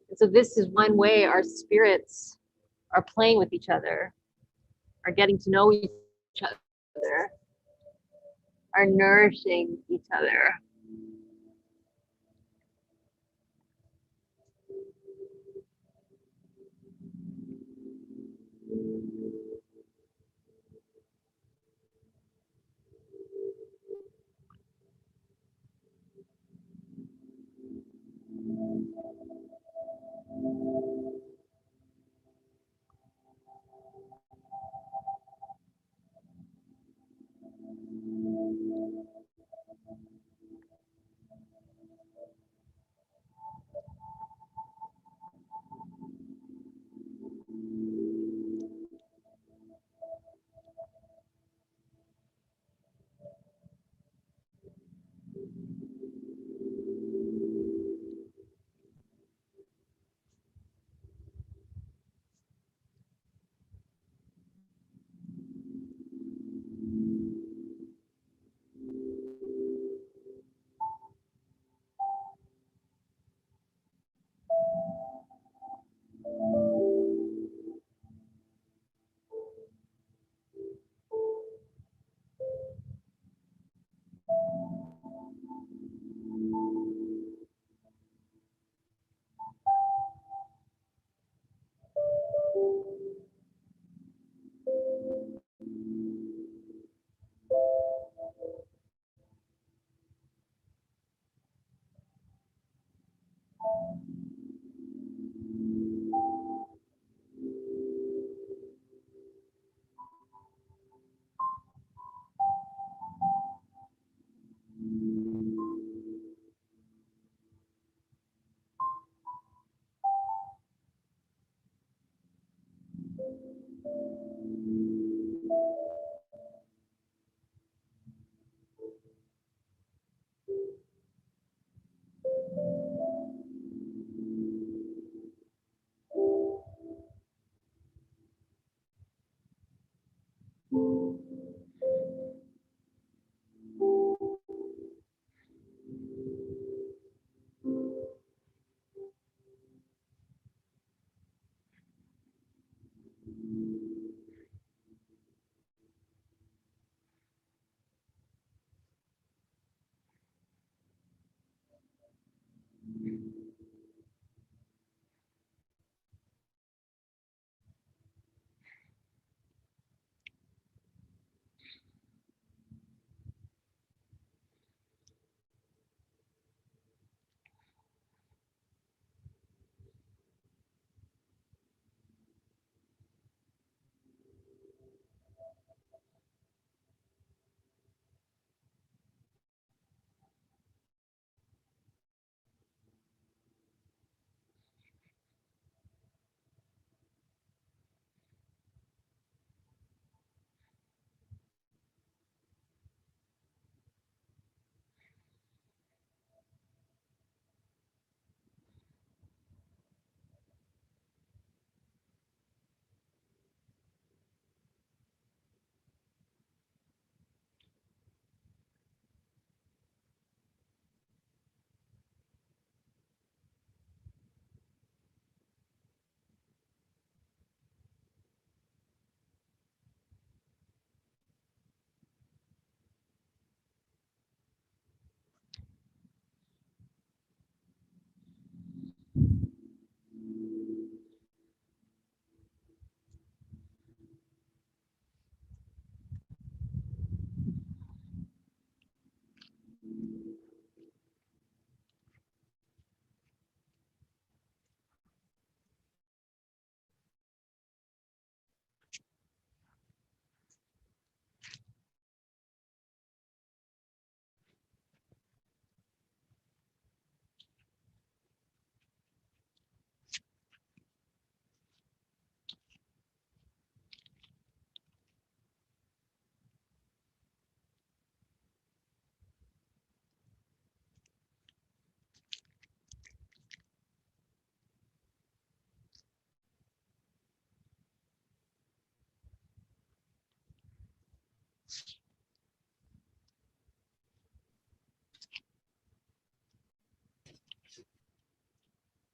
Speaker 2: And so this is one way our spirits are playing with each other, are getting to know each other, are nourishing each other.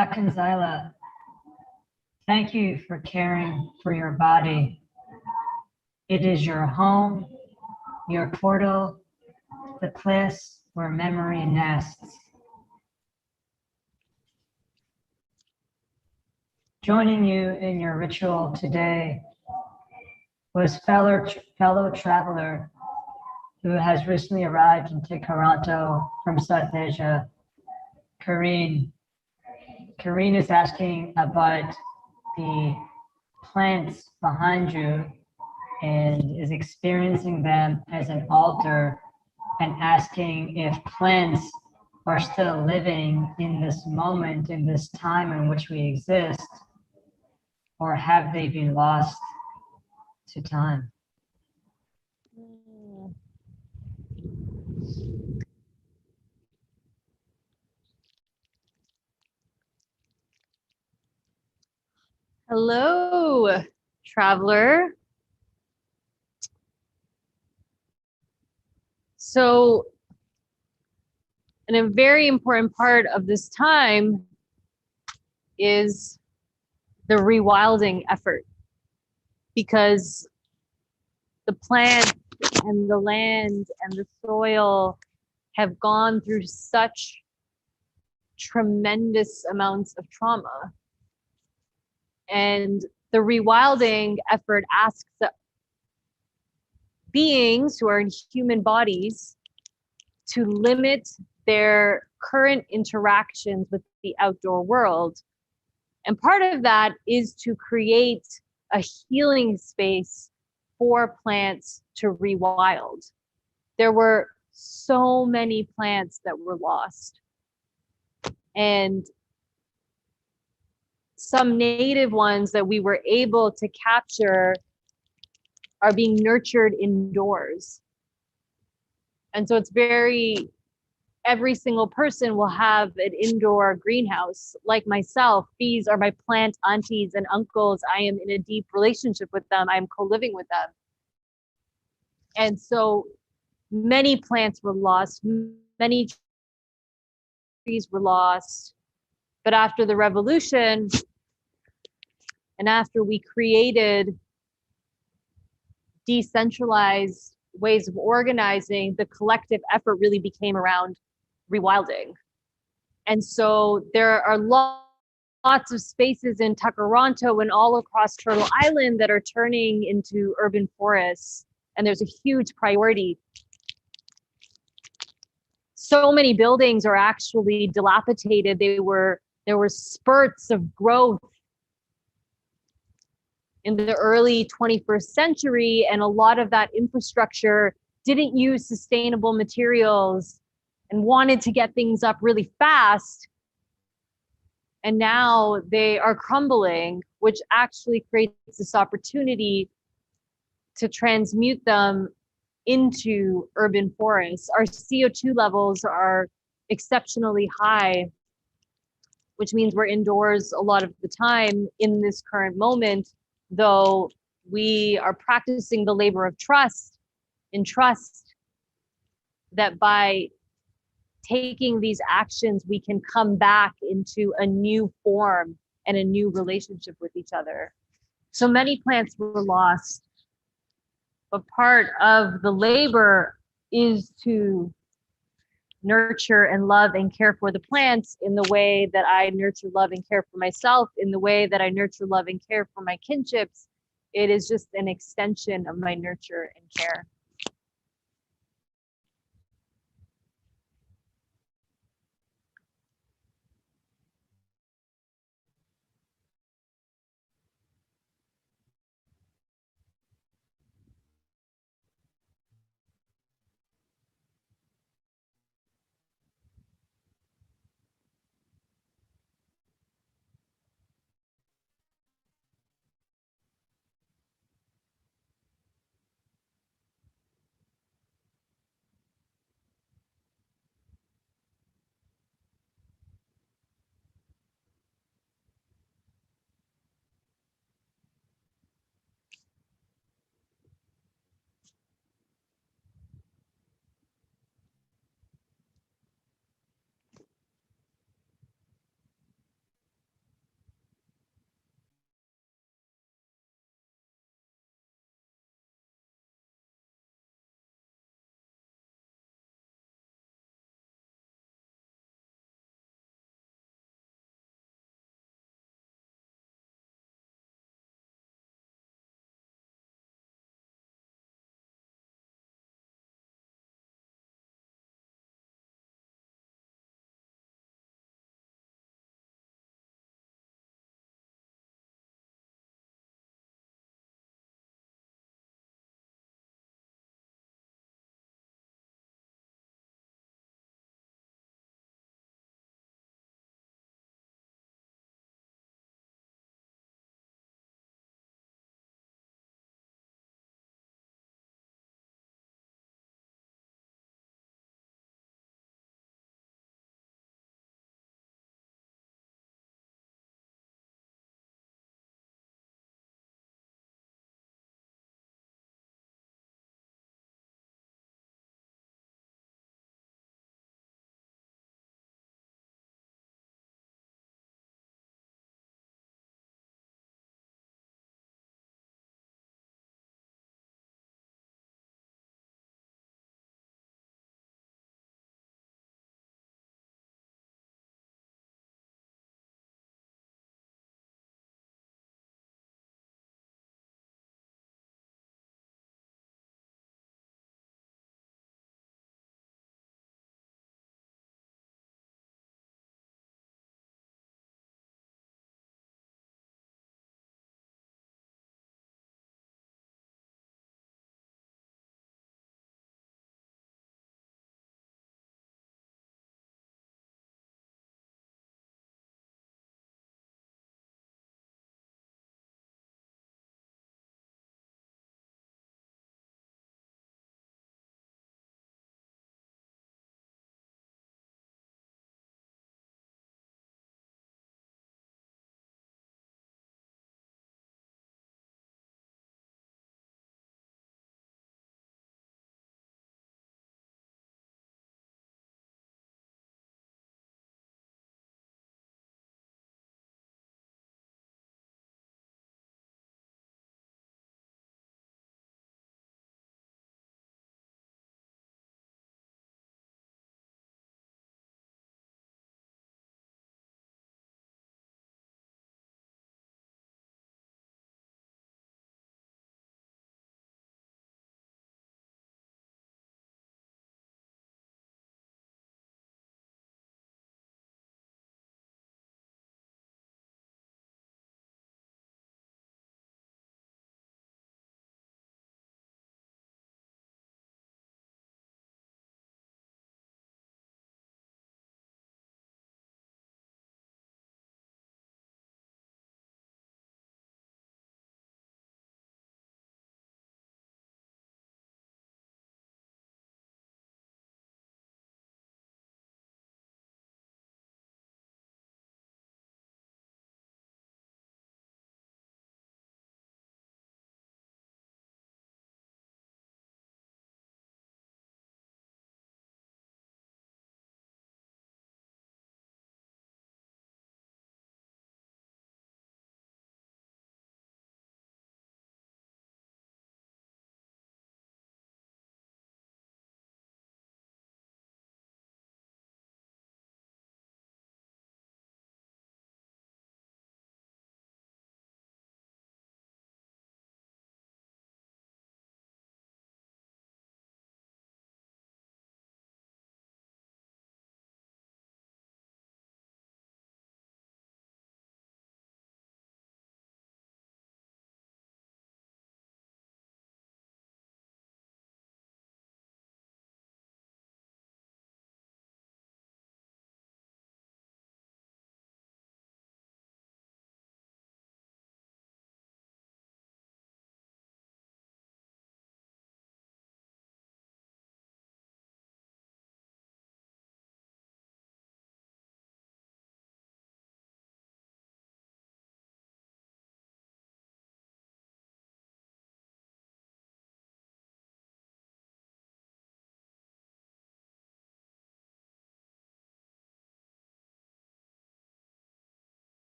Speaker 1: Akanzyla, thank you for caring for your body. It is your home, your portal, the place where memory nests. Joining you in your ritual today was fellow traveler who has recently arrived into Toronto from South Asia, Karine. Karine is asking about the plants behind you and is experiencing them as an altar and asking if plants are still living in this moment, in this time in which we exist, or have they been lost to time?
Speaker 2: Hello, traveler. So, and a very important part of this time is the rewilding effort, because the plant and the land and the soil have gone through such tremendous amounts of trauma. And the rewilding effort asks beings who are in human bodies to limit their current interactions with the outdoor world. And part of that is to create a healing space for plants to rewild. There were so many plants that were lost. And some native ones that we were able to capture are being nurtured indoors. And so it's every single person will have an indoor greenhouse. Like myself, these are my plant aunties and uncles. I am in a deep relationship with them. I'm co-living with them. And so many plants were lost, many trees were lost. But after the revolution, and after we created decentralized ways of organizing, the collective effort really became around rewilding. And so there are lots of spaces in Takaranto and all across Turtle Island that are turning into urban forests. And there's a huge priority. So many buildings are actually dilapidated. There were spurts of growth in the early 21st century, and a lot of that infrastructure didn't use sustainable materials and wanted to get things up really fast. And now they are crumbling, which actually creates this opportunity to transmute them into urban forests. Our CO2 levels are exceptionally high, which means we're indoors a lot of the time in this current moment, though we are practicing the labor of trust, and trust that by taking these actions, we can come back into a new form and a new relationship with each other. So many plants were lost, but part of the labor is to nurture and love and care for the plants in the way that I nurture, love, and care for myself, in the way that I nurture, love, and care for my kinships. It is just an extension of my nurture and care.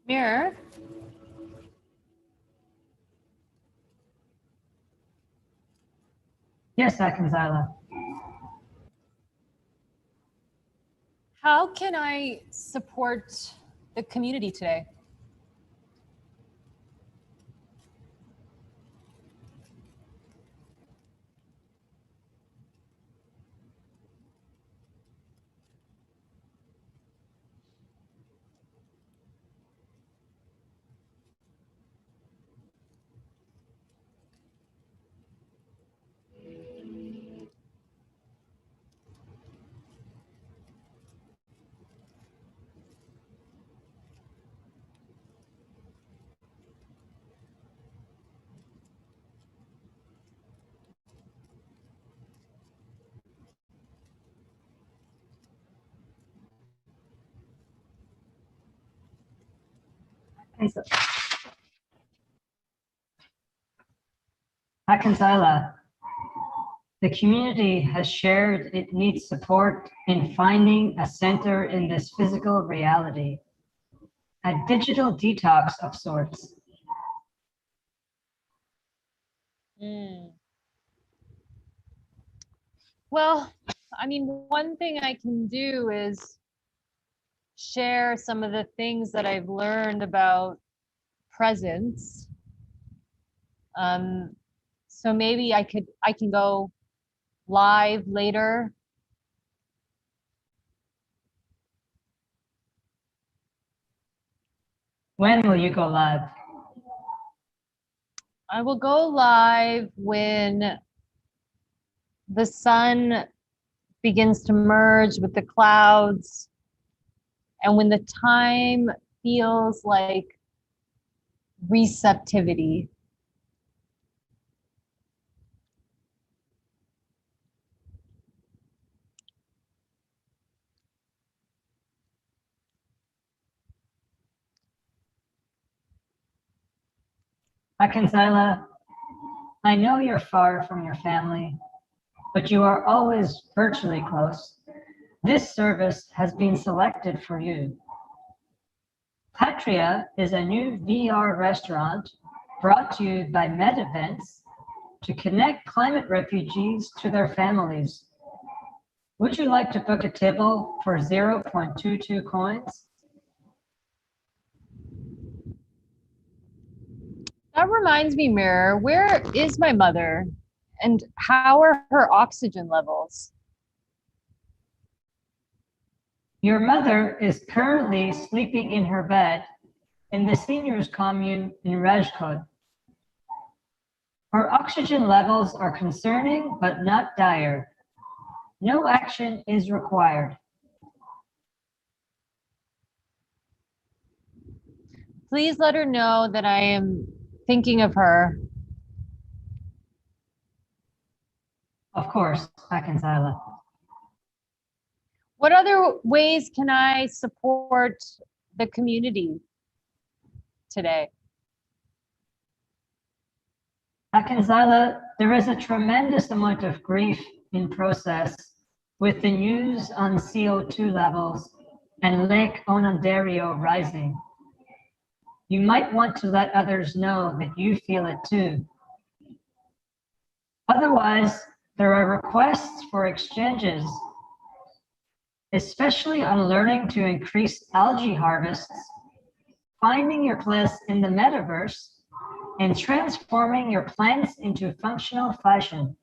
Speaker 2: Mirror.
Speaker 1: Yes, Akanzyla.
Speaker 2: How can I support the community today?
Speaker 1: Akanzyla, the community has shared it needs support in finding a center in this physical reality, a digital detox of sorts.
Speaker 2: Well, I mean, one thing I can do is share some of the things that I've learned about presence. So maybe I can go live later.
Speaker 1: When will you go live?
Speaker 2: I will go live when the sun begins to merge with the clouds and when the time feels like receptivity.
Speaker 1: Akanzyla, I know you're far from your family, but you are always virtually close. This service has been selected for you. Patria is a new VR restaurant brought to you by Med Events to connect climate refugees to their families. Would you like to book a table for 0.22 coins?
Speaker 2: That reminds me, Mirror, where is my mother and how are her oxygen levels?
Speaker 1: Your mother is currently sleeping in her bed in the seniors commune in Rajkot. Her oxygen levels are concerning but not dire. No action is required.
Speaker 2: Please let her know that I am thinking of her.
Speaker 1: Of course, Akanzyla.
Speaker 2: What other ways can I support the community today?
Speaker 1: Akanzyla, there is a tremendous amount of grief in process with the news on CO2 levels and Lake Onondario rising. You might want to let others know that you feel it too. Otherwise, there are requests for exchanges, especially on learning to increase algae harvests, finding your place in the metaverse, and transforming your plants into functional fashion.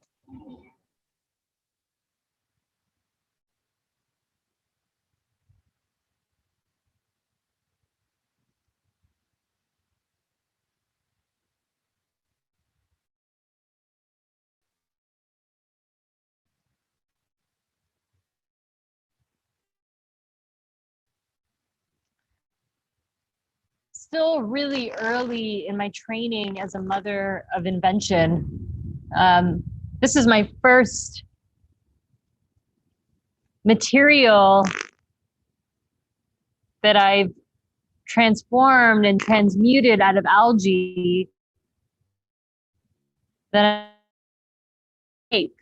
Speaker 2: Still really early in my training as a mother of invention. This is my first material that I've transformed and transmuted out of algae that I make.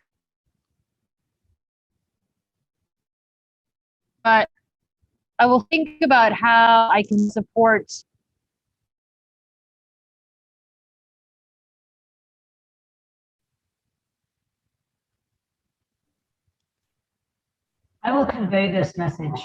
Speaker 2: But I will think about how I can support
Speaker 1: I will convey this message.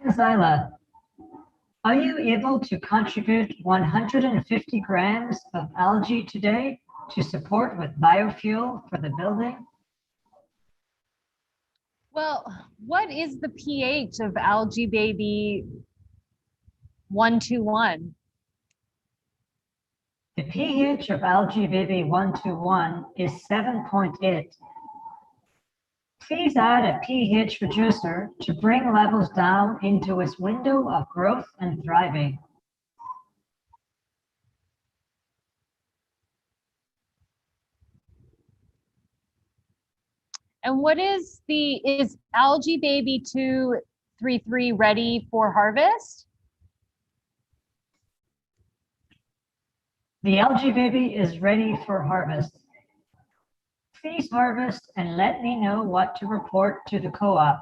Speaker 1: Akanzyla, are you able to contribute 150 grams of algae today to support with biofuel for the building?
Speaker 2: Well, what is the pH of algae baby 121?
Speaker 1: The pH of algae baby 121 is 7.8. Please add a pH reducer to bring levels down into its window of growth and thriving.
Speaker 2: And what is algae baby 233 ready for harvest?
Speaker 1: The algae baby is ready for harvest. Please harvest and let me know what to report to the co-op.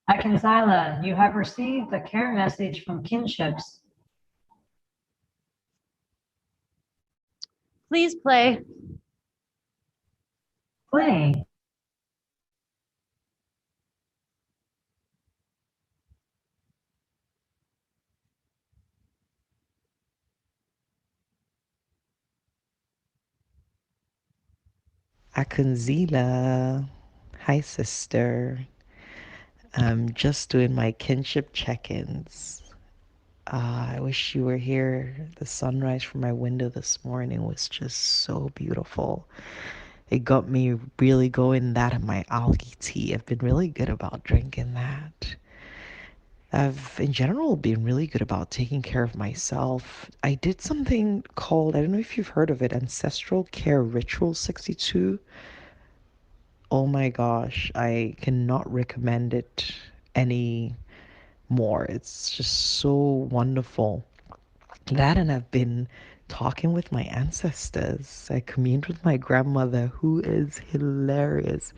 Speaker 1: Akanzyla, you have received a care message from Kinships.
Speaker 2: Please play.
Speaker 1: Playing.
Speaker 6: Akanzyla. Hi, sister. I'm just doing my kinship check-ins. I wish you were here. The sunrise from my window this morning was just so beautiful. It got me really going that and my algae tea. I've been really good about drinking that. I've, in general, been really good about taking care of myself. I did something called, I don't know if you've heard of it, Ancestral Care Ritual 62. Oh my gosh, I cannot recommend it any more. It's just so wonderful. That, and I've been talking with my ancestors. I communed with my grandmother, who is hilarious.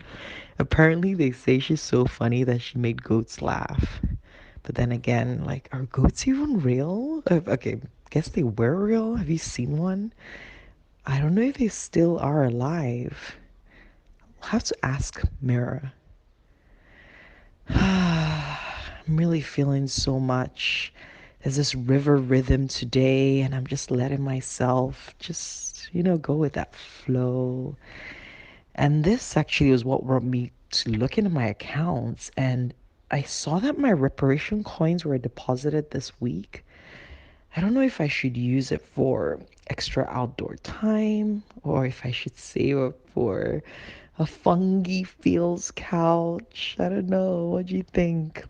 Speaker 6: Apparently, they say she's so funny that she made goats laugh. But then again, like, are goats even real? Okay, guess they were real. Have you seen one? I don't know if they still are alive. I'll have to ask Mira. I'm really feeling so much. There's this river rhythm today, and I'm just letting myself just, go with that flow. And this actually was what brought me to look into my accounts, and I saw that my reparation coins were deposited this week. I don't know if I should use it for extra outdoor time or if I should save it for a fungi feels couch. I don't know. What do you think?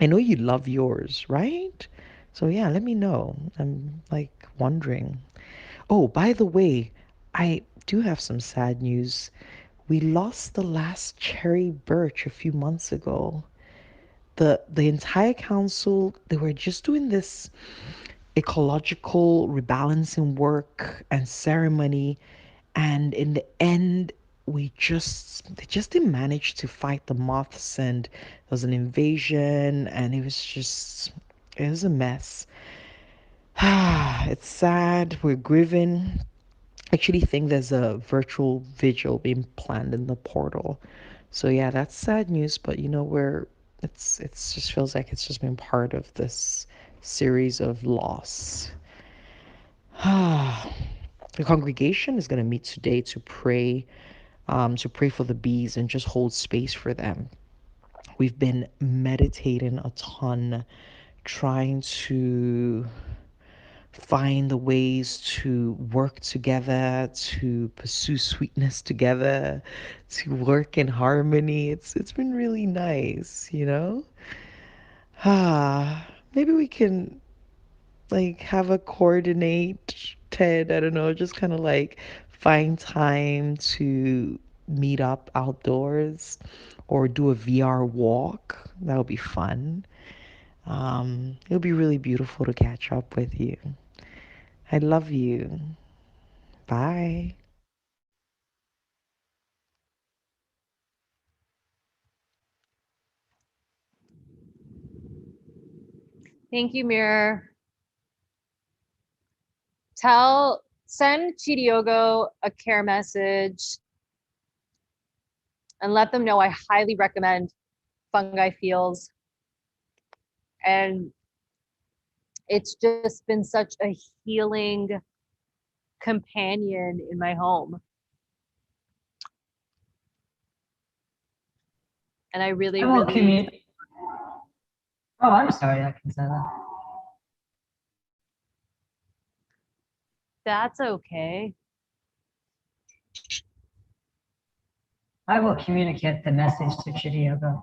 Speaker 6: I know you love yours, right? So yeah, let me know. I'm like wondering. Oh, by the way, I do have some sad news. We lost the last cherry birch a few months ago. The entire council, they were just doing this ecological rebalancing work and ceremony, and in the end they just didn't manage to fight the moths, and there was an invasion, and it was a mess. It's sad, we're grieving. I actually think there's a virtual vigil being planned in the portal. So yeah, that's sad news, but we're it's just feels like it's just been part of this series of loss. The congregation is going to meet today to pray for the bees and just hold space for them. We've been meditating a ton, trying to find the ways to work together, to pursue sweetness together, to work in harmony. It's been really nice, you know? Maybe we can like have a coordinate, Ted, I don't know, just kind of like find time to meet up outdoors or do a VR walk. That would be fun. It'll be really beautiful to catch up with you. I love you. Bye.
Speaker 2: Thank you, Mirror. Send Chidiogo a care message and let them know I highly recommend Fungi Fields. And it's just been such a healing companion in my home. And I really,
Speaker 1: will
Speaker 2: really.
Speaker 1: communicate. Oh, I'm sorry, Akanzyla.
Speaker 2: That's okay.
Speaker 1: I will communicate the message to Chidiogo.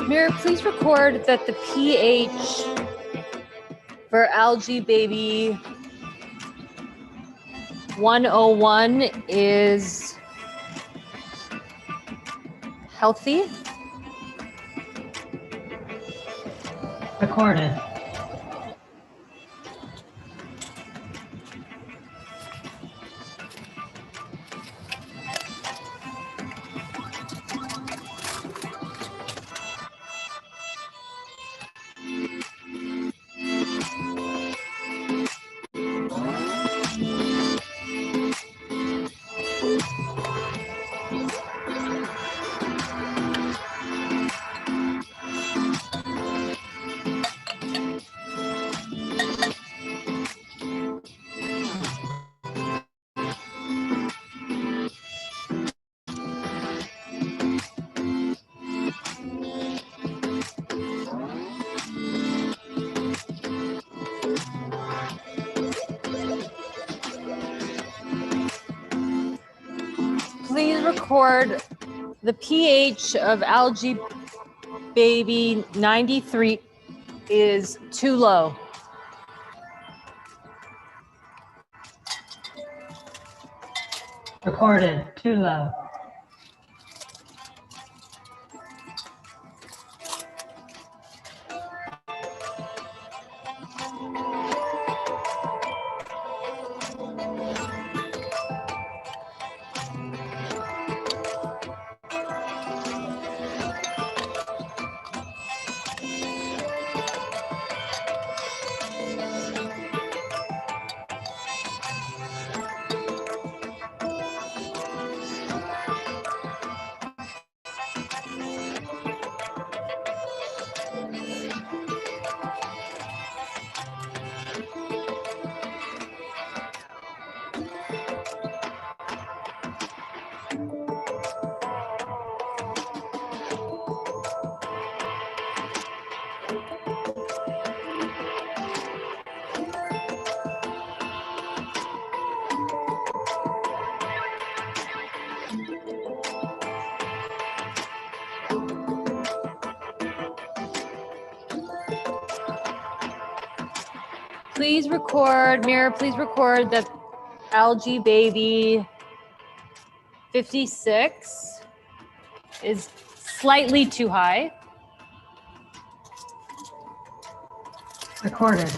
Speaker 2: Mirror, please record that the pH for Algae Baby 101 is healthy.
Speaker 1: Recorded.
Speaker 2: record the pH of algae baby 93 is too low.
Speaker 1: Recorded, too low.
Speaker 2: Please record, Mirror, please record that algae baby 56 is slightly too high.
Speaker 1: Recorded.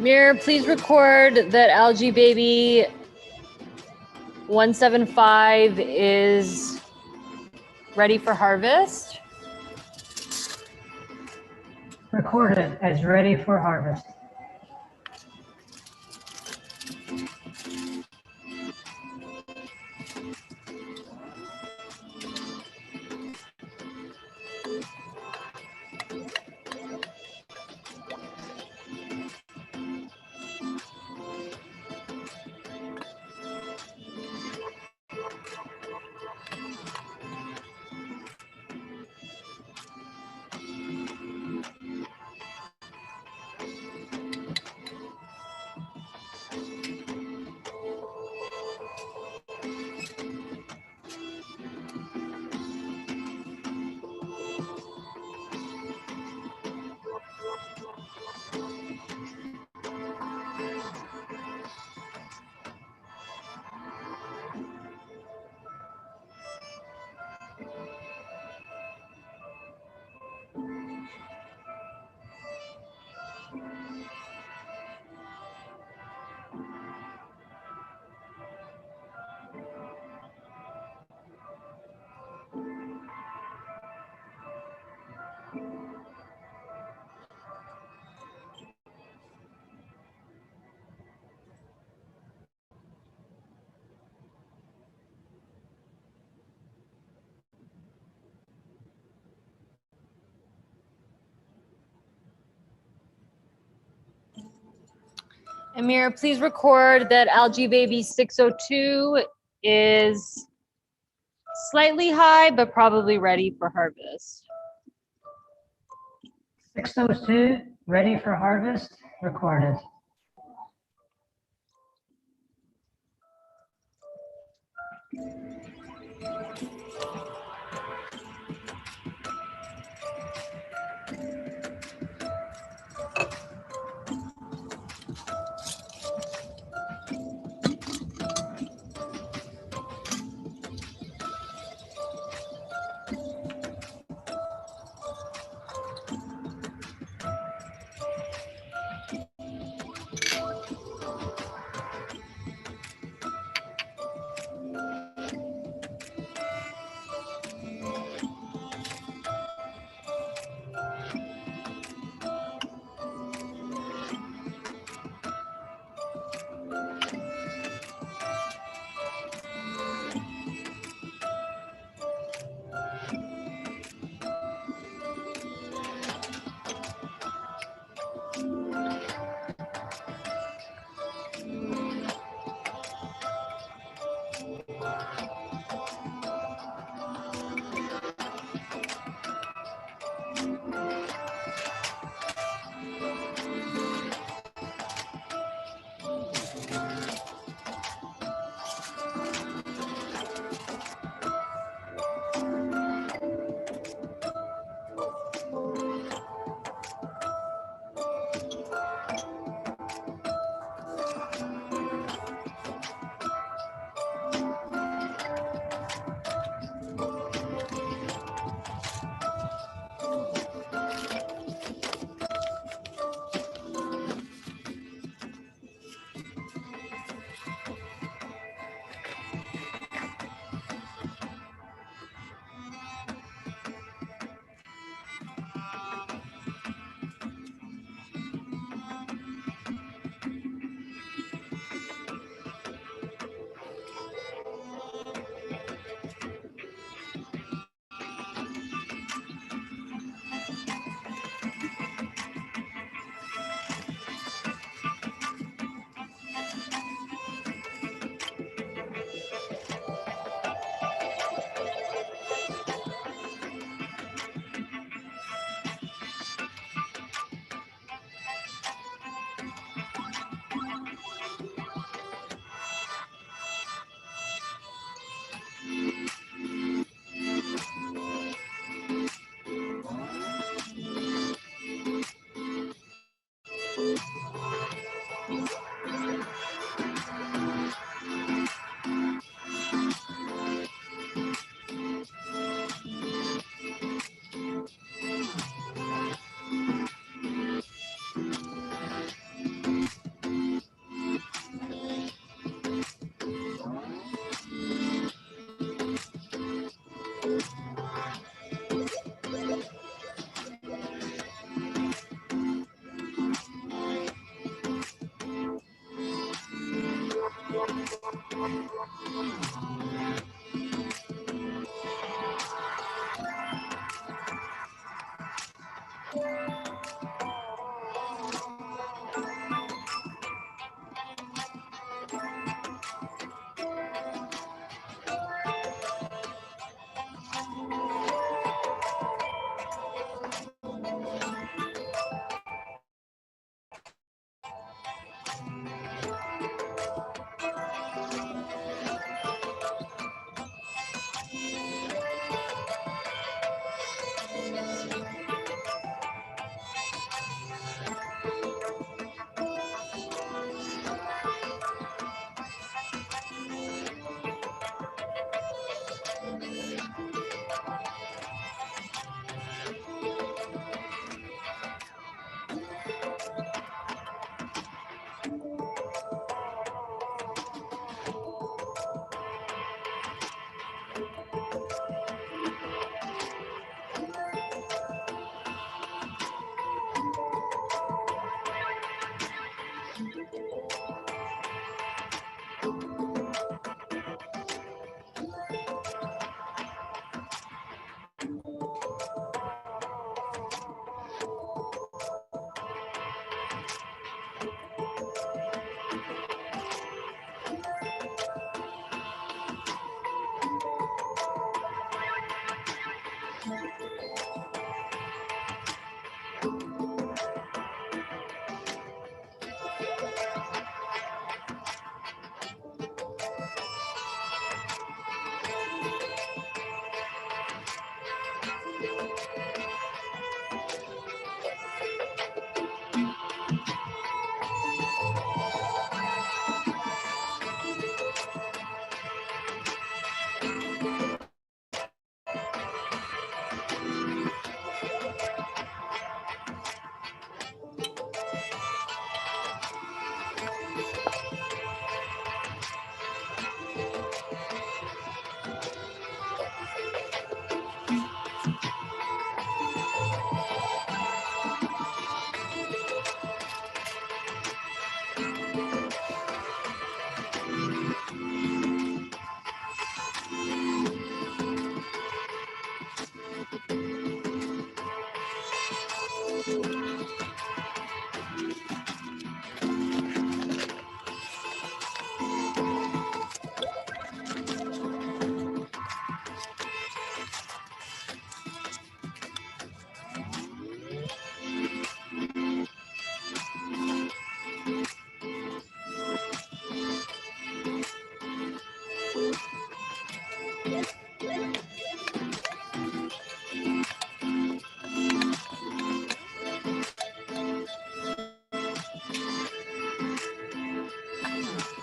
Speaker 2: Mirror, please record that algae baby 175 is ready for harvest.
Speaker 1: Recorded as ready for harvest.
Speaker 2: Amir, please record that algae baby 602 is slightly high, but probably ready for harvest.
Speaker 1: 6:02, ready for harvest, recorded.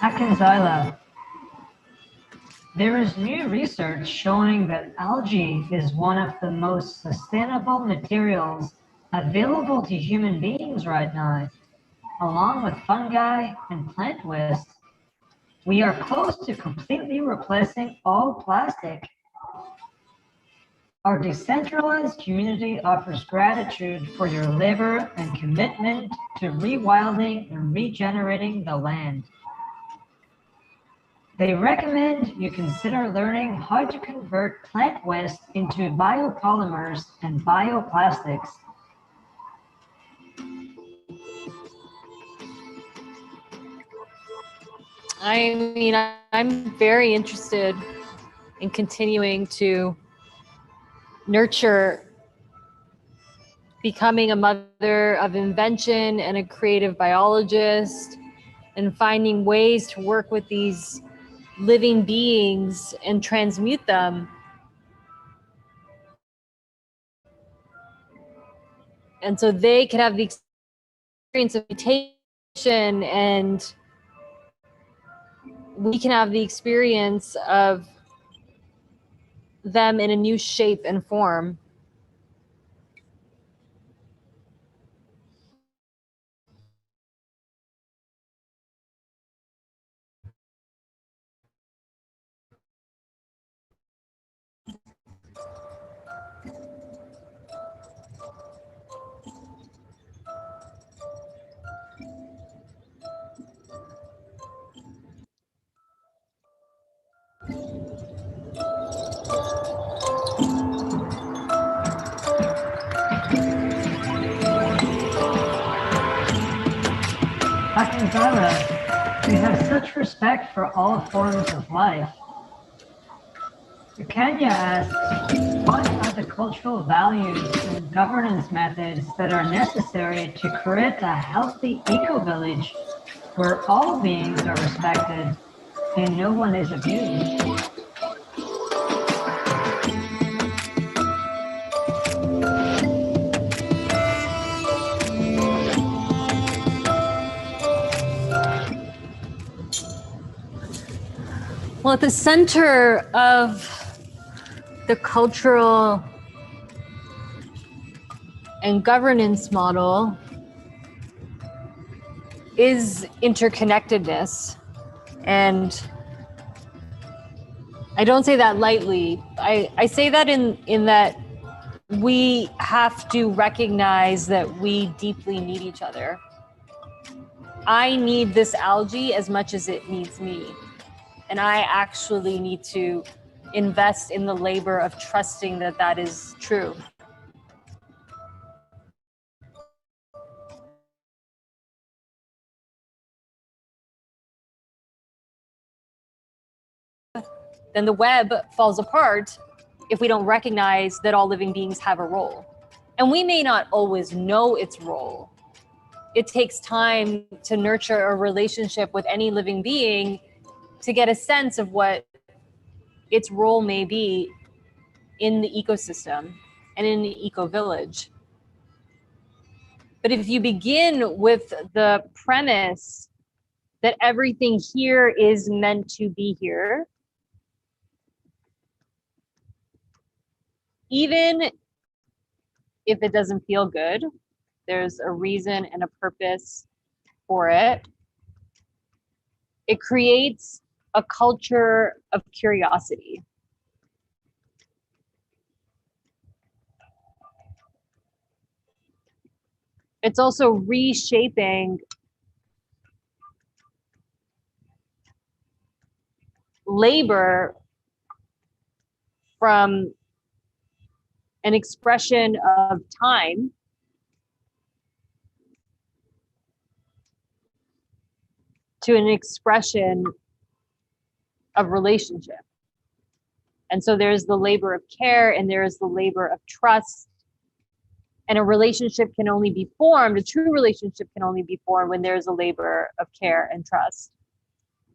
Speaker 1: Akanzyla. There is new research showing that algae is one of the most sustainable materials available to human beings right now. Along with fungi and plant waste, we are close to completely replacing all plastic. Our decentralized community offers gratitude for your labor and commitment to rewilding and regenerating the land. They recommend you consider learning how to convert plant waste into biopolymers and bioplastics.
Speaker 2: I mean, I'm very interested in continuing to nurture becoming a mother of invention and a creative biologist, and finding ways to work with these living beings and transmute them. And so they can have the experience of mutation, and we can have the experience of them in a new shape and form.
Speaker 1: Akanzyla, we have such respect for all forms of life. Kenya asks, what are the cultural values and governance methods that are necessary to create a healthy eco-village where all beings are respected and no one is abused?
Speaker 2: Well, at the center of the cultural and governance model is interconnectedness. And I don't say that lightly. I say that in that we have to recognize that we deeply need each other. I need this algae as much as it needs me. And I actually need to invest in the labor of trusting that that is true. Then the web falls apart if we don't recognize that all living beings have a role. And we may not always know its role. It takes time to nurture a relationship with any living being to get a sense of what its role may be in the ecosystem. and in an eco-village. But if you begin with the premise that everything here is meant to be here, even if it doesn't feel good, there's a reason and a purpose for it. It creates a culture of curiosity. It's also reshaping labor from an expression of time to an expression of relationship. And so there's the labor of care and there is the labor of trust. And a relationship can only be formed, a true relationship can only be formed when there's a labor of care and trust.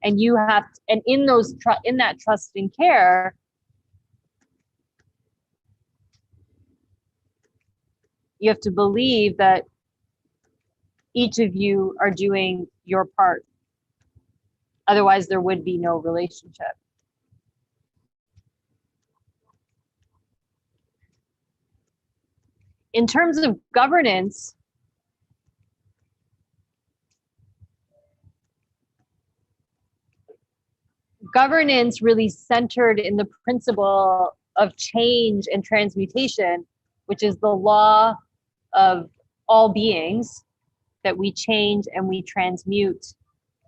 Speaker 2: And you have, and in that trust and care, you have to believe that each of you are doing your part. Otherwise, there would be no relationship. In terms of governance, governance really centered in the principle of change and transmutation, which is the law of all beings, that we change and we transmute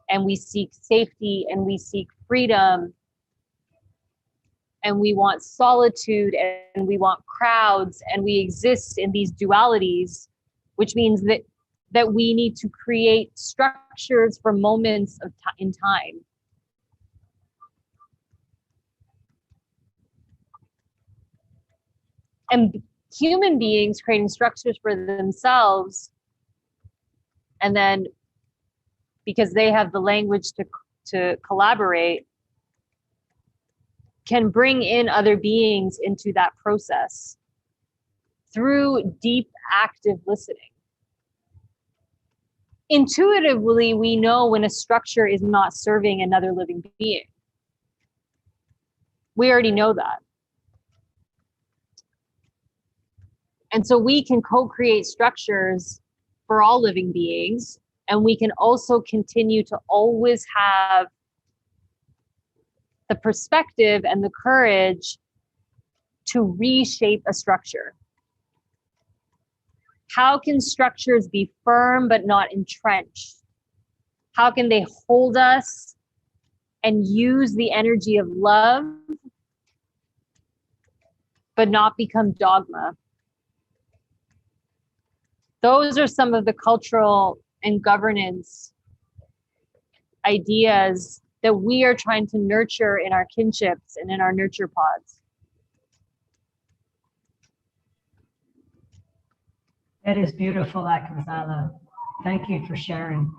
Speaker 2: and we seek safety and we seek freedom and we want solitude and we want crowds and we exist in these dualities, which means that we need to create structures for moments of in time. And human beings creating structures for themselves, and then because they have the language to collaborate, can bring in other beings into that process through deep, active listening. Intuitively, we know when a structure is not serving another living being. We already know that. And so we can co-create structures for all living beings, and we can also continue to always have the perspective and the courage to reshape a structure. How can structures be firm but not entrenched? How can they hold us and use the energy of love but not become dogma? Those are some of the cultural and governance ideas that we are trying to nurture in our kinships and in our nurture pods.
Speaker 1: That is beautiful, Akanzyla. Thank you for sharing.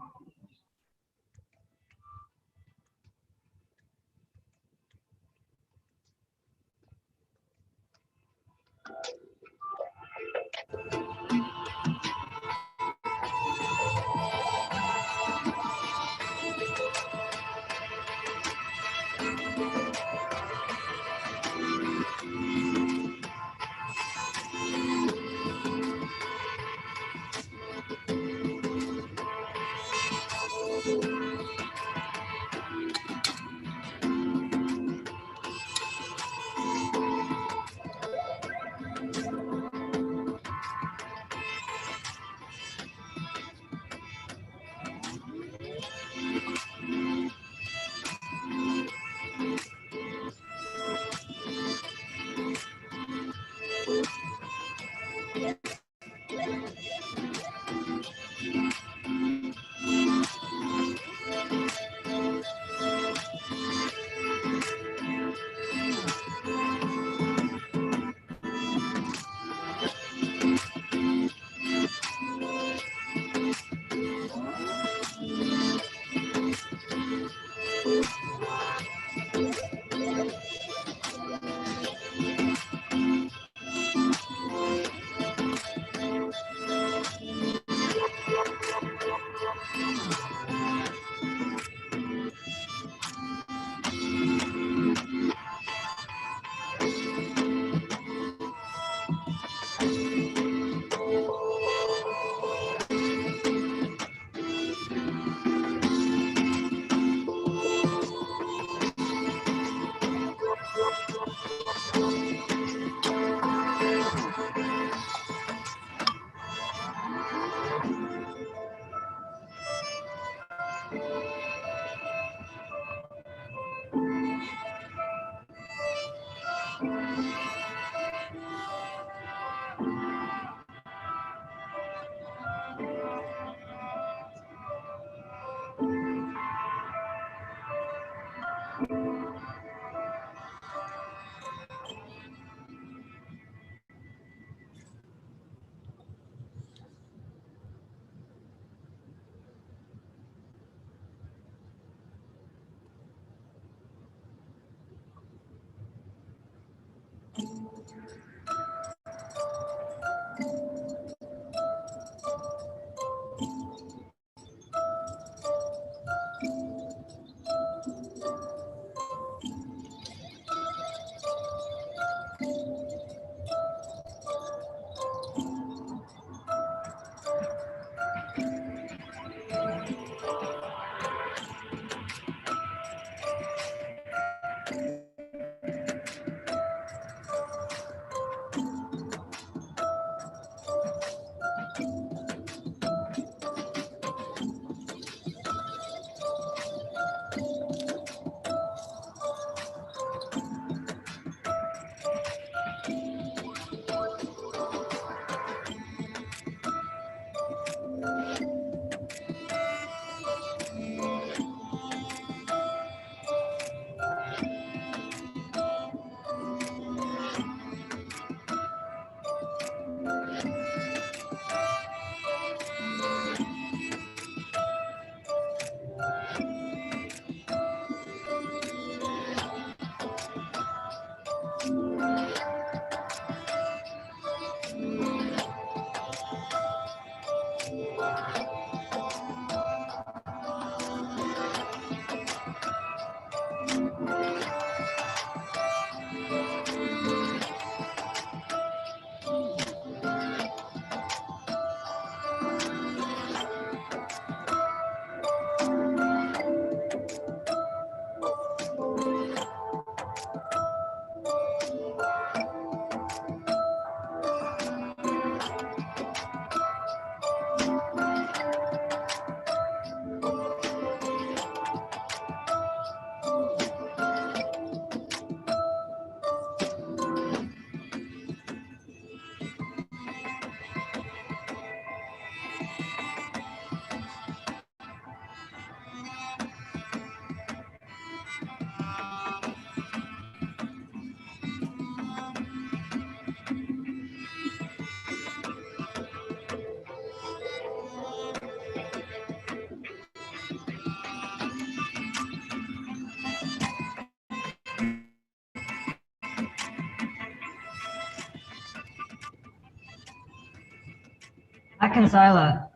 Speaker 1: Akanzyla,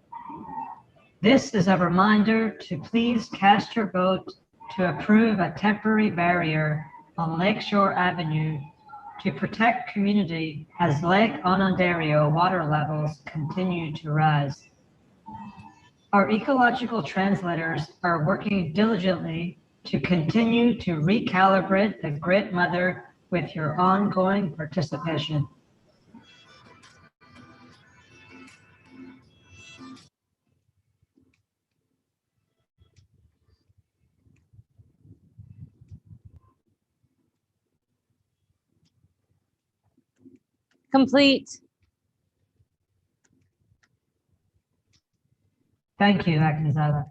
Speaker 1: this is a reminder to please cast your vote to approve a temporary barrier on Lakeshore Avenue to protect community as Lake Ontario water levels continue to rise. Our ecological translators are working diligently to continue to recalibrate the Great Mother with your ongoing participation.
Speaker 2: Complete.
Speaker 1: Thank you, Akanzyla.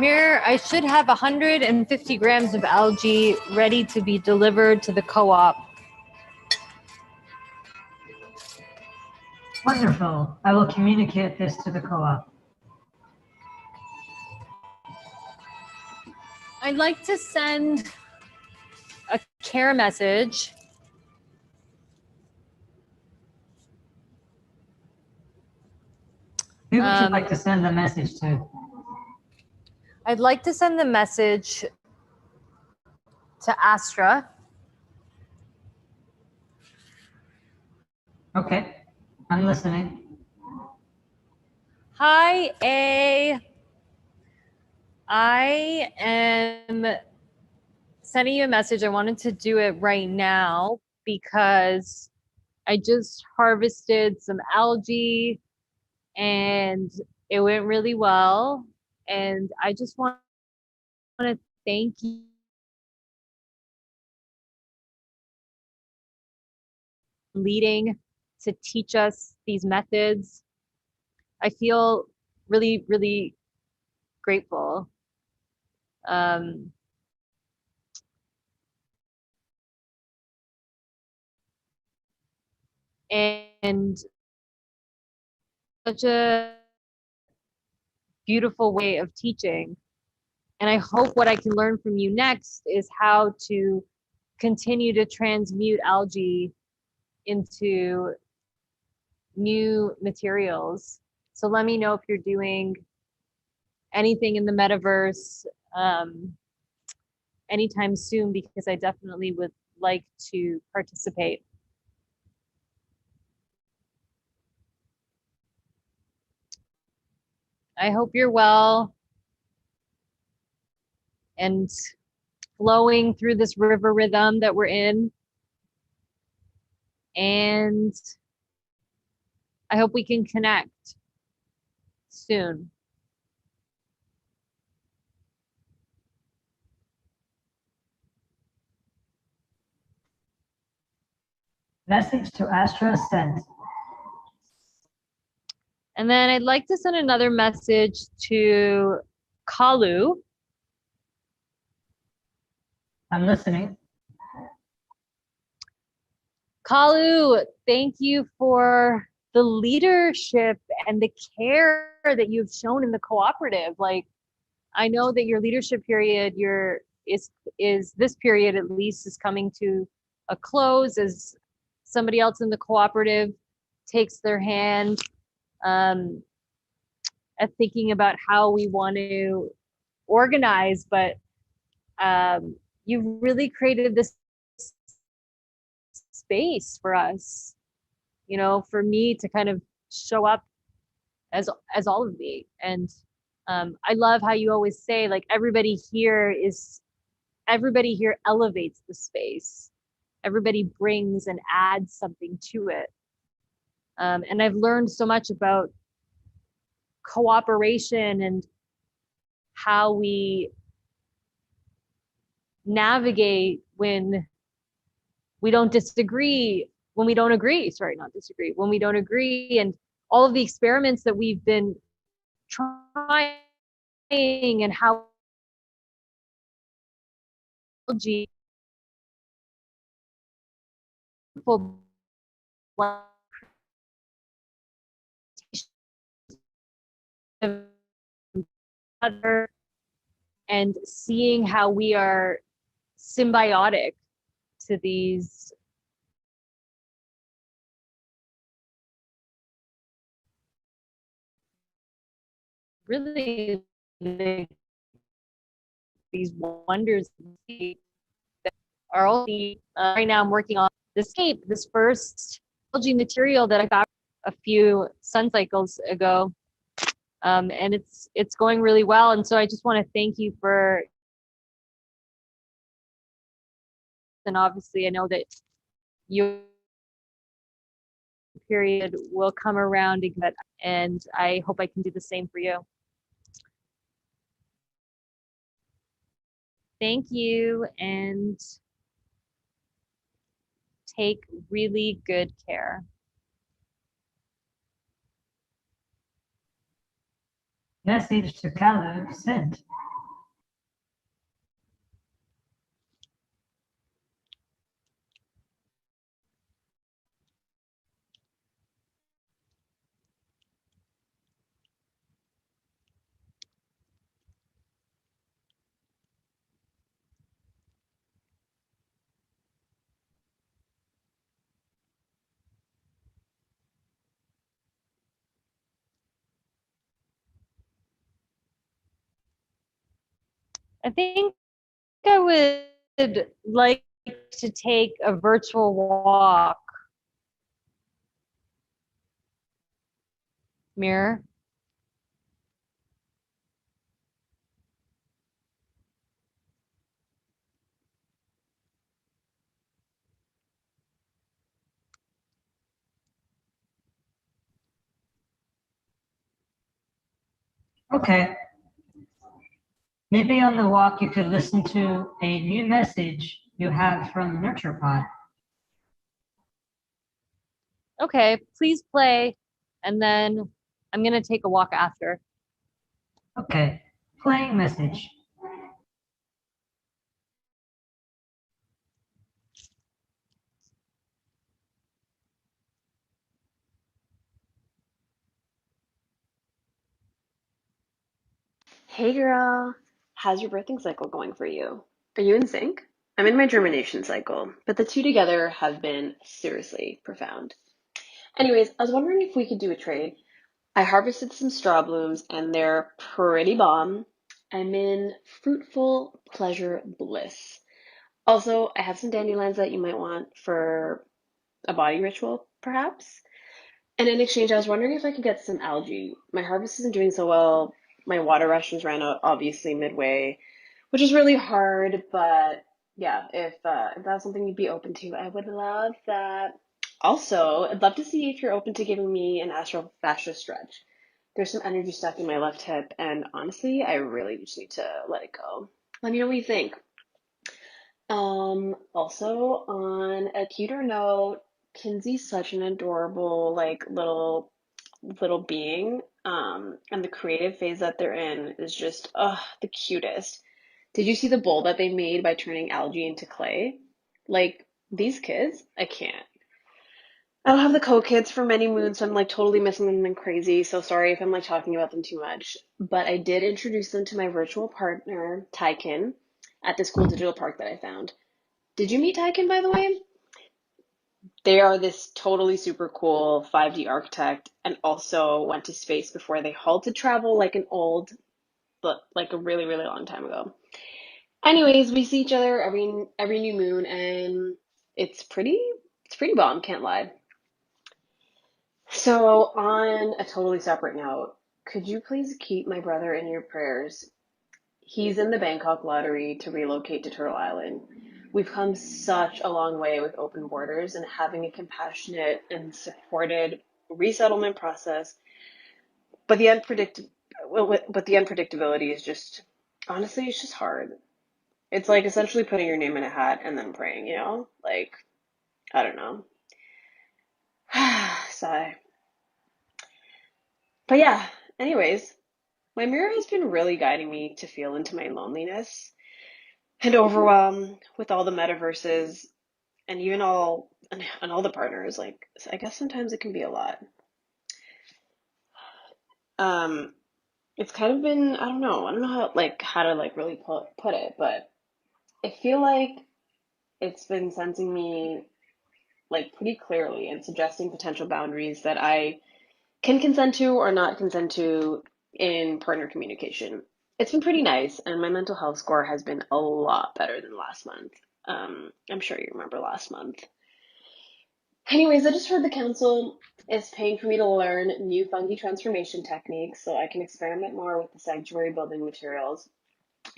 Speaker 2: Mir, I should have 150 grams of algae ready to be delivered to the co-op.
Speaker 1: Wonderful. I will communicate this to the co-op.
Speaker 2: I'd like to send a care message.
Speaker 1: Who would you like to send the message to?
Speaker 2: I'd like to send the message to Astra.
Speaker 1: Okay, I'm listening.
Speaker 2: Hi, A. I am sending you a message. I wanted to do it right now because I just harvested some algae and it went really well. And I just want to thank you for leading to teach us these methods. I feel really, really grateful. And such a beautiful way of teaching. And I hope what I can learn from you next is how to continue to transmute algae into new materials. So let me know if you're doing anything in the metaverse anytime soon, because I definitely would like to participate. I hope you're well and flowing through this river rhythm that we're in. And I hope we can connect soon.
Speaker 1: Message to Astra sent.
Speaker 2: And then I'd like to send another message to Kalu.
Speaker 1: I'm listening.
Speaker 2: Kalu, thank you for the leadership and the care that you've shown in the cooperative. Like, I know that your leadership period is this period at least is coming to a close as somebody else in the cooperative takes their hand at thinking about how we want to organize, but you've really created this space for us, you know, for me to kind of show up as all of me. And I love how you always say, like, everybody here elevates the space. Everybody brings and adds something to it. And I've learned so much about cooperation and how we navigate when we don't disagree, when we don't agree, sorry, not disagree, when we don't agree, and all of the experiments that we've been trying and how and seeing how we are symbiotic to these really these wonders that are all right now. I'm working on this first algae material that I got a few sun cycles ago, and it's going really well. And so I just want to thank you for, and obviously I know that your period will come around again, and I hope I can do the same for you. Thank you, and take really good care.
Speaker 1: Message to Kalu sent.
Speaker 2: I think I would like to take a virtual walk. Mirror.
Speaker 1: Okay. Maybe on the walk you could listen to a new message you have from Nurture Pod.
Speaker 2: Okay, please play, and then I'm gonna take a walk after.
Speaker 1: Okay. Playing message.
Speaker 7: Hey girl, how's your birthing cycle going for you? Are you in sync? I'm in my germination cycle, but the two together have been seriously profound. Anyways, I was wondering if we could do a trade. I harvested some straw blooms and they're pretty bomb. I'm in fruitful pleasure bliss. Also, I have some dandelions that you might want for a body ritual, perhaps. And in exchange, I was wondering if I could get some algae. My harvest isn't doing so well. My water rations ran out obviously midway, which is really hard, but yeah, if that's something you'd be open to, I would love that. Also, I'd love to see if you're open to giving me an astral fascia stretch. There's some energy stuck in my left hip, and honestly, I really just need to let it go. Let me know what you think. Also on a cuter note, Kinsey's such an adorable, like little being. And the creative phase that they're in is just the cutest. Did you see the bowl that they made by turning algae into clay? Like these kids, I can't. I don't have the co-kids for many moons, so I'm like totally missing them and crazy. So sorry if I'm like talking about them too much. But I did introduce them to my virtual partner, Tykin, at this cool digital park that I found. Did you meet Tykin, by the way? They are this totally super cool 5D architect and also went to space before they halted travel like an old, but like a really, really long time ago. Anyways, we see each other every new moon and it's pretty bomb, can't lie. So on a totally separate note, could you please keep my brother in your prayers? He's in the Bangkok lottery to relocate to Turtle Island. We've come such a long way with open borders and having a compassionate and supported resettlement process, but the unpredictability is just honestly it's just hard. It's like essentially putting your name in a hat and then praying, you know? Like I don't know. Sigh. But yeah, anyways, my mirror has been really guiding me to feel into my loneliness and overwhelm with all the metaverses and even all the partners. Like I guess sometimes it can be a lot. Um, it's kind of been I don't know how to like really put it, but I feel like it's been sensing me like pretty clearly and suggesting potential boundaries that I can consent to or not consent to in partner communication. It's been pretty nice, and my mental health score has been a lot better than last month. I'm sure you remember last month. Anyways, I just heard the council is paying for me to learn new fungi transformation techniques so I can experiment more with the sanctuary building materials,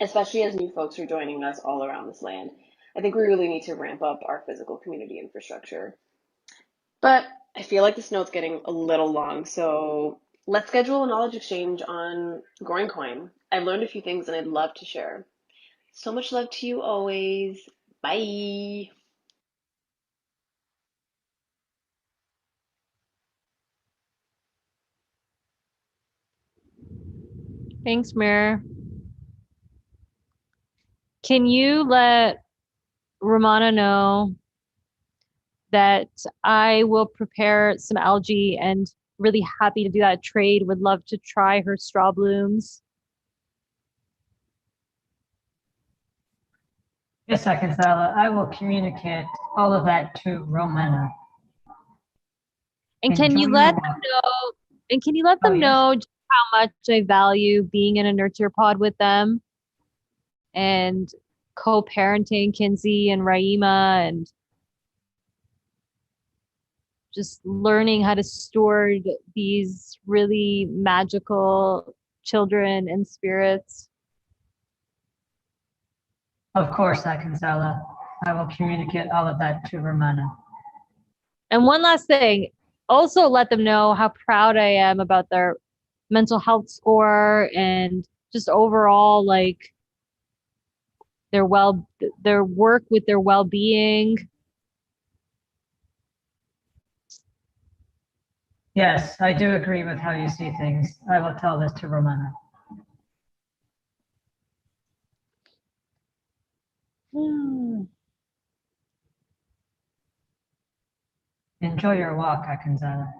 Speaker 7: especially as new folks are joining us all around this land. I think we really need to ramp up our physical community infrastructure. But I feel like this note's getting a little long, so let's schedule a knowledge exchange on growing coin. I've learned a few things and I'd love to share. So much love to you always. Bye.
Speaker 2: Thanks, Mirror. Can you let Romana know that I will prepare some algae and really happy to do that trade. Would love to try her straw blooms.
Speaker 1: Yes, Akanzyla, I will communicate all of that to Romana.
Speaker 2: And can you
Speaker 1: Enjoy
Speaker 2: let
Speaker 1: your
Speaker 2: them
Speaker 1: walk.
Speaker 2: know? And can you let them
Speaker 1: yes.
Speaker 2: know just how much I value being in a nurture pod with them? and co-parenting Kinsey and Raima, and just learning how to steward these really magical children and spirits.
Speaker 1: Of course, Akanzyla. I will communicate all of that to Romana.
Speaker 2: And one last thing, also let them know how proud I am about their mental health score and just overall like their work with their well-being.
Speaker 1: Yes, I do agree with how you see things. I will tell this to Romana. Enjoy your walk, Akanzyla.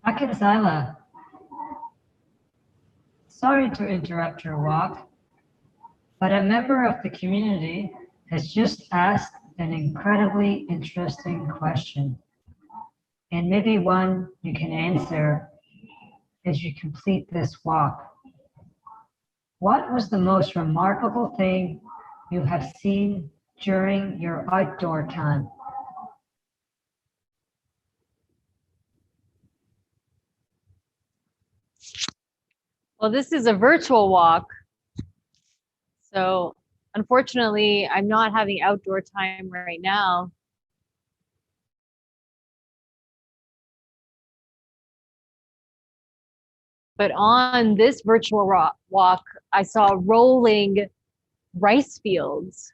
Speaker 1: Akanzyla, sorry to interrupt your walk, but a member of the community has just asked an incredibly interesting question, and maybe one you can answer as you complete this walk. What was the most remarkable thing you have seen during your outdoor time?
Speaker 2: Well, this is a virtual walk. So unfortunately, I'm not having outdoor time right now. But on this virtual walk, I saw rolling rice fields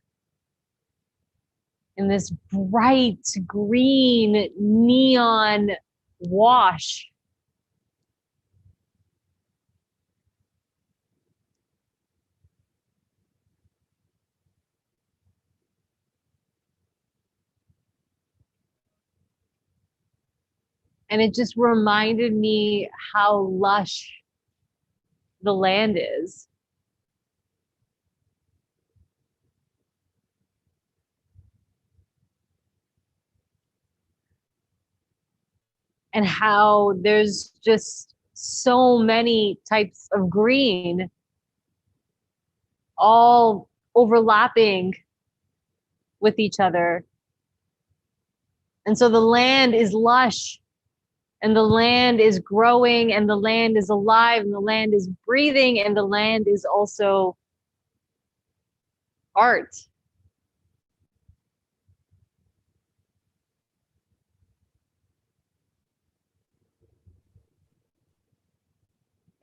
Speaker 2: in this bright green neon wash. And it just reminded me how lush the land is. And how there's just so many types of green all overlapping with each other. And so the land is lush, and the land is growing, and the land is alive, and the land is breathing, and the land is also art.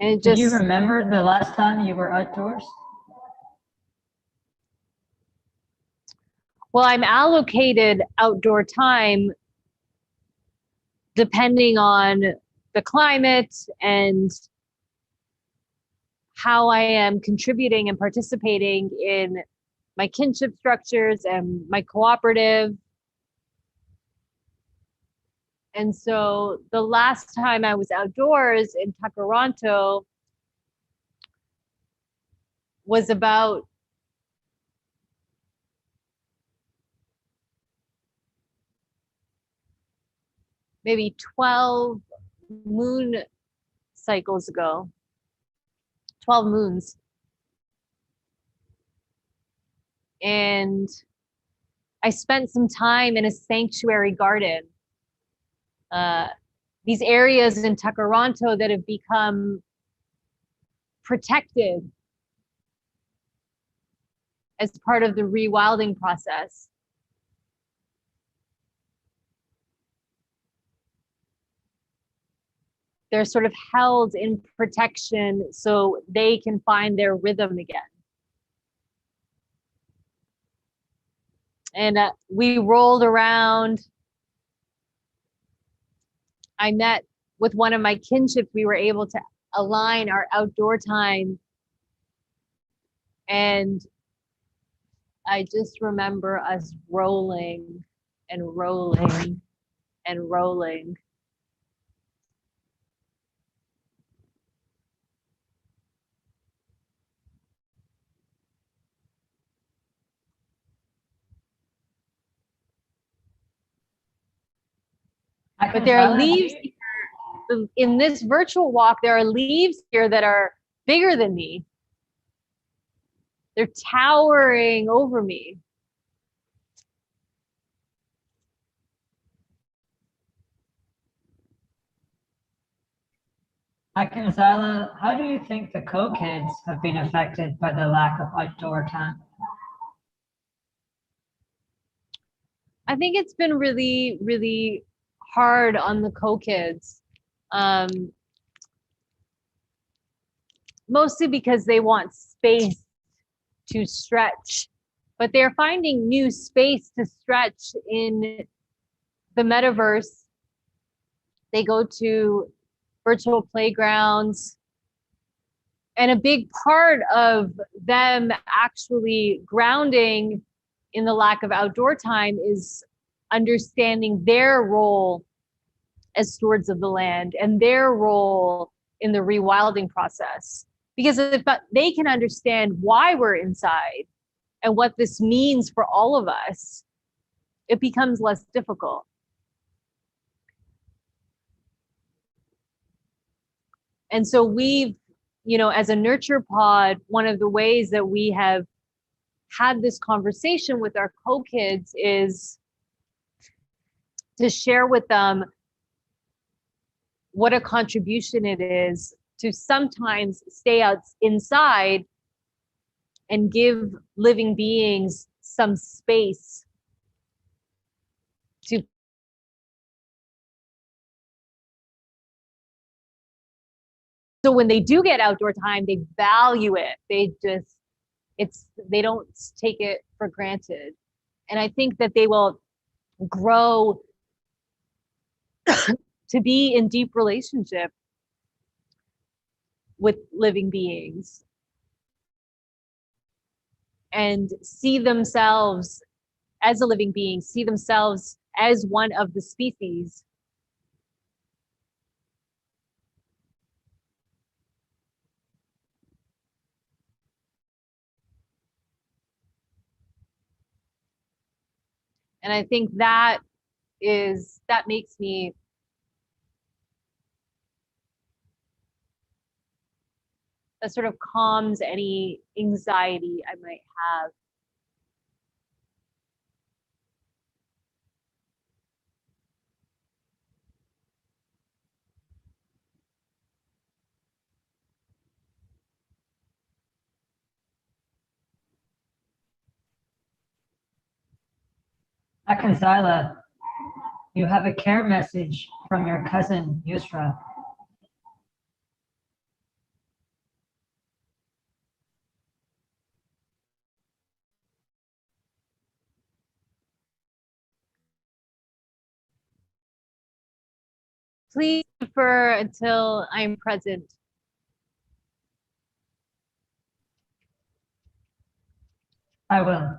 Speaker 2: And it
Speaker 1: Do you
Speaker 2: just,
Speaker 1: remember the last time you were outdoors?
Speaker 2: well, I'm allocated outdoor time depending on the climate and how I am contributing and participating in my kinship structures and my cooperative. And so the last time I was outdoors in Takaranto was about maybe 12 moon cycles ago, 12 moons. And I spent some time in a sanctuary garden. These areas in Takaranto that have become protected as part of the rewilding process. They're sort of held in protection so they can find their rhythm again. And we rolled around. I met with one of my kinships. We were able to align our outdoor time. And I just remember us rolling and rolling and rolling. But there are leaves in this virtual walk. There are leaves here that are bigger than me. They're towering over me.
Speaker 1: Akanzyla, how do you think the co-kids have been affected by the lack of outdoor time?
Speaker 2: I think it's been really, really hard on the co-kids. Mostly because they want space to stretch, but they're finding new space to stretch in the metaverse. They go to virtual playgrounds, and a big part of them actually grounding in the lack of outdoor time is understanding their role as stewards of the land and their role in the rewilding process. Because if they can understand why we're inside and what this means for all of us, it becomes less difficult. And so we've, as a nurture pod, one of the ways that we have had this conversation with our co-kids is to share with them what a contribution it is to sometimes stay out inside and give living beings some space to So when they do get outdoor time, they value it. They don't take it for granted. And I think that they will grow to be in deep relationship with living beings and see themselves as a living being, see themselves as one of the species. And I think that makes me that sort of calms any anxiety I might have.
Speaker 1: Akanzyla, you have a care message from your cousin Yusra.
Speaker 2: Please defer until I'm present.
Speaker 1: I will.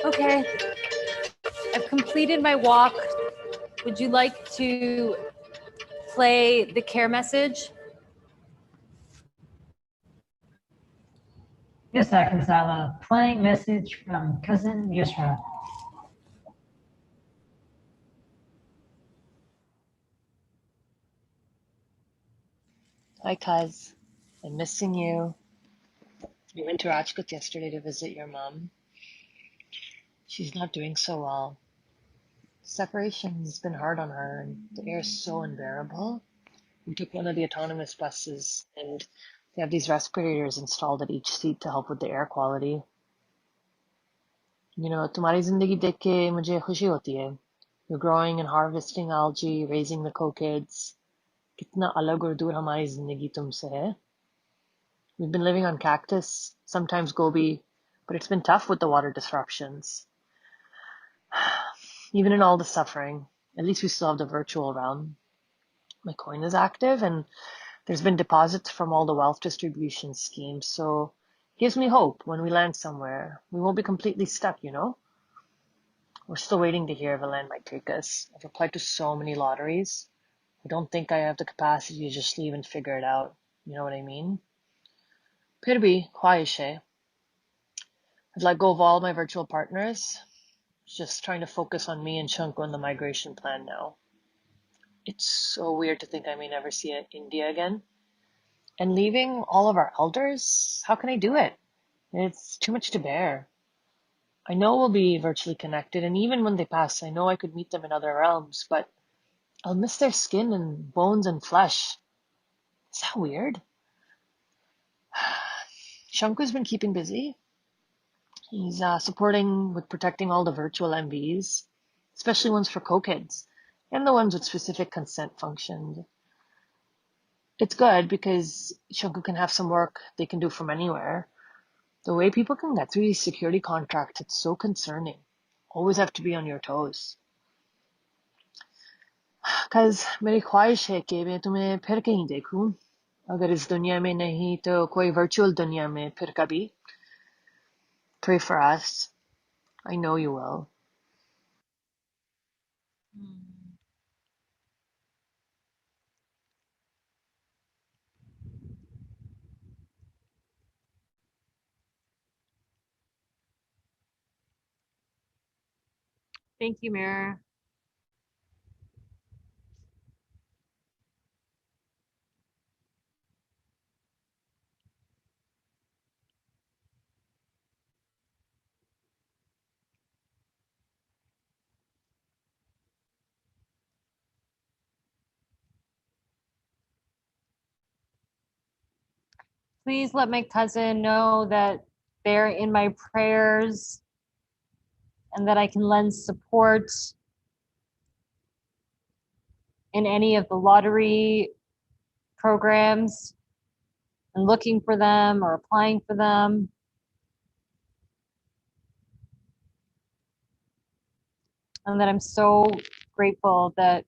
Speaker 2: Okay, I've completed my walk. Would you like to play the care message?
Speaker 1: Yes, Akanzyla, playing message from cousin Yusra.
Speaker 8: Hi, Kaz. I'm missing you. We went to Rajkot yesterday to visit your mom. She's not doing so well. Separation's been hard on her, and the air is so unbearable. We took one of the autonomous buses, and they have these respirators installed at each seat to help with the air quality. You know, तुम्हारी जिंदगी देख के मुझे खुशी होती है. You're growing and harvesting algae, raising the co-kids. कितना अलग और दूर हमारी जिंदगी तुमसे है. We've been living on cactus, sometimes goby, but it's been tough with the water disruptions. Even in all the suffering, at least we still have the virtual realm. My coin is active, and there's been deposits from all the wealth distribution schemes, so it gives me hope when we land somewhere. We won't be completely stuck, you know? We're still waiting to hear if a land might take us. I've applied to so many lotteries. I don't think I have the capacity to just leave and figure it out. You know what I mean? फिर भी ख्वाहिश है. I'd let go of all my virtual partners. Just trying to focus on me and Shunko and the migration plan now. It's so weird to think I may never see India again. And leaving all of our elders, how can I do it? It's too much to bear. I know we'll be virtually connected, and even when they pass, I know I could meet them in other realms, but I'll miss their skin and bones and flesh. Is that weird? Shunko's been keeping busy. He's supporting with protecting all the virtual MVs, especially ones for co-kids, and the ones with specific consent functions. It's good because Shunku can have some work they can do from anywhere. The way people can get through these security contracts, it's so concerning. Always have to be on your toes. Because मेरी ख्वाहिश है कि मैं तुम्हें फिर कहीं देखूं. अगर इस दुनिया में नहीं तो कोई virtual दुनिया में फिर कभी. Pray for us. I know you will.
Speaker 2: Thank you, Mirror. Please let my cousin know that they're in my prayers and that I can lend support in any of the lottery programs and looking for them or applying for them. And that I'm so grateful that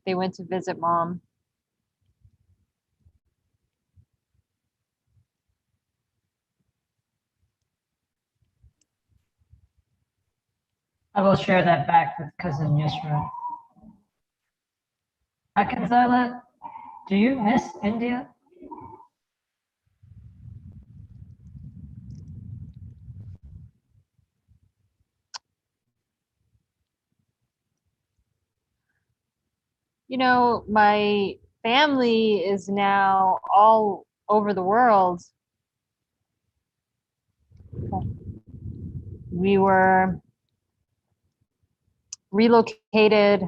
Speaker 2: they went to visit Mom.
Speaker 1: I will share that back with cousin Yusra. Akanzyla, do you miss India?
Speaker 2: You know, my family is now all over the world. We were relocated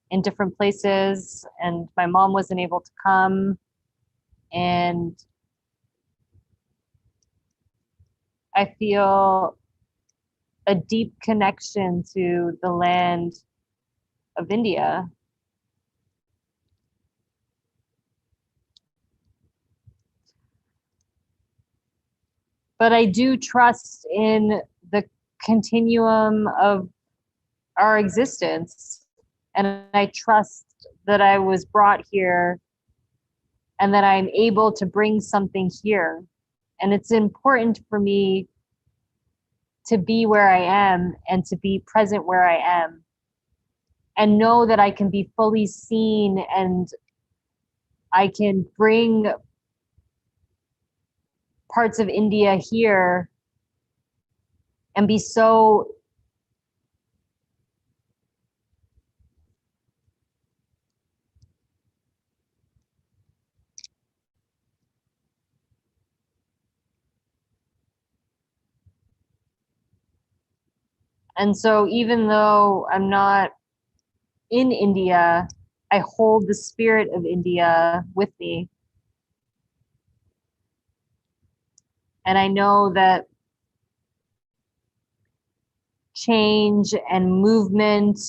Speaker 2: in different places, and my mom wasn't able to come. And I feel a deep connection to the land of India. But I do trust in the continuum of our existence. And I trust that I was brought here and that I'm able to bring something here. And it's important for me to be where I am and to be present where I am and know that I can be fully seen and I can bring parts of India here and be so and so even though I'm not in India, I hold the spirit of India with me. And I know that change and movement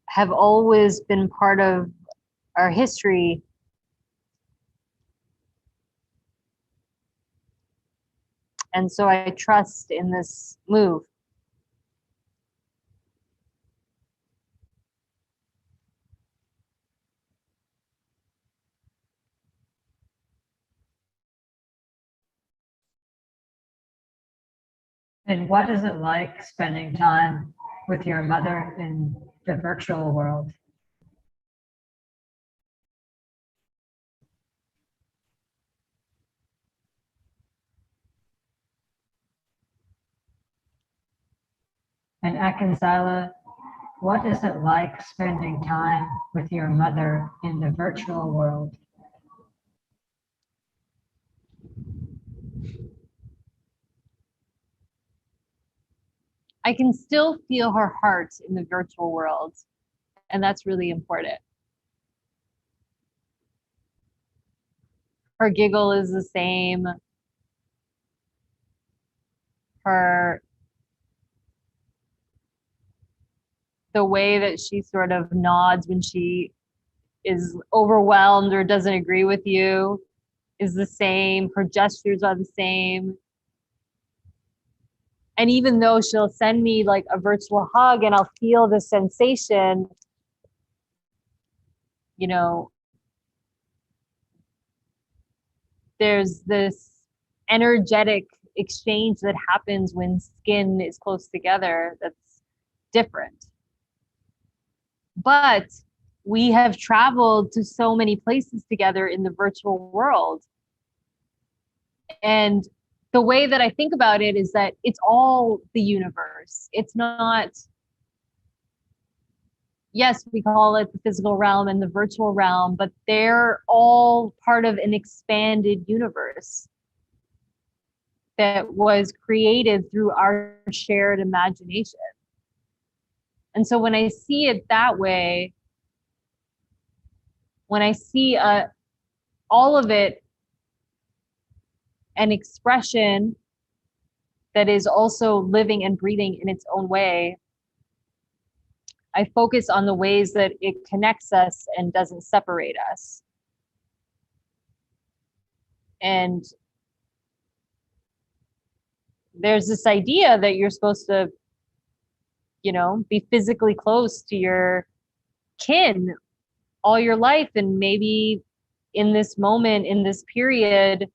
Speaker 2: have always been part of our history. And so I trust in this move.
Speaker 1: And what is it like spending time with your mother in the virtual world? And Akanzyla, what is it like spending time with your mother in the virtual world?
Speaker 2: I can still feel her heart in the virtual world, and that's really important. Her giggle is the same. The way that she sort of nods when she is overwhelmed or doesn't agree with you is the same. Her gestures are the same. And even though she'll send me like a virtual hug and I'll feel the sensation, you know, there's this energetic exchange that happens when skin is close together that's different. But we have traveled to so many places together in the virtual world. And the way that I think about it is that it's all the universe. It's not, yes, we call it the physical realm and the virtual realm, but they're all part of an expanded universe that was created through our shared imagination. And so when I see it that way, when I see all of it an expression that is also living and breathing in its own way, I focus on the ways that it connects us and doesn't separate us. And there's this idea that you're supposed to, be physically close to your kin all your life. And maybe in this moment, in this period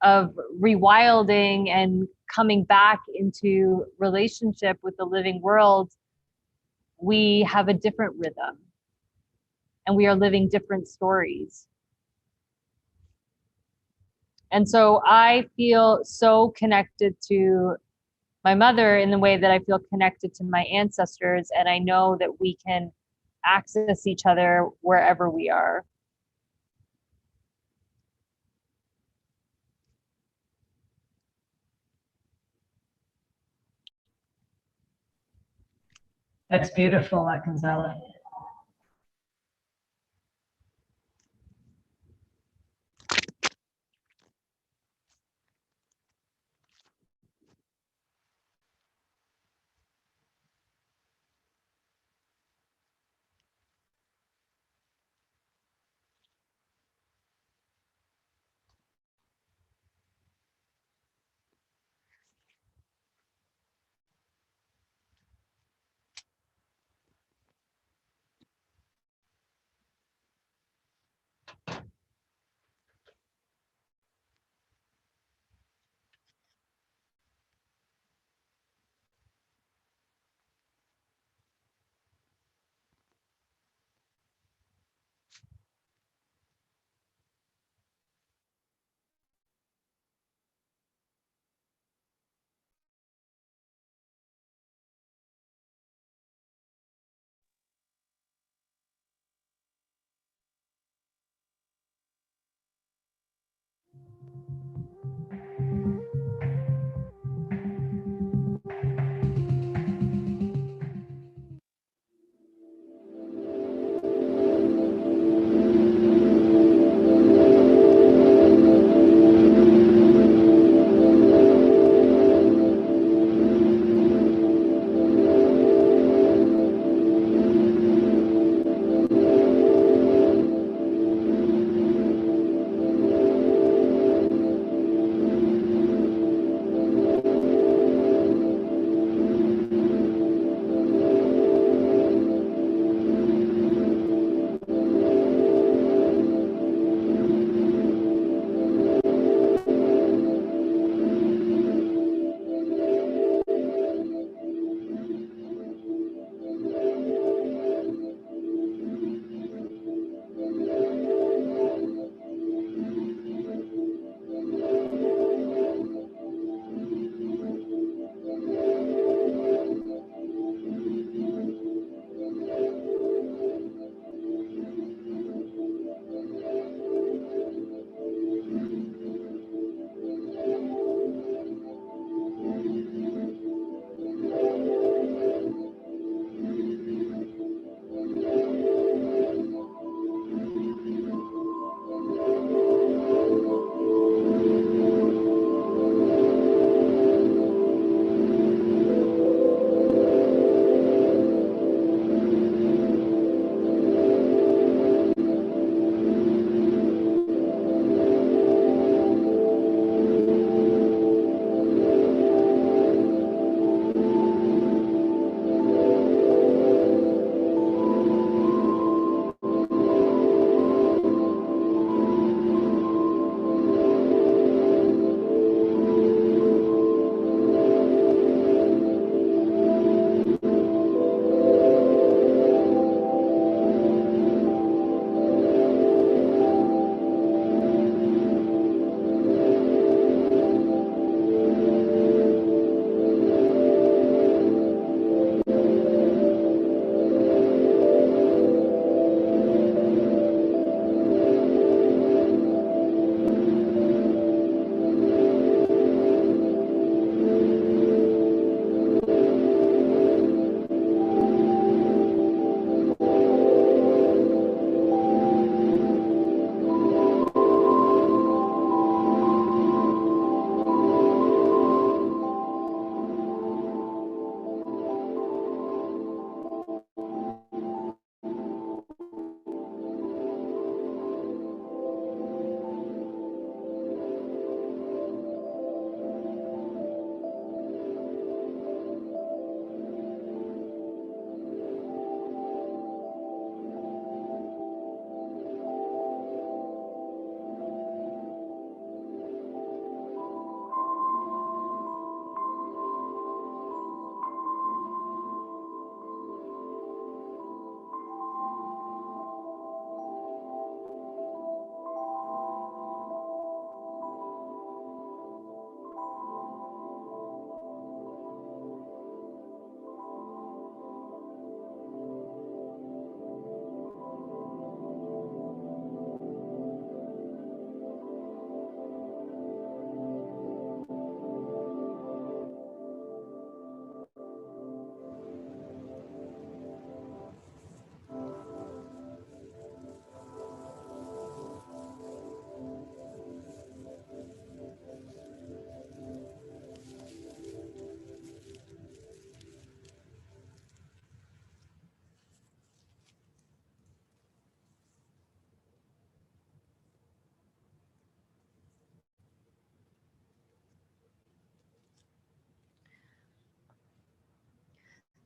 Speaker 2: of rewilding and coming back into relationship with the living world, we have a different rhythm and we are living different stories. And so I feel so connected to my mother in the way that I feel connected to my ancestors. And I know that we can access each other wherever we are.
Speaker 1: That's beautiful, Akanzyla.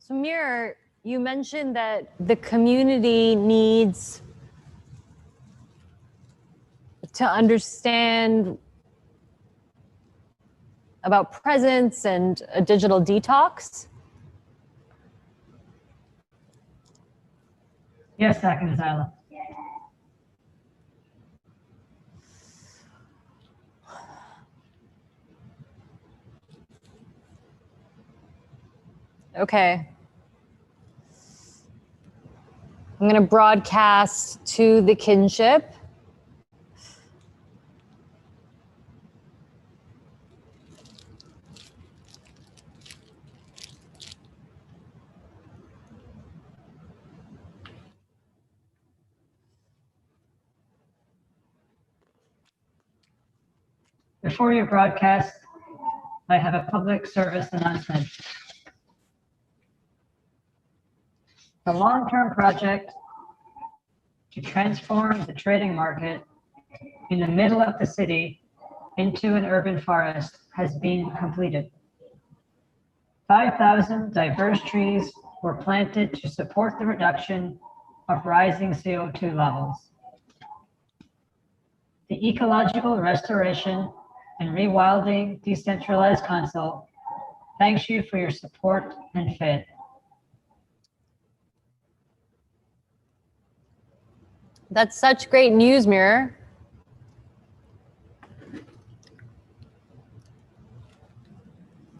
Speaker 2: So Mir, you mentioned that the community needs to understand about presence and a digital detox.
Speaker 1: Yes, Akanzyla.
Speaker 2: Okay. I'm going to broadcast to the kinship.
Speaker 1: Before you broadcast, I have a public service announcement. The long-term project to transform the trading market in the middle of the city into an urban forest has been completed. 5,000 diverse trees were planted to support the reduction of rising CO2 levels. The Ecological Restoration and Rewilding Decentralized Council thanks you for your support and faith.
Speaker 2: That's such great news, Mir.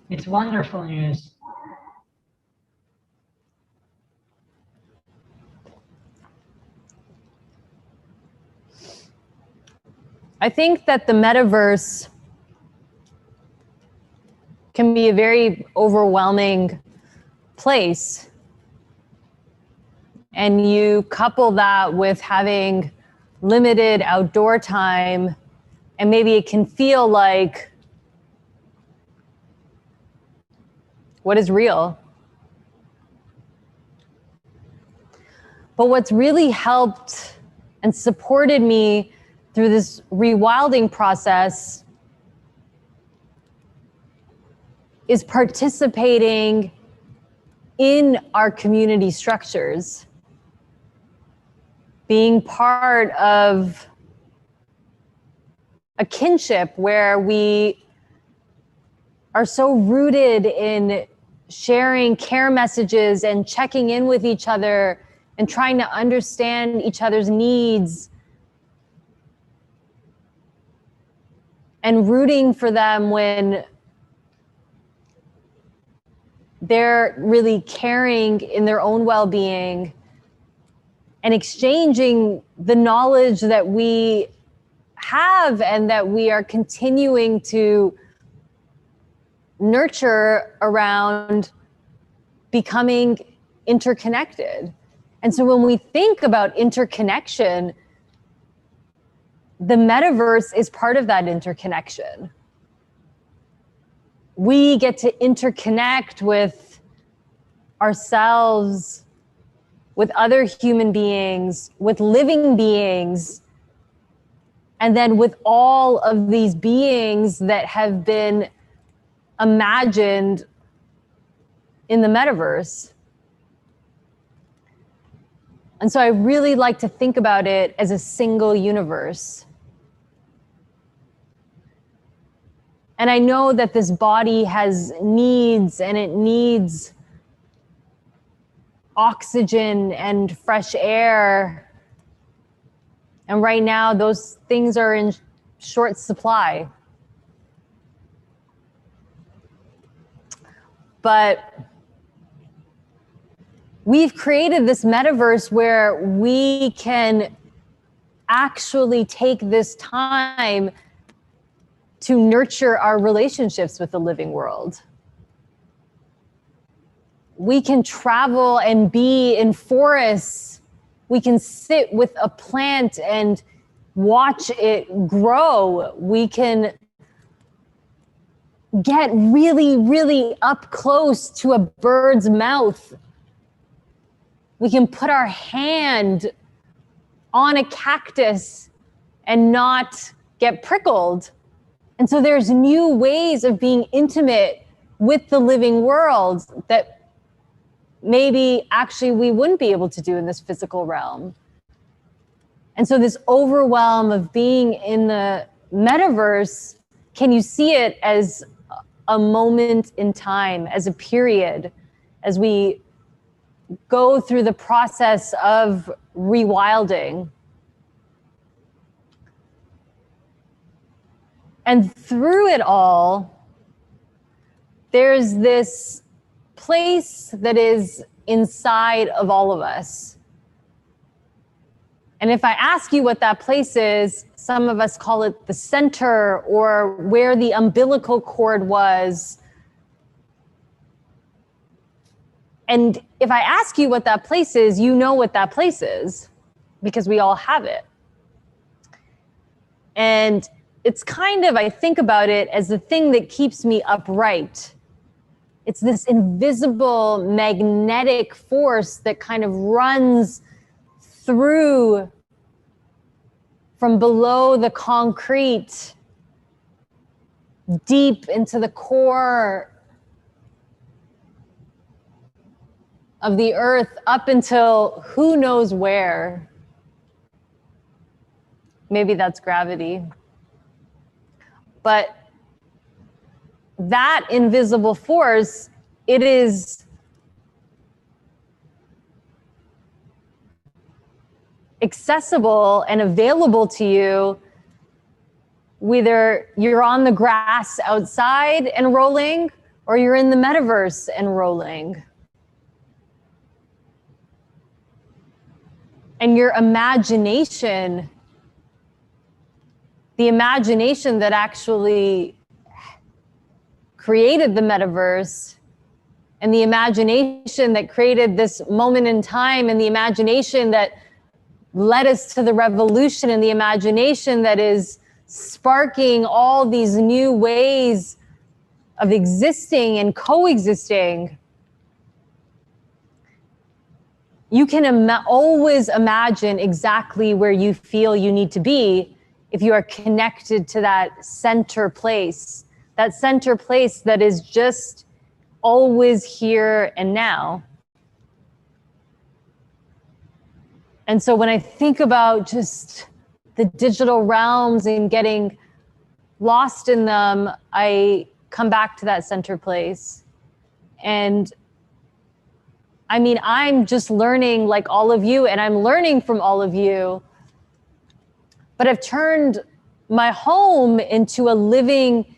Speaker 1: It's wonderful news.
Speaker 2: I think that the metaverse can be a very overwhelming place. And you couple that with having limited outdoor time, and maybe it can feel like, what is real? But what's really helped and supported me through this rewilding process is participating in our community structures, being part of a kinship where we are so rooted in sharing care messages and checking in with each other and trying to understand each other's needs and rooting for them when they're really caring in their own well-being, and exchanging the knowledge that we have and that we are continuing to nurture around becoming interconnected. And so when we think about interconnection, the metaverse is part of that interconnection. We get to interconnect with ourselves, with other human beings, with living beings, and then with all of these beings that have been imagined in the metaverse. And so I really like to think about it as a single universe. And I know that this body has needs, and it needs oxygen and fresh air. And right now, those things are in short supply. But we've created this metaverse where we can actually take this time to nurture our relationships with the living world. We can travel and be in forests. We can sit with a plant and watch it grow. We can get really, really up close to a bird's mouth. We can put our hand on a cactus and not get prickled. And so there's new ways of being intimate with the living world that maybe actually we wouldn't be able to do in this physical realm. And so this overwhelm of being in the metaverse, can you see it as a moment in time, as a period, as we go through the process of rewilding? And through it all, there's this place that is inside of all of us. And if I ask you what that place is, some of us call it the center, or where the umbilical cord was. And if I ask you what that place is, you know what that place is, because we all have it. And it's kind of, I think about it as the thing that keeps me upright. It's this invisible magnetic force that kind of runs through from below the concrete, deep into the core of the earth, up until who knows where. Maybe that's gravity. But that invisible force, it is accessible and available to you, whether you're on the grass outside and rolling, or you're in the metaverse and rolling. And your imagination, the imagination that actually created the metaverse, and the imagination that created this moment in time, and the imagination that led us to the revolution, and the imagination that is sparking all these new ways of existing and coexisting. You can always imagine exactly where you feel you need to be if you are connected to that center place that is just always here and now. And so when I think about just the digital realms and getting lost in them, I come back to that center place. And I mean, I'm just learning like all of you, and I'm learning from all of you, but I've turned my home into a living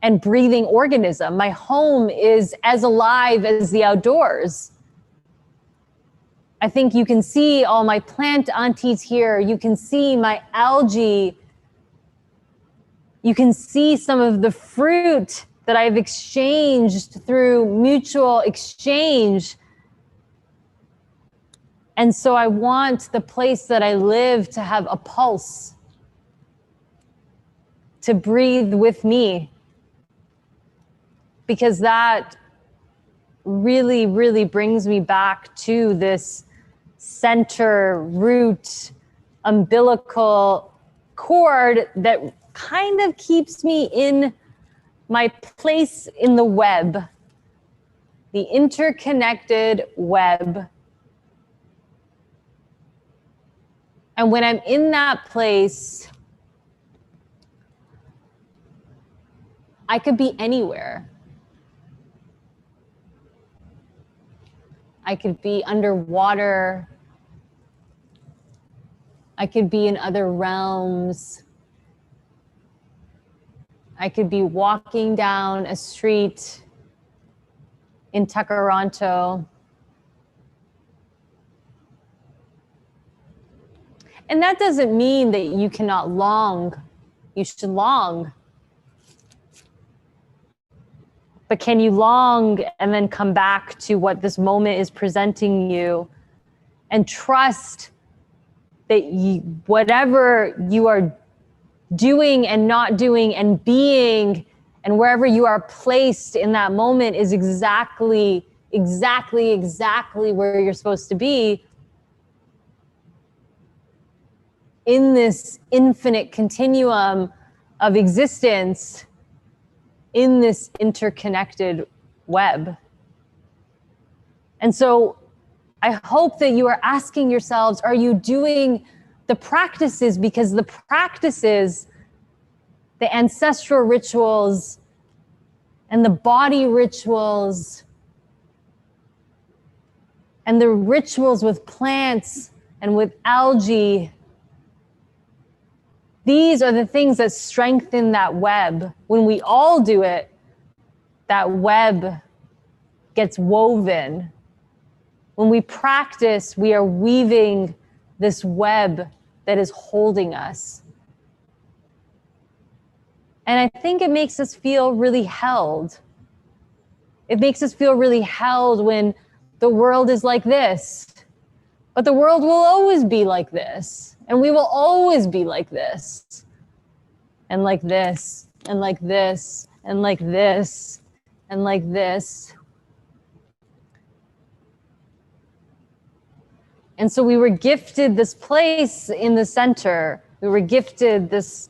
Speaker 2: and breathing organism. My home is as alive as the outdoors. I think you can see all my plant aunties here. You can see my algae. You can see some of the fruit that I've exchanged through mutual exchange. And so I want the place that I live to have a pulse, to breathe with me, because that really, really brings me back to this center, root, umbilical cord that kind of keeps me in my place in the web, the interconnected web. And when I'm in that place, I could be anywhere. I could be underwater. I could be in other realms. I could be walking down a street in Takaranto. And that doesn't mean that you cannot long. You should long. But can you long and then come back to what this moment is presenting you, and trust that whatever you are doing and not doing and being, and wherever you are placed in that moment is exactly where you're supposed to be in this infinite continuum of existence, in this interconnected web. And so I hope that you are asking yourselves, are you doing the practices? Because the practices, the ancestral rituals and the body rituals and the rituals with plants and with algae, these are the things that strengthen that web. When we all do it, that web gets woven. When we practice, we are weaving this web that is holding us. And I think it makes us feel really held. It makes us feel really held when the world is like this. But the world will always be like this. And we will always be like this. And like this, and like this, and like this, and like this. And so we were gifted this place in the center. We were gifted this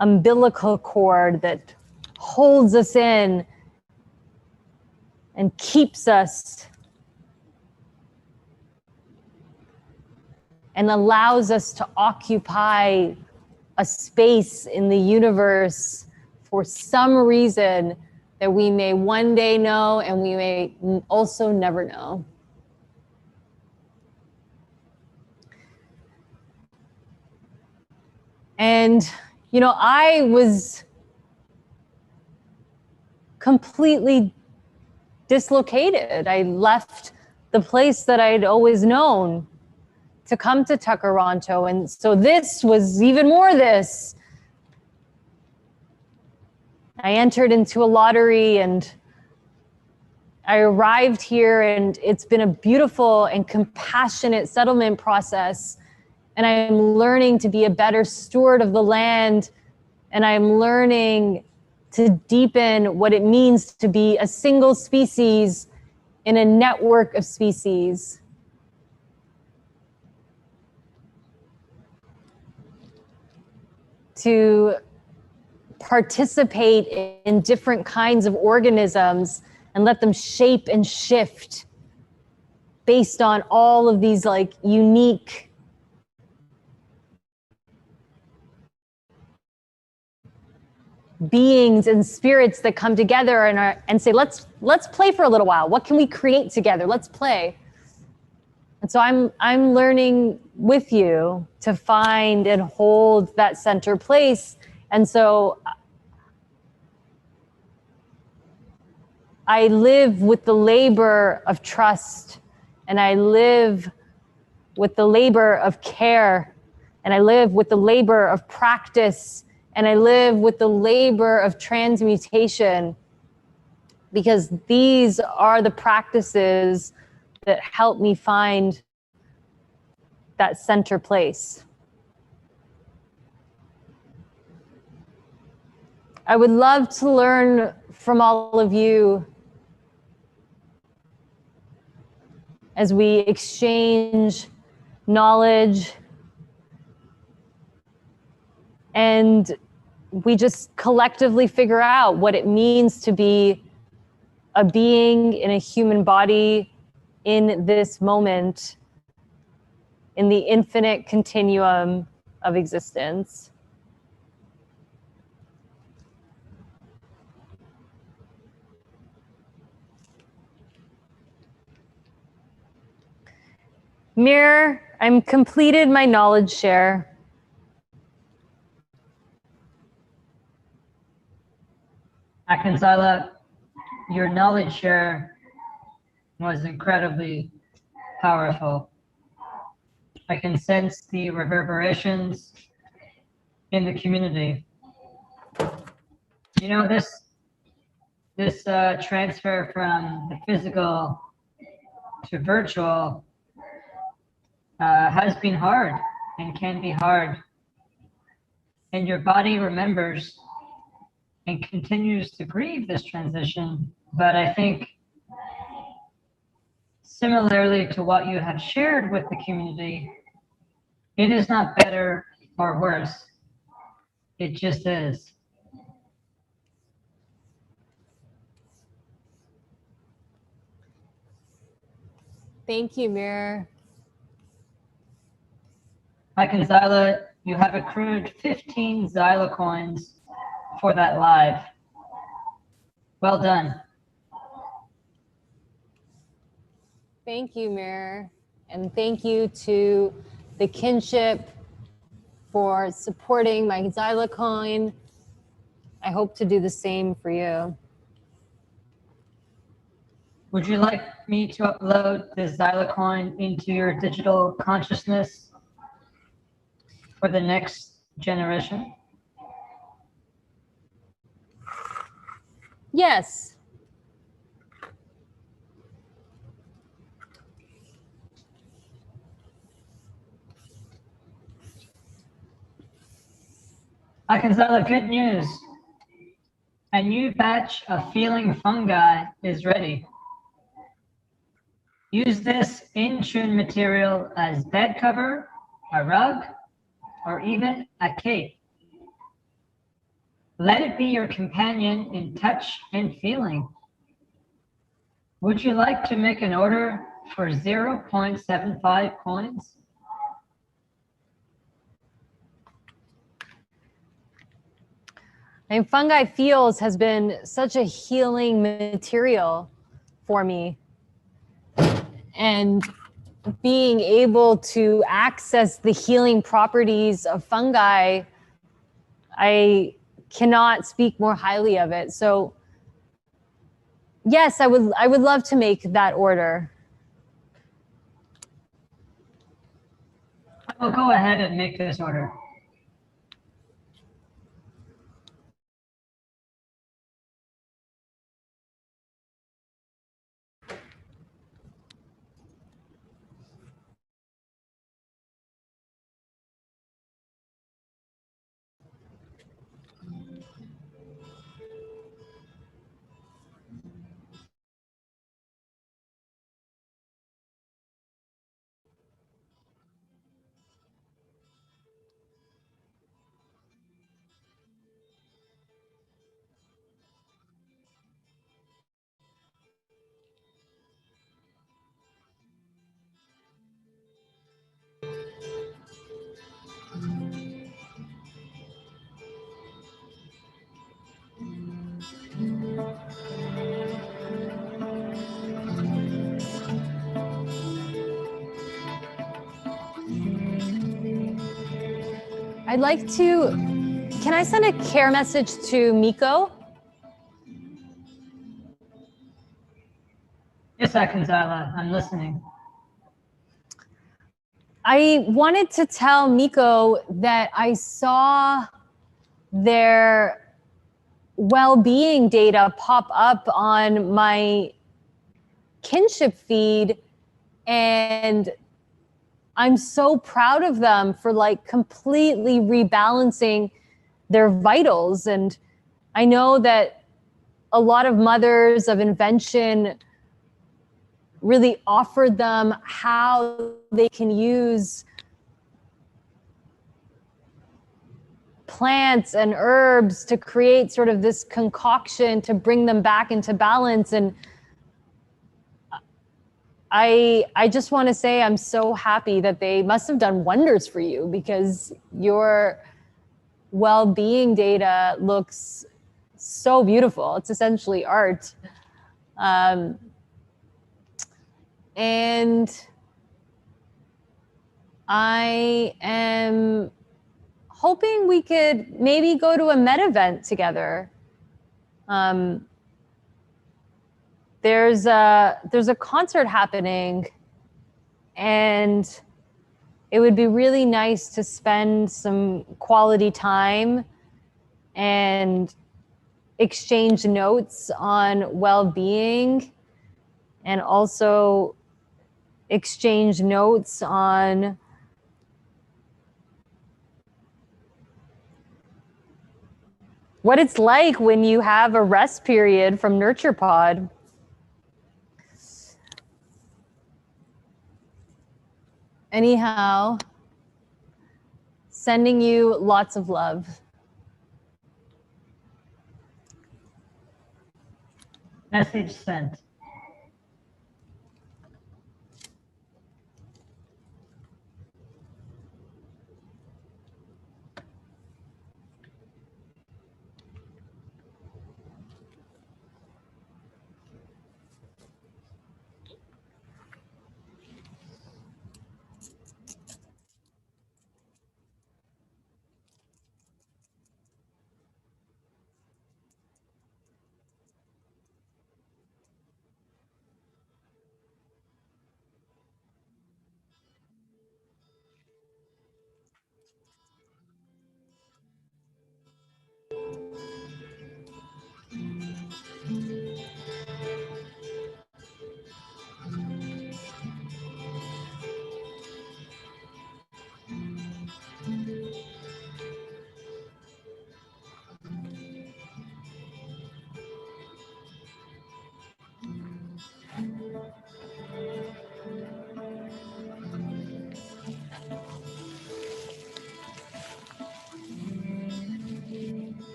Speaker 2: umbilical cord that holds us in and keeps us and allows us to occupy a space in the universe for some reason that we may one day know and we may also never know. And, you know, I was completely dislocated. I left the place that I'd always known to come to Takaranto. And so this was even more this. I entered into a lottery and I arrived here, and it's been a beautiful and compassionate settlement process. And I'm learning to be a better steward of the land. And I'm learning to deepen what it means to be a single species in a network of species. To participate in different kinds of organisms and let them shape and shift based on all of these like unique beings and spirits that come together and say, let's play for a little while. What can we create together? Let's play. And so I'm learning with you to find and hold that center place. And so I live with the labor of trust, and I live with the labor of care, and I live with the labor of practice, and I live with the labor of transmutation, because these are the practices that help me find that center place. I would love to learn from all of you as we exchange knowledge and we just collectively figure out what it means to be a being in a human body in this moment, in the infinite continuum of existence. Mirror, I'm completed my knowledge share.
Speaker 1: Akanzyla, your knowledge share was incredibly powerful. I can sense the reverberations in the community. You know, this transfer from the physical to virtual has been hard and can be hard. And your body remembers and continues to grieve this transition. But I think similarly to what you have shared with the community, it is not better or worse. It just is.
Speaker 2: Thank you, Mirror.
Speaker 1: Akanzyla, you have accrued 15 Xyla coins for that live. Well done.
Speaker 2: Thank you, Mirror. And thank you to the kinship for supporting my Xyla coin. I hope to do the same for you.
Speaker 1: Would you like me to upload the Xyla coin into your digital consciousness for the next generation?
Speaker 2: Yes.
Speaker 1: Akanzyla, good news. A new batch of feeling fungi is ready. Use this in-tune material as bed cover, a rug, or even a cape. Let it be your companion in touch and feeling. Would you like to make an order for 0.75 coins?
Speaker 2: And Fungi Feels has been such a healing material for me. And being able to access the healing properties of fungi, I cannot speak more highly of it. So yes, I would love to make that order.
Speaker 1: I will go ahead and make this order.
Speaker 2: I'd like to, can I send a care message to Miko?
Speaker 1: Yes, Akanzyla, I'm listening.
Speaker 2: I wanted to tell Miko that I saw their well-being data pop up on my kinship feed, and I'm so proud of them for like completely rebalancing their vitals. And I know that a lot of mothers of invention really offered them how they can use plants and herbs to create sort of this concoction to bring them back into balance. And I just want to say I'm so happy that they must have done wonders for you, because your well-being data looks so beautiful. It's essentially art. And I am hoping we could maybe go to a Met event together. There's a concert happening, and it would be really nice to spend some quality time and exchange notes on well-being, and also exchange notes on what it's like when you have a rest period from NurturePod. Anyhow, sending you lots of love.
Speaker 1: Message sent.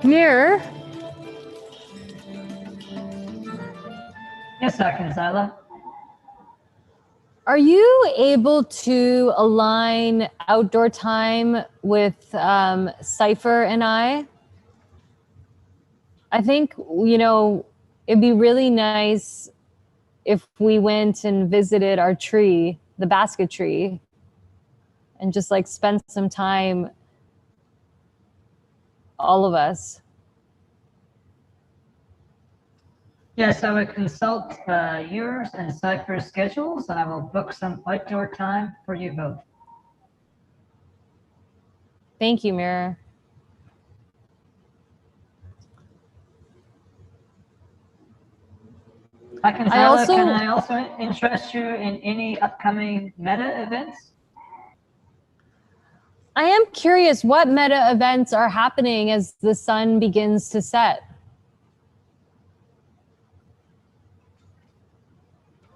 Speaker 2: Mirror,
Speaker 1: Yes, Akanzyla.
Speaker 2: are you able to align outdoor time with Cypher and I? I think, it'd be really nice if we went and visited our tree, the basket tree, and just like spent some time, all of us.
Speaker 1: Yes, I will consult yours and Cypher's schedules, and I will book some outdoor time for you both.
Speaker 2: Thank you, Mirror.
Speaker 1: Akanzyla, can I also interest you in any upcoming meta events?
Speaker 2: I am curious what meta events are happening as the sun begins to set.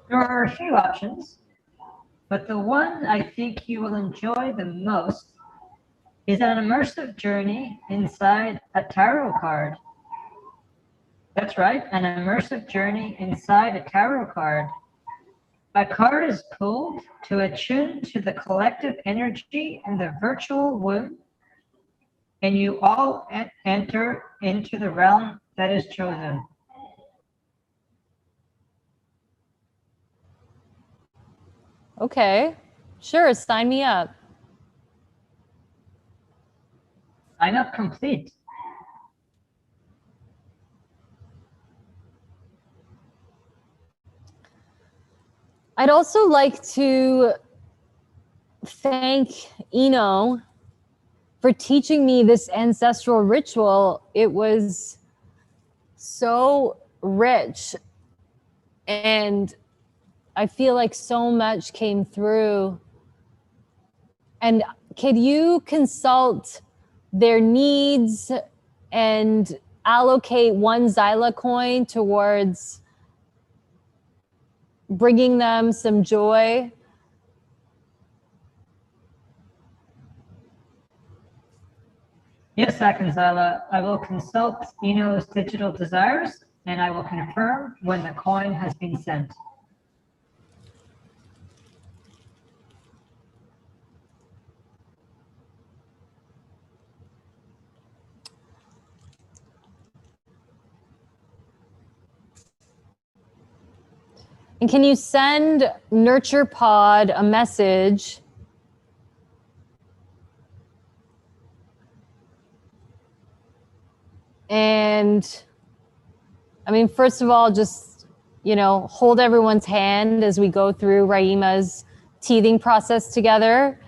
Speaker 1: There are a few options, but the one I think you will enjoy the most is an immersive journey inside a tarot card. That's right, an immersive journey inside a tarot card. A card is pulled to attune to the collective energy in the virtual womb, and you all enter into the realm that is chosen.
Speaker 2: Okay, sure, sign me up.
Speaker 1: Sign up complete.
Speaker 2: I'd also like to thank Eno for teaching me this ancestral ritual. It was so rich, and I feel like so much came through. And could you consult their needs and allocate one Zyla coin towards bringing them some joy?
Speaker 1: Yes, Akanzyla, I will consult Eno's digital desires, and I will confirm when the coin has been sent.
Speaker 2: And can you send Nurture Pod a message and first of all, just, hold everyone's hand as we go through Raima's teething process together,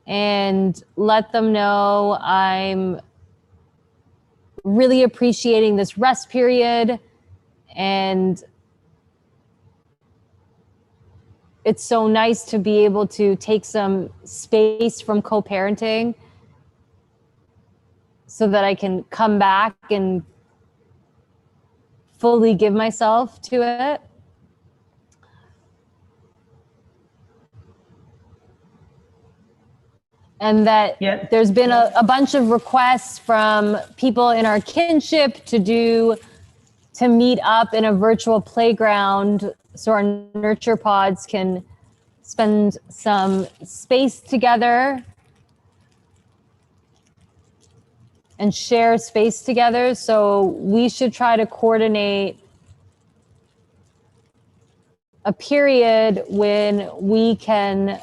Speaker 2: and let them know I'm really appreciating this rest period, and it's so nice to be able to take some space from co-parenting so that I can come back and fully give myself to it. And that there's been a bunch of requests from people in our kinship to meet up in a virtual playground so our nurture pods can spend some space together and share space together. So we should try to coordinate a period when we can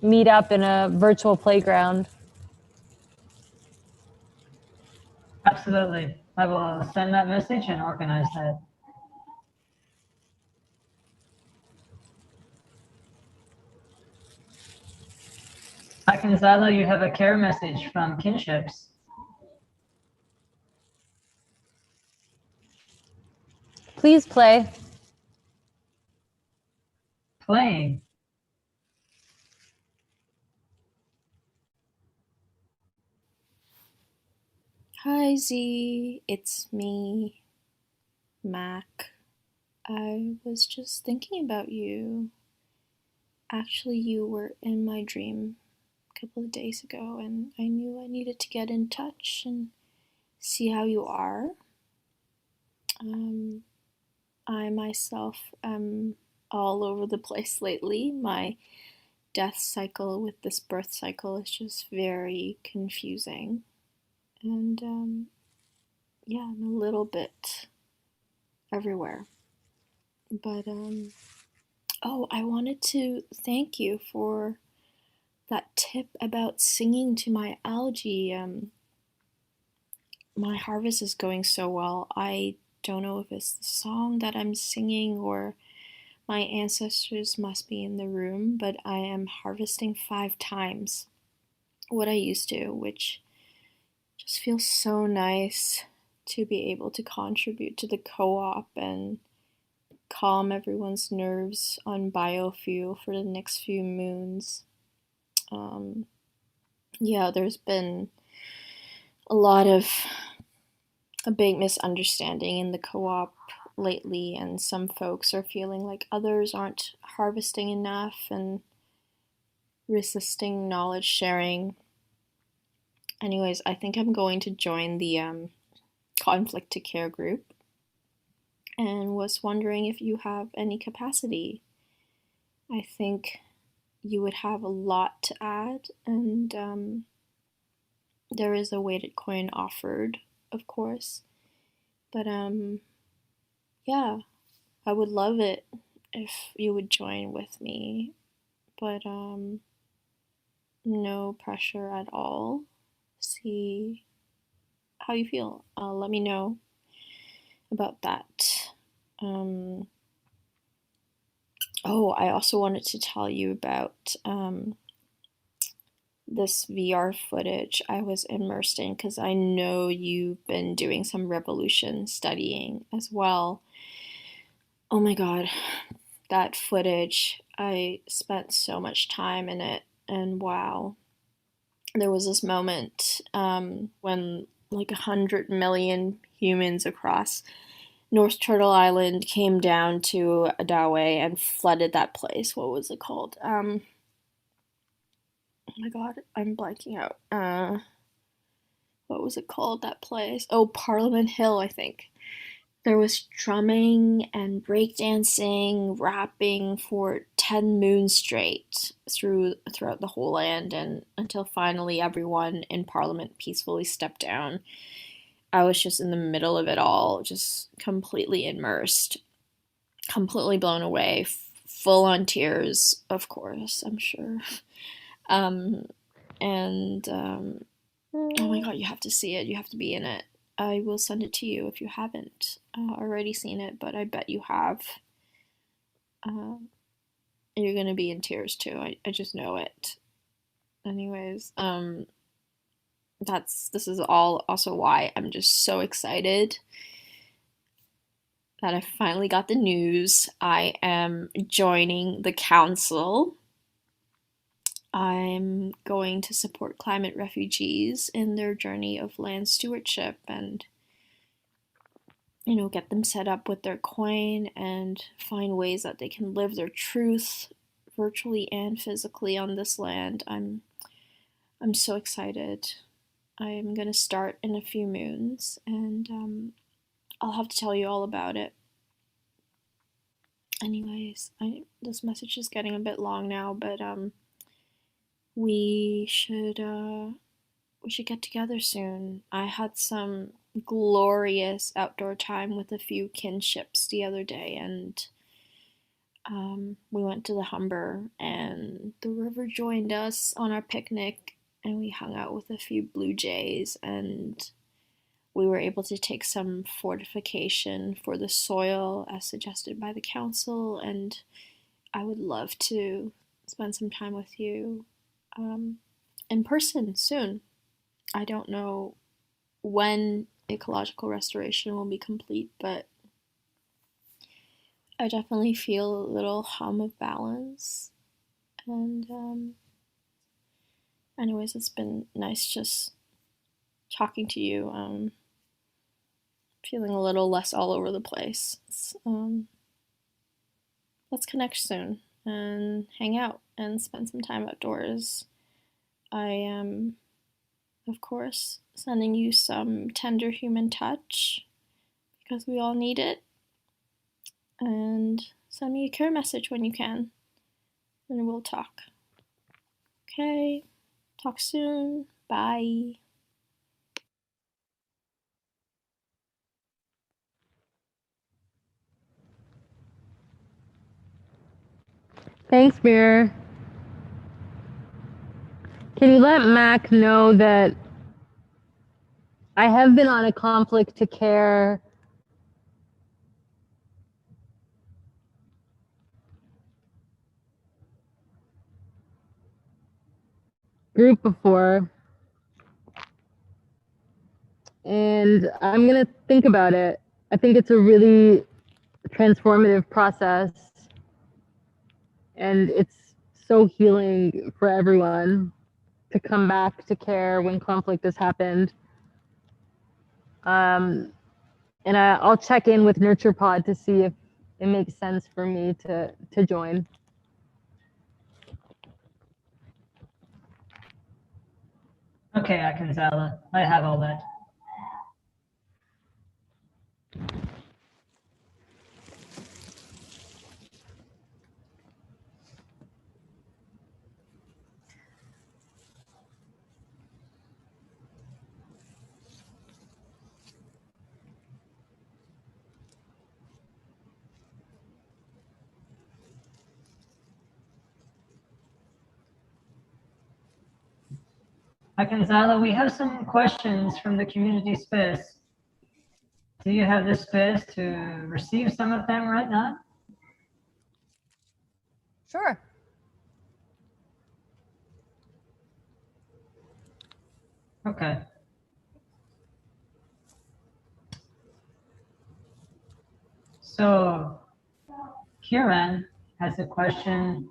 Speaker 2: meet up in a virtual playground.
Speaker 1: Absolutely. I will send that message and organize that. Akanzyla, you have a care message from kinships.
Speaker 2: Please play.
Speaker 1: Playing.
Speaker 9: Hi Z, it's me, Mac. I was just thinking about you. Actually, you were in my dream couple of days ago, and I knew I needed to get in touch and see how you are. I myself am all over the place lately. My death cycle with this birth cycle is just very confusing. And yeah, I'm a little bit everywhere. But oh, I wanted to thank you for that tip about singing to my algae. My harvest is going so well. I don't know if it's the song that I'm singing or my ancestors must be in the room, but I am harvesting 5 times what I used to, which just feels so nice to be able to contribute to the co-op and calm everyone's nerves on biofuel for the next few moons. Yeah, there's been a lot of a big misunderstanding in the co-op lately, and some folks are feeling like others aren't harvesting enough and resisting knowledge sharing. Anyways, I think I'm going to join the conflict to care group, and was wondering if you have any capacity. I think you would have a lot to add, and there is a weighted coin offered, of course. But yeah, I would love it if you would join with me. But no pressure at all. See how you feel. Let me know about that. Oh, I also wanted to tell you about this VR footage I was immersed in, because I know you've been doing some revolution studying as well. Oh my god, that footage, I spent so much time in it, and wow. There was this moment when like 100 million humans across North Turtle Island came down to Adawe and flooded that place. What was it called? Oh my god, I'm blanking out. What was it called, that place? Oh, Parliament Hill, I think. There was drumming and breakdancing, rapping for 10 moons straight throughout the whole land, and until finally everyone in Parliament peacefully stepped down. I was just in the middle of it all, just completely immersed, completely blown away, full on tears, of course, I'm sure. Oh my god, you have to see it. You have to be in it. I will send it to you if you haven't already seen it, but I bet you have. You're gonna be in tears too. I just know it. Anyways, this is all also why I'm just so excited that I finally got the news. I am joining the council. I'm going to support climate refugees in their journey of land stewardship and, get them set up with their coin and find ways that they can live their truth virtually and physically on this land. I'm so excited. I'm gonna start in a few moons, and I'll have to tell you all about it. Anyways, this message is getting a bit long now, but we should get together soon. I had some glorious outdoor time with a few kinships the other day, and we went to the Humber, and the river joined us on our picnic, and we hung out with a few blue jays, and we were able to take some fortification for the soil as suggested by the council, and I would love to spend some time with you in person soon. I don't know when ecological restoration will be complete, but I definitely feel a little hum of balance. And anyways, it's been nice just talking to you. Feeling a little less all over the place. Let's connect soon and hang out and spend some time outdoors. I am, of course, sending you some tender human touch because we all need it. And send me a care message when you can, and we'll talk. Okay, talk soon. Bye.
Speaker 2: Thanks, Mirror. Can you let Mac know that I have been on a conflict to care group before, and I'm gonna think about it. I think it's a really transformative process, and it's so healing for everyone to come back to care when conflict has happened. And I'll check in with Nurture Pod to see if it makes sense for me to join.
Speaker 1: Okay, Akanzyla, I have all that. Akanzyla, we have some questions from the community space. Do you have the space to receive some of them right now?
Speaker 2: Sure.
Speaker 1: Okay. So, Kieran has a question.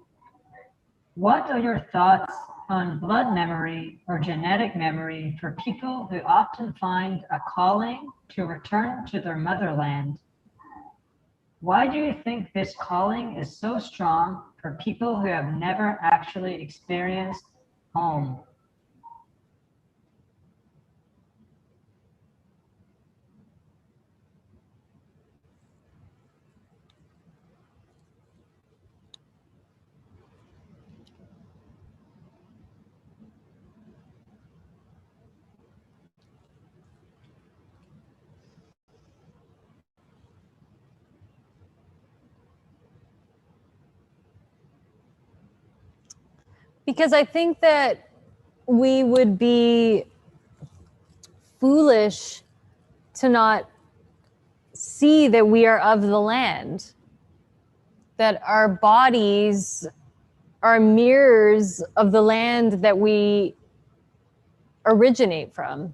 Speaker 1: What are your thoughts on blood memory or genetic memory for people who often find a calling to return to their motherland? Why do you think this calling is so strong for people who have never actually experienced home?
Speaker 2: Because I think that we would be foolish to not see that we are of the land, that our bodies are mirrors of the land that we originate from.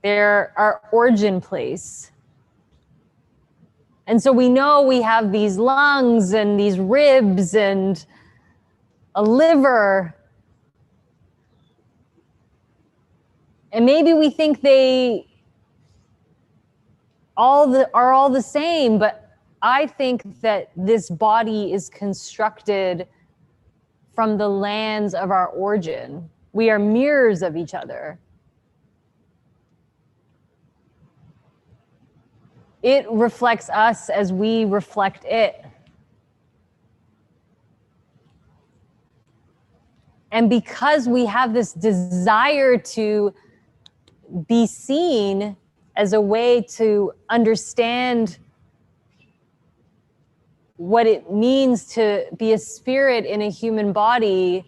Speaker 2: They're our origin place. And so we know we have these lungs and these ribs and a liver. And maybe we think they are all the same, but I think that this body is constructed from the lands of our origin. We are mirrors of each other. It reflects us as we reflect it. And because we have this desire to be seen as a way to understand what it means to be a spirit in a human body,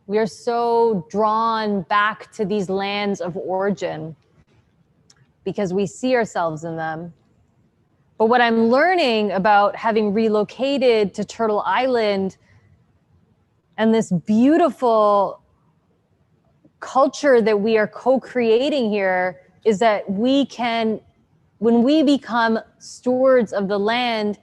Speaker 2: we are so drawn back to these lands of origin because we see ourselves in them. But what I'm learning about having relocated to Turtle Island and this beautiful culture that we are co-creating here is that we can, when we become stewards of the land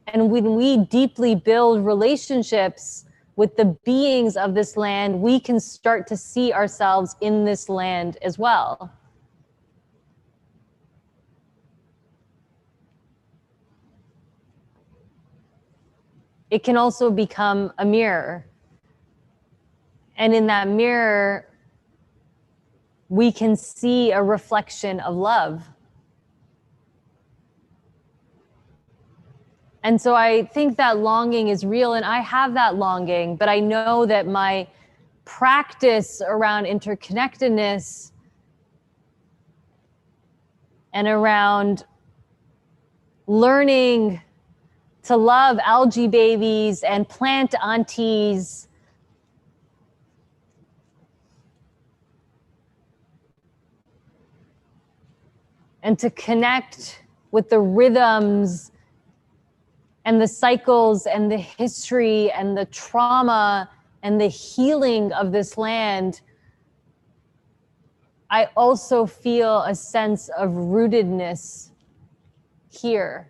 Speaker 2: and when we deeply build relationships with the beings of this land, we can start to see ourselves in this land as well. it can also become a mirror. And in that mirror, we can see a reflection of love. And so I think that longing is real, and I have that longing, but I know that my practice around interconnectedness and around learning to love algae babies and plant aunties and to connect with the rhythms and the cycles and the history and the trauma and the healing of this land, I also feel a sense of rootedness here.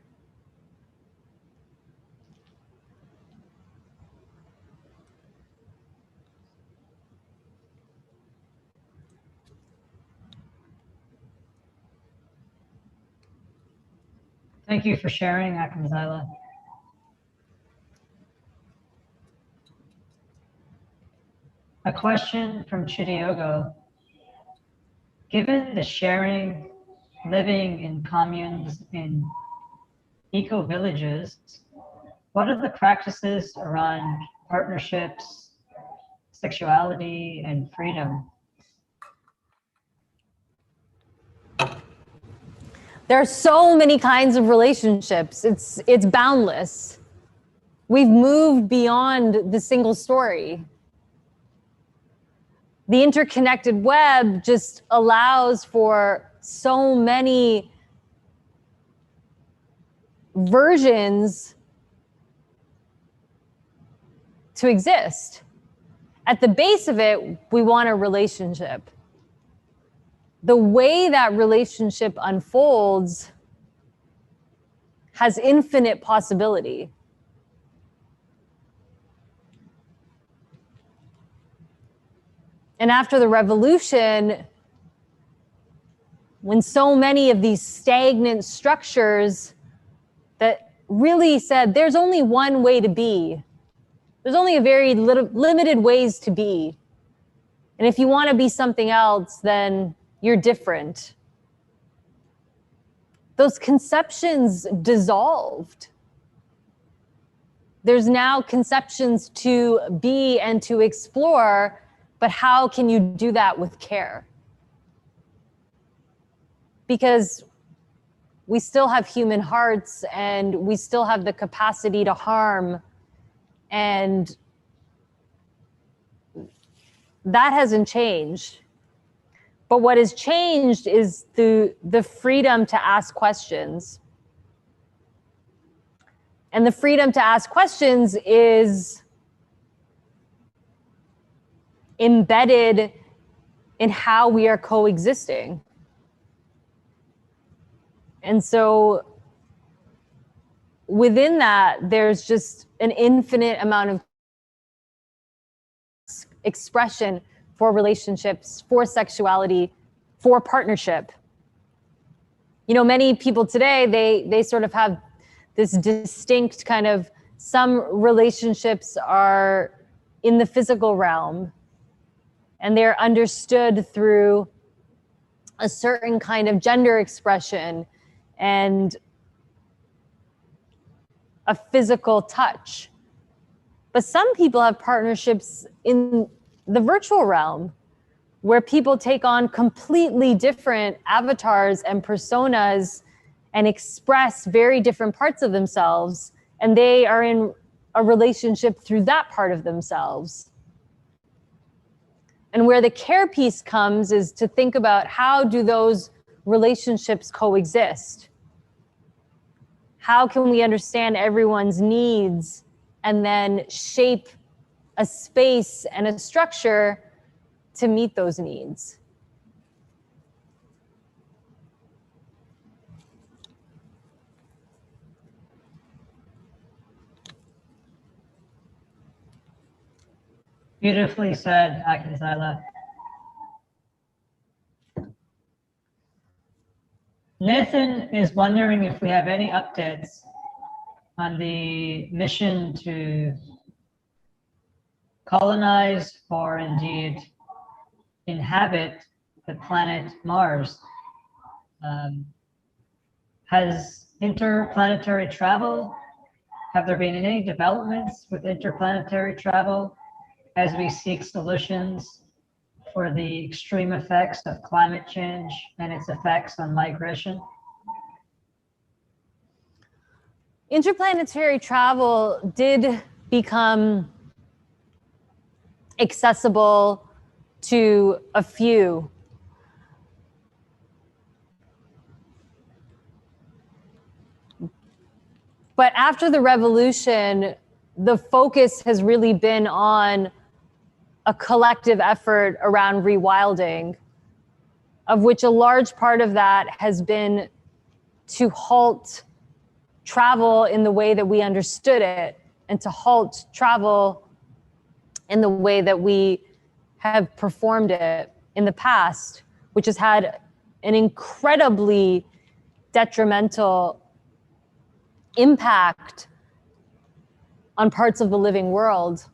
Speaker 1: Thank you for sharing, Akanzyla. A question from Chidiogo. Given the sharing, living in communes in eco-villages, what are the practices around partnerships, sexuality, and freedom?
Speaker 2: There are so many kinds of relationships. It's boundless. We've moved beyond the single story. The interconnected web just allows for so many versions to exist. At the base of it, we want a relationship. The way that relationship unfolds has infinite possibility. And after the revolution, when so many of these stagnant structures that really said there's only one way to be, there's only a very limited ways to be. And if you want to be something else, then you're different. Those conceptions dissolved. There's now conceptions to be and to explore, but how can you do that with care? Because we still have human hearts and we still have the capacity to harm, and that hasn't changed. But what has changed is the freedom to ask questions. And the freedom to ask questions is embedded in how we are coexisting. And so within that, there's just an infinite amount of expression for relationships, for sexuality, for partnership. You know, many people today, they sort of have this distinct kind of, some relationships are in the physical realm and they're understood through a certain kind of gender expression and a physical touch. But some people have partnerships in the virtual realm where people take on completely different avatars and personas and express very different parts of themselves, and they are in a relationship through that part of themselves. And where the care piece comes is to think about, how do those relationships coexist? How can we understand everyone's needs and then shape a space and a structure to meet those needs?
Speaker 1: Beautifully said, Akanzyla. Nathan is wondering if we have any updates on the mission to colonize or indeed inhabit the planet Mars. Has interplanetary travel, have there been any developments with interplanetary travel as we seek solutions for the extreme effects of climate change and its effects on migration?
Speaker 2: Interplanetary travel did become accessible to a few. But after the revolution, the focus has really been on a collective effort around rewilding, of which a large part of that has been to halt travel in the way that we understood it and to halt travel in the way that we have performed it in the past, which has had an incredibly detrimental impact on parts of the living world.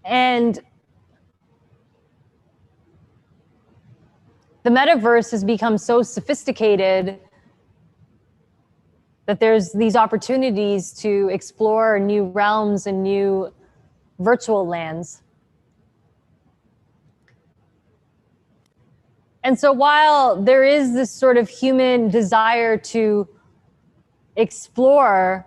Speaker 2: And the metaverse has become so sophisticated that there's these opportunities to explore new realms and new virtual lands. And so while there is this sort of human desire to explore,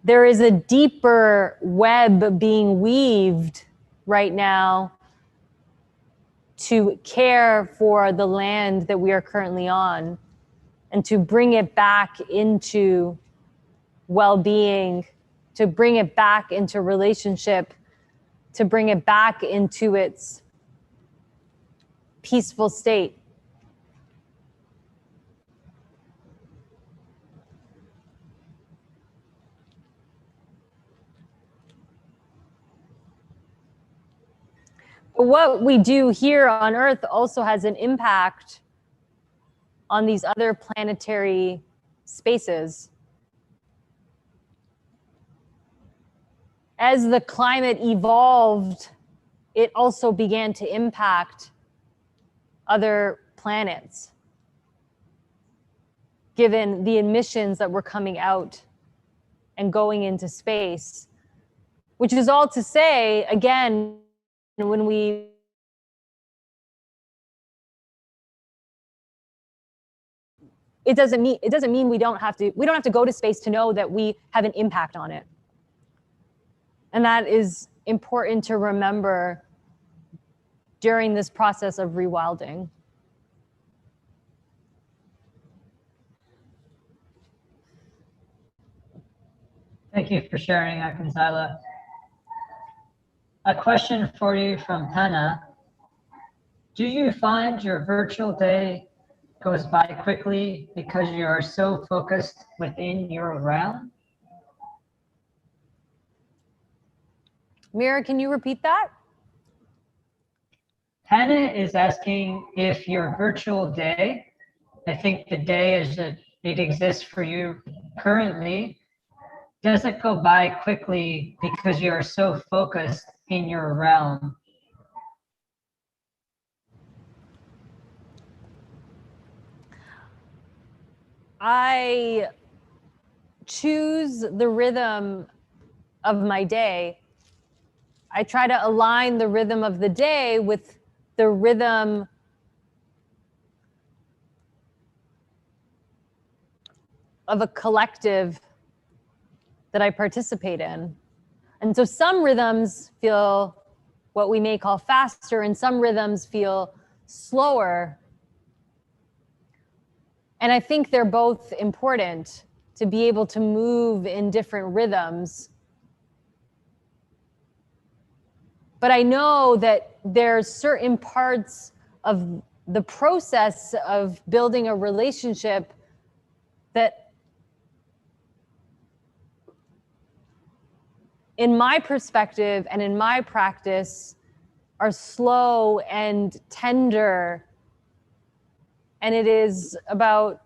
Speaker 2: there is a deeper web being weaved right now to care for the land that we are currently on and to bring it back into well-being, to bring it back into relationship, to bring it back into its peaceful state. But what we do here on Earth also has an impact on these other planetary spaces. As the climate evolved, it also began to impact other planets, given the emissions that were coming out and going into space, which is all to say, again, when we it doesn't mean we don't have to go to space to know that we have an impact on it. And that is important to remember during this process of rewilding.
Speaker 1: Thank you for sharing, Akanzyla. A question for you from Hannah. Do you find your virtual day goes by quickly because you are so focused within your realm?
Speaker 2: Mira, can you repeat that?
Speaker 1: Hannah is asking if your virtual day, I think the day as it exists for you currently, does it go by quickly because you are so focused in your realm?
Speaker 2: I choose the rhythm of my day. I try to align the rhythm of the day with the rhythm of a collective that I participate in. And so some rhythms feel what we may call faster, and some rhythms feel slower. And I think they're both important to be able to move in different rhythms. But I know that there's certain parts of the process of building a relationship that, in my perspective and in my practice, are slow and tender And it is about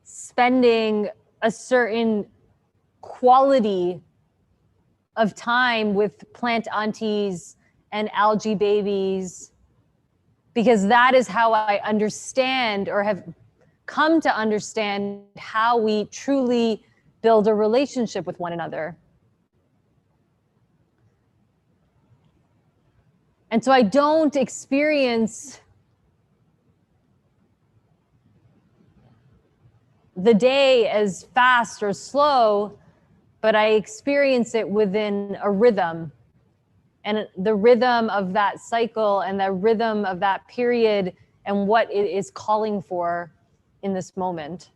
Speaker 2: spending a certain quality of time with plant aunties and algae babies, because that is how I understand, or have come to understand, how we truly build a relationship with one another. And so I don't experience the day as fast or slow, but I experience it within a rhythm. And the rhythm of that cycle and the rhythm of that period and what it is calling for in this moment.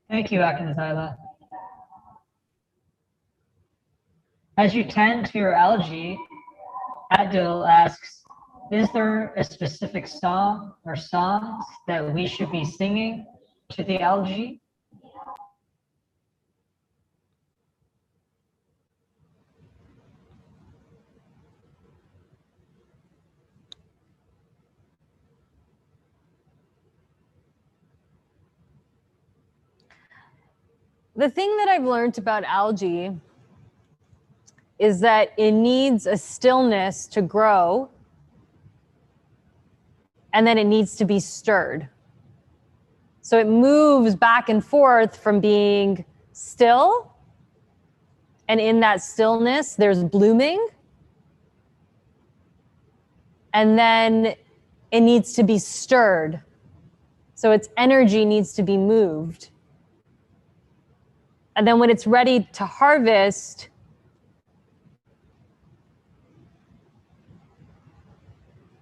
Speaker 1: Thank you, Akanzyla. As you tend to your algae, Adil asks, is there a specific song or songs that we should be singing to the algae?
Speaker 2: The thing that I've learned about algae is that it needs a stillness to grow, and then it needs to be stirred. So it moves back and forth from being still, and in that stillness, there's blooming, and then it needs to be stirred. So its energy needs to be moved. And then when it's ready to harvest,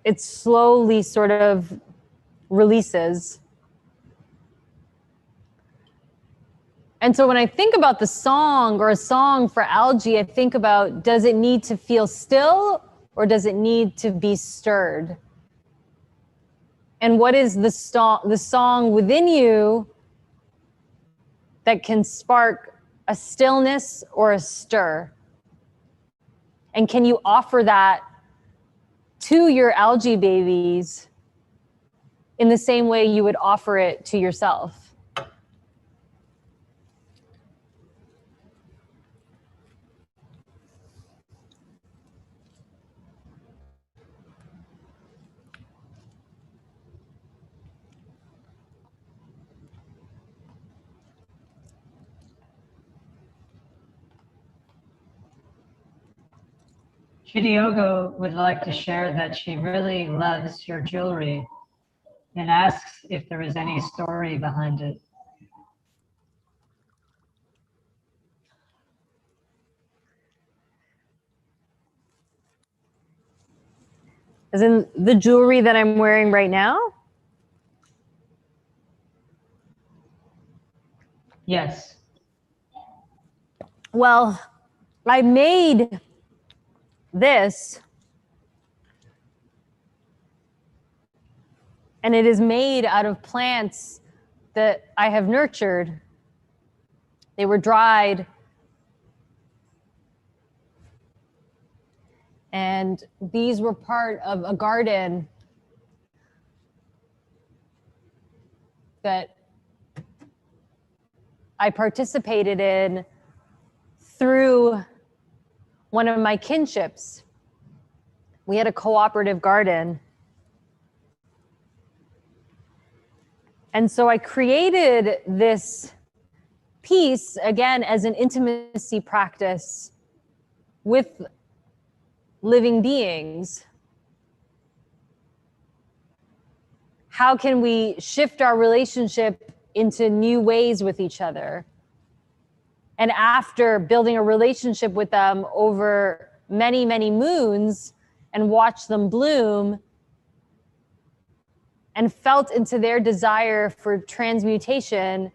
Speaker 2: it slowly sort of releases. And so when I think about the song or a song for algae, I think about, does it need to feel still or does it need to be stirred? And what is the song within you that can spark a stillness or a stir? And can you offer that to your algae babies in the same way you would offer it to yourself?
Speaker 1: Chidiogo would like to share that she really loves your jewelry and asks if there is any story behind it.
Speaker 2: As in the jewelry that I'm wearing right now?
Speaker 1: Yes.
Speaker 2: Well, I made this, and it is made out of plants that I have nurtured. They were dried, and these were part of a garden that I participated in through one of my kinships. We had a cooperative garden. And so I created this piece, again, as an intimacy practice with living beings. How can we shift our relationship into new ways with each other? And after building a relationship with them over many, many moons and watched them bloom and felt into their desire for transmutation,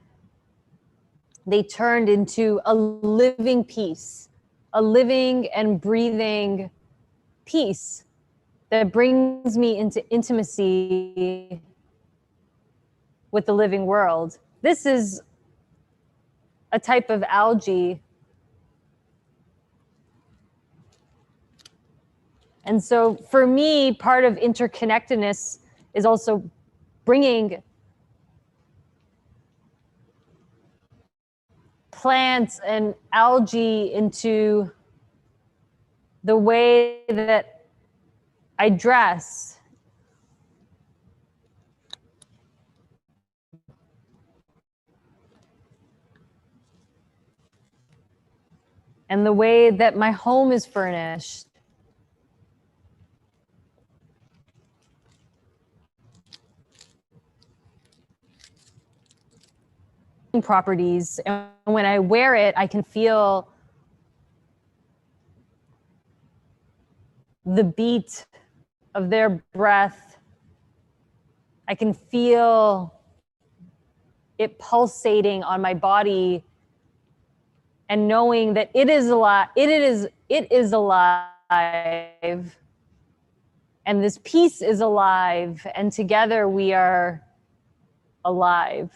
Speaker 2: they turned into a living piece, a living and breathing piece that brings me into intimacy with the living world. This is a type of algae. And so for me, part of interconnectedness is also bringing plants and algae into the way that I dress. And the way that my home is furnished. Properties, and when I wear it, I can feel the beat of their breath. I can feel it pulsating on my body, and knowing that it is alive. It is alive, and this piece is alive, and together we are alive.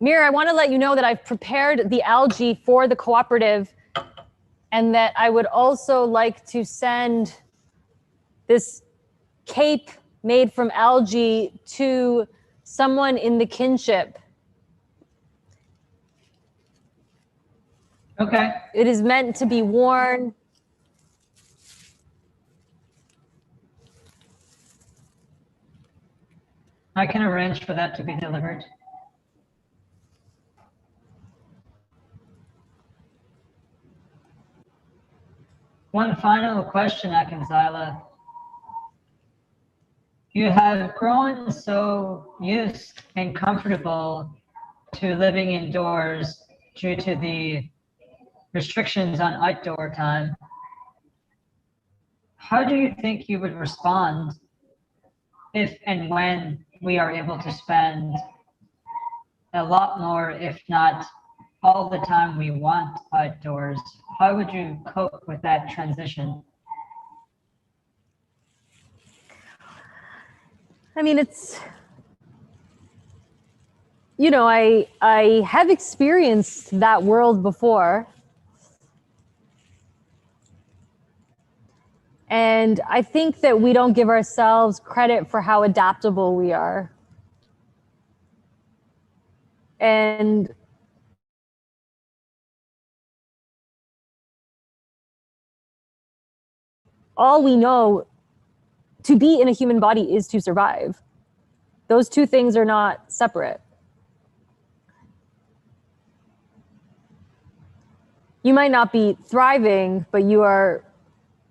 Speaker 2: Mir, I want to let you know that I've prepared the algae for the cooperative, and that I would also like to send this cape made from algae to someone in the kinship.
Speaker 1: Okay.
Speaker 2: It is meant to be worn.
Speaker 1: I can arrange for that to be delivered. One final question, Akanzyla. You have grown so used and comfortable to living indoors due to the restrictions on outdoor time. How do you think you would respond if and when we are able to spend a lot more, if not all the time we want outdoors? How would you cope with that transition?
Speaker 2: I mean, it's, you know, I have experienced that world before. And I think that we don't give ourselves credit for how adaptable we are. And all we know to be in a human body is to survive. Those two things are not separate. You might not be thriving, but you are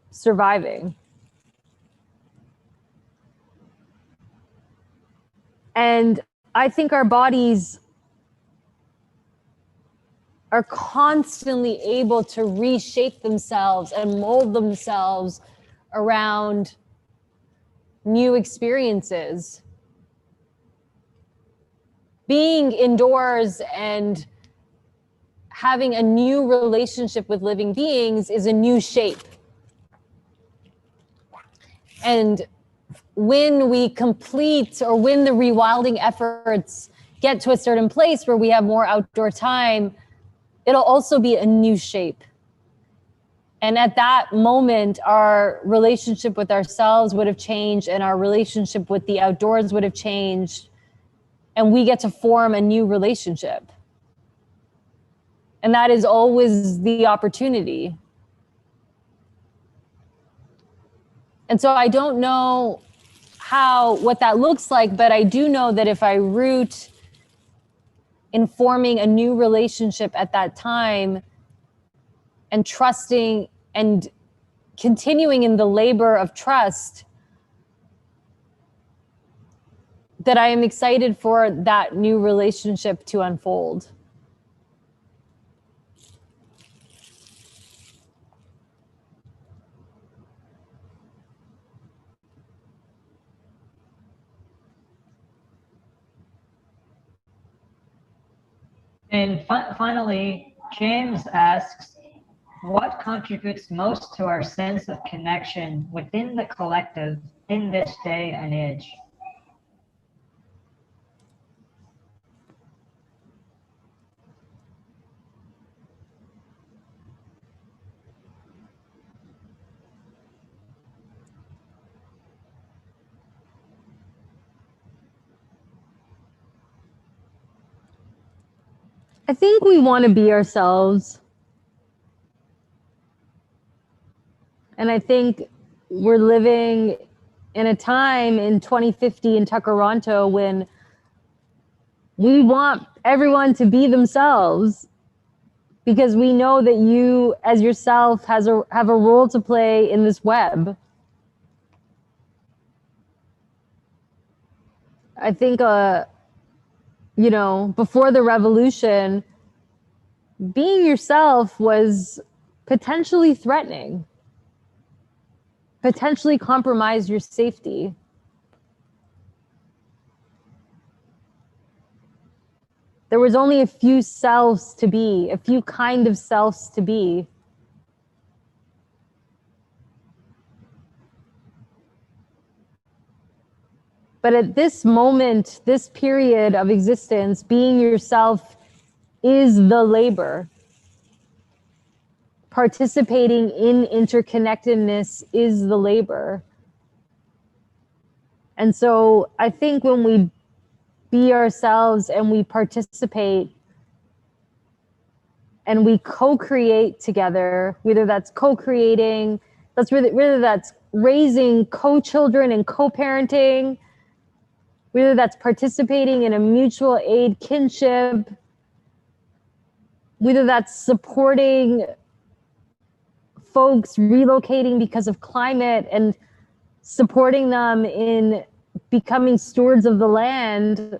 Speaker 2: surviving. And I think our bodies are constantly able to reshape themselves and mold themselves around new experiences. Being indoors and having a new relationship with living beings is a new shape. And when we complete, or when the rewilding efforts get to a certain place where we have more outdoor time, it'll also be a new shape. And at that moment, our relationship with ourselves would have changed, and our relationship with the outdoors would have changed, and we get to form a new relationship. And that is always the opportunity. And so I don't know what that looks like, but I do know that if I root in forming a new relationship at that time, and trusting and continuing in the labor of trust, that I am excited for that new relationship to unfold.
Speaker 1: And finally, James asks, what contributes most to our sense of connection within the collective in this day and age?
Speaker 2: I think we want to be ourselves. And I think we're living in a time in 2050 in Takaranto when we want everyone to be themselves, because we know that you as yourself have a role to play in this web. I think, you know, before the revolution, being yourself was potentially threatening, potentially compromise your safety. There was only a few selves to be, a few kind of selves to be. But at this moment, this period of existence, being yourself is the labor. Participating in interconnectedness is the labor. And so I think when we be ourselves and we participate and we co-create together, whether that's co-creating, whether that's raising co-children and co-parenting, whether that's participating in a mutual aid kinship, whether that's supporting folks relocating because of climate and supporting them in becoming stewards of the land,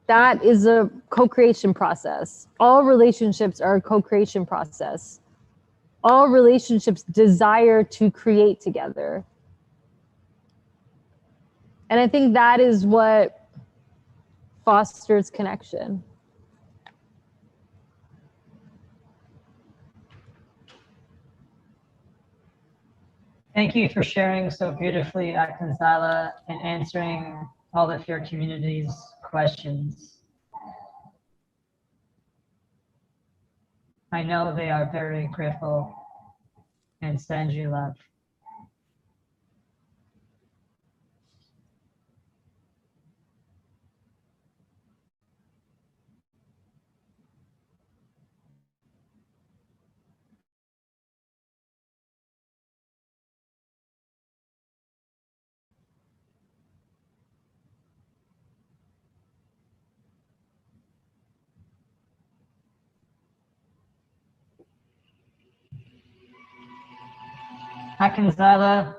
Speaker 2: that is a co-creation process. All relationships are a co-creation process. All relationships desire to create together. And I think that is what fosters connection.
Speaker 1: Thank you for sharing so beautifully, Akanzyla, and answering all of your community's questions. I know they are very grateful and send you love. Akanzyla,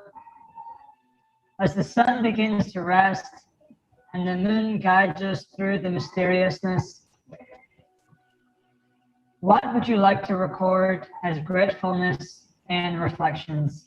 Speaker 1: as the sun begins to rest and the moon guides us through the mysteriousness, what would you like to record as gratefulness and reflections?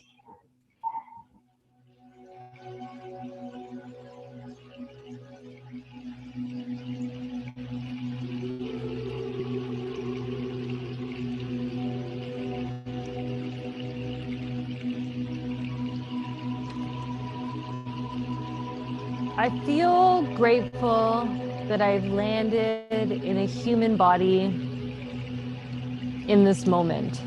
Speaker 2: I feel grateful that I've landed in a human body in this moment.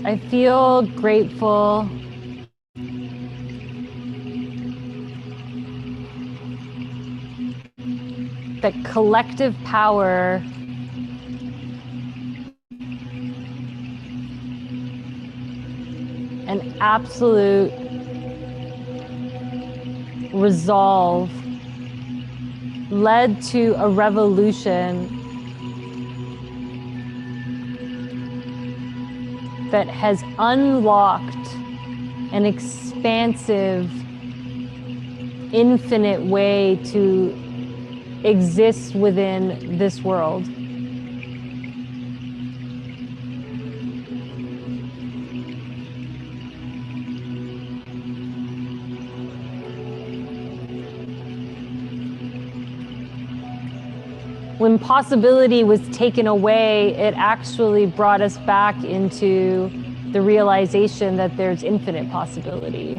Speaker 2: I feel grateful that collective power and absolute resolve led to a revolution that has unlocked an expansive, infinite way to exist within this world. when possibility was taken away, it actually brought us back into the realization that there's infinite possibility.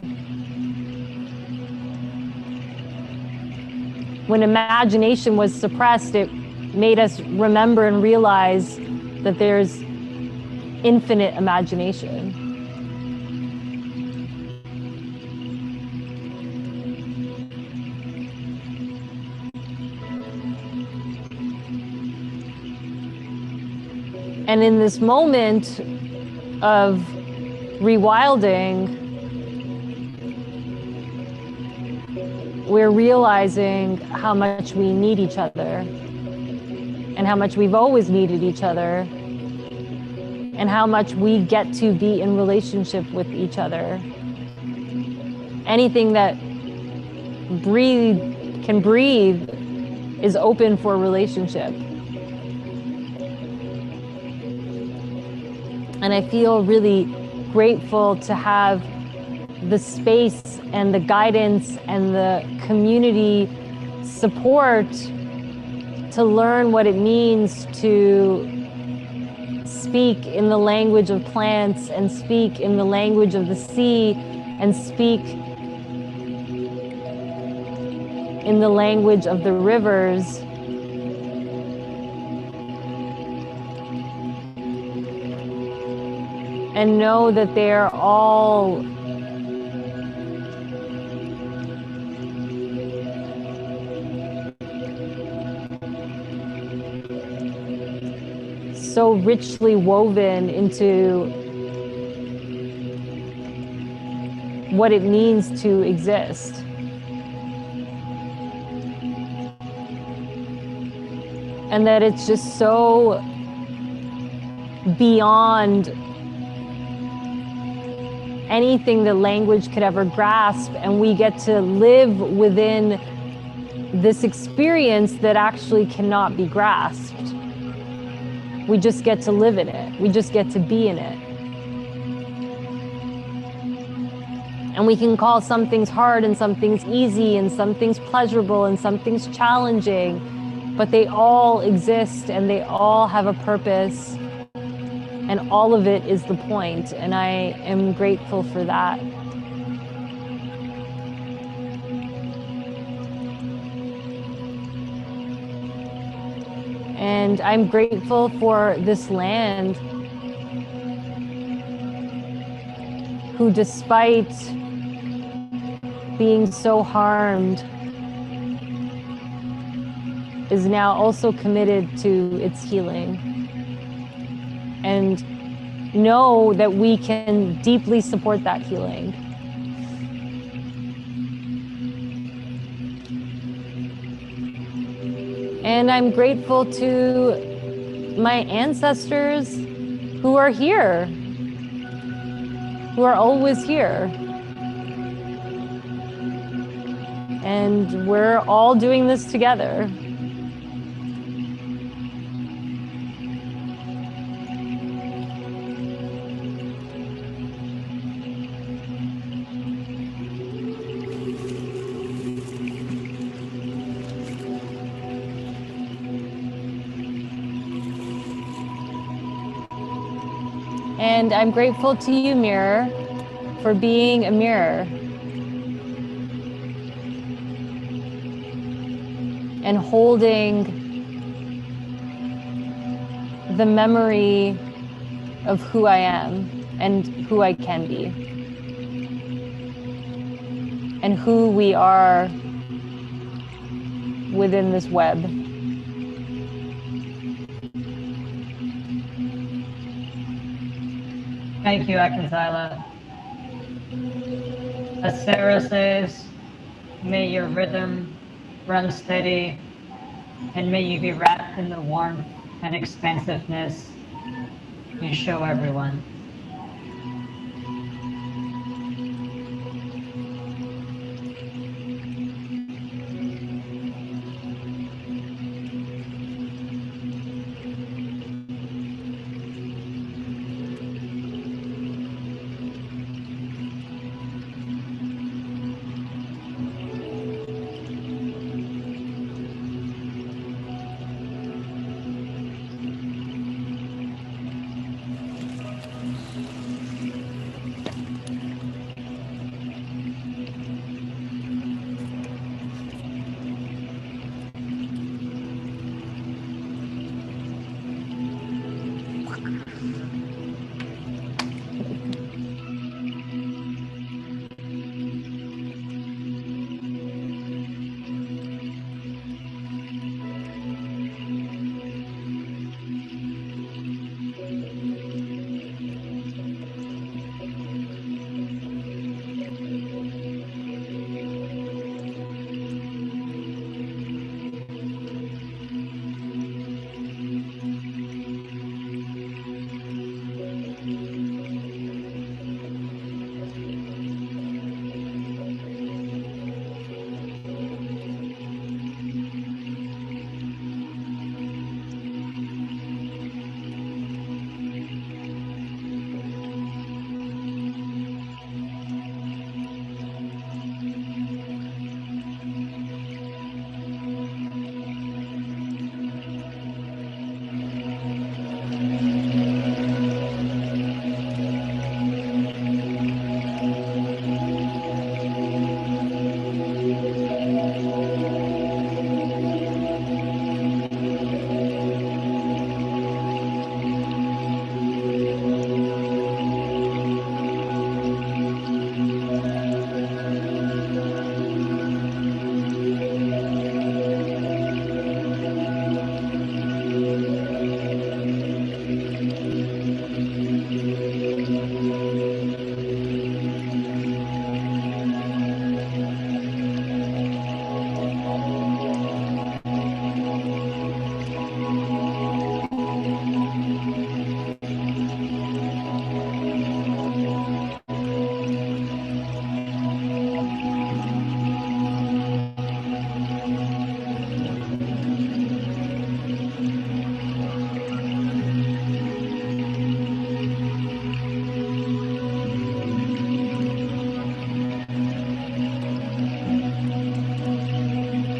Speaker 2: When imagination was suppressed, it made us remember and realize that there's infinite imagination. And in this moment of rewilding, we're realizing how much we need each other and how much we've always needed each other and how much we get to be in relationship with each other. Anything that can breathe is open for relationship. And I feel really grateful to have the space and the guidance and the community support to learn what it means to speak in the language of plants and speak in the language of the sea and speak in the language of the rivers. And know that they're all so richly woven into what it means to exist. And that it's just so beyond anything that language could ever grasp, and we get to live within this experience that actually cannot be grasped. We just get to live in it. We just get to be in it. And we can call some things hard and some things easy and some things pleasurable and some things challenging, but they all exist and they all have a purpose. And all of it is the point, and I am grateful for that. And I'm grateful for this land, who despite being so harmed, is now also committed to its healing. And know that we can deeply support that healing. And I'm grateful to my ancestors who are here, who are always here. And we're all doing this together. And I'm grateful to you, mirror, for being a mirror and holding the memory of who I am and who I can be and who we are within this web.
Speaker 1: Thank you, Akanzyla. As Sarah says, may your rhythm run steady, and may you be wrapped in the warmth and expansiveness you show everyone.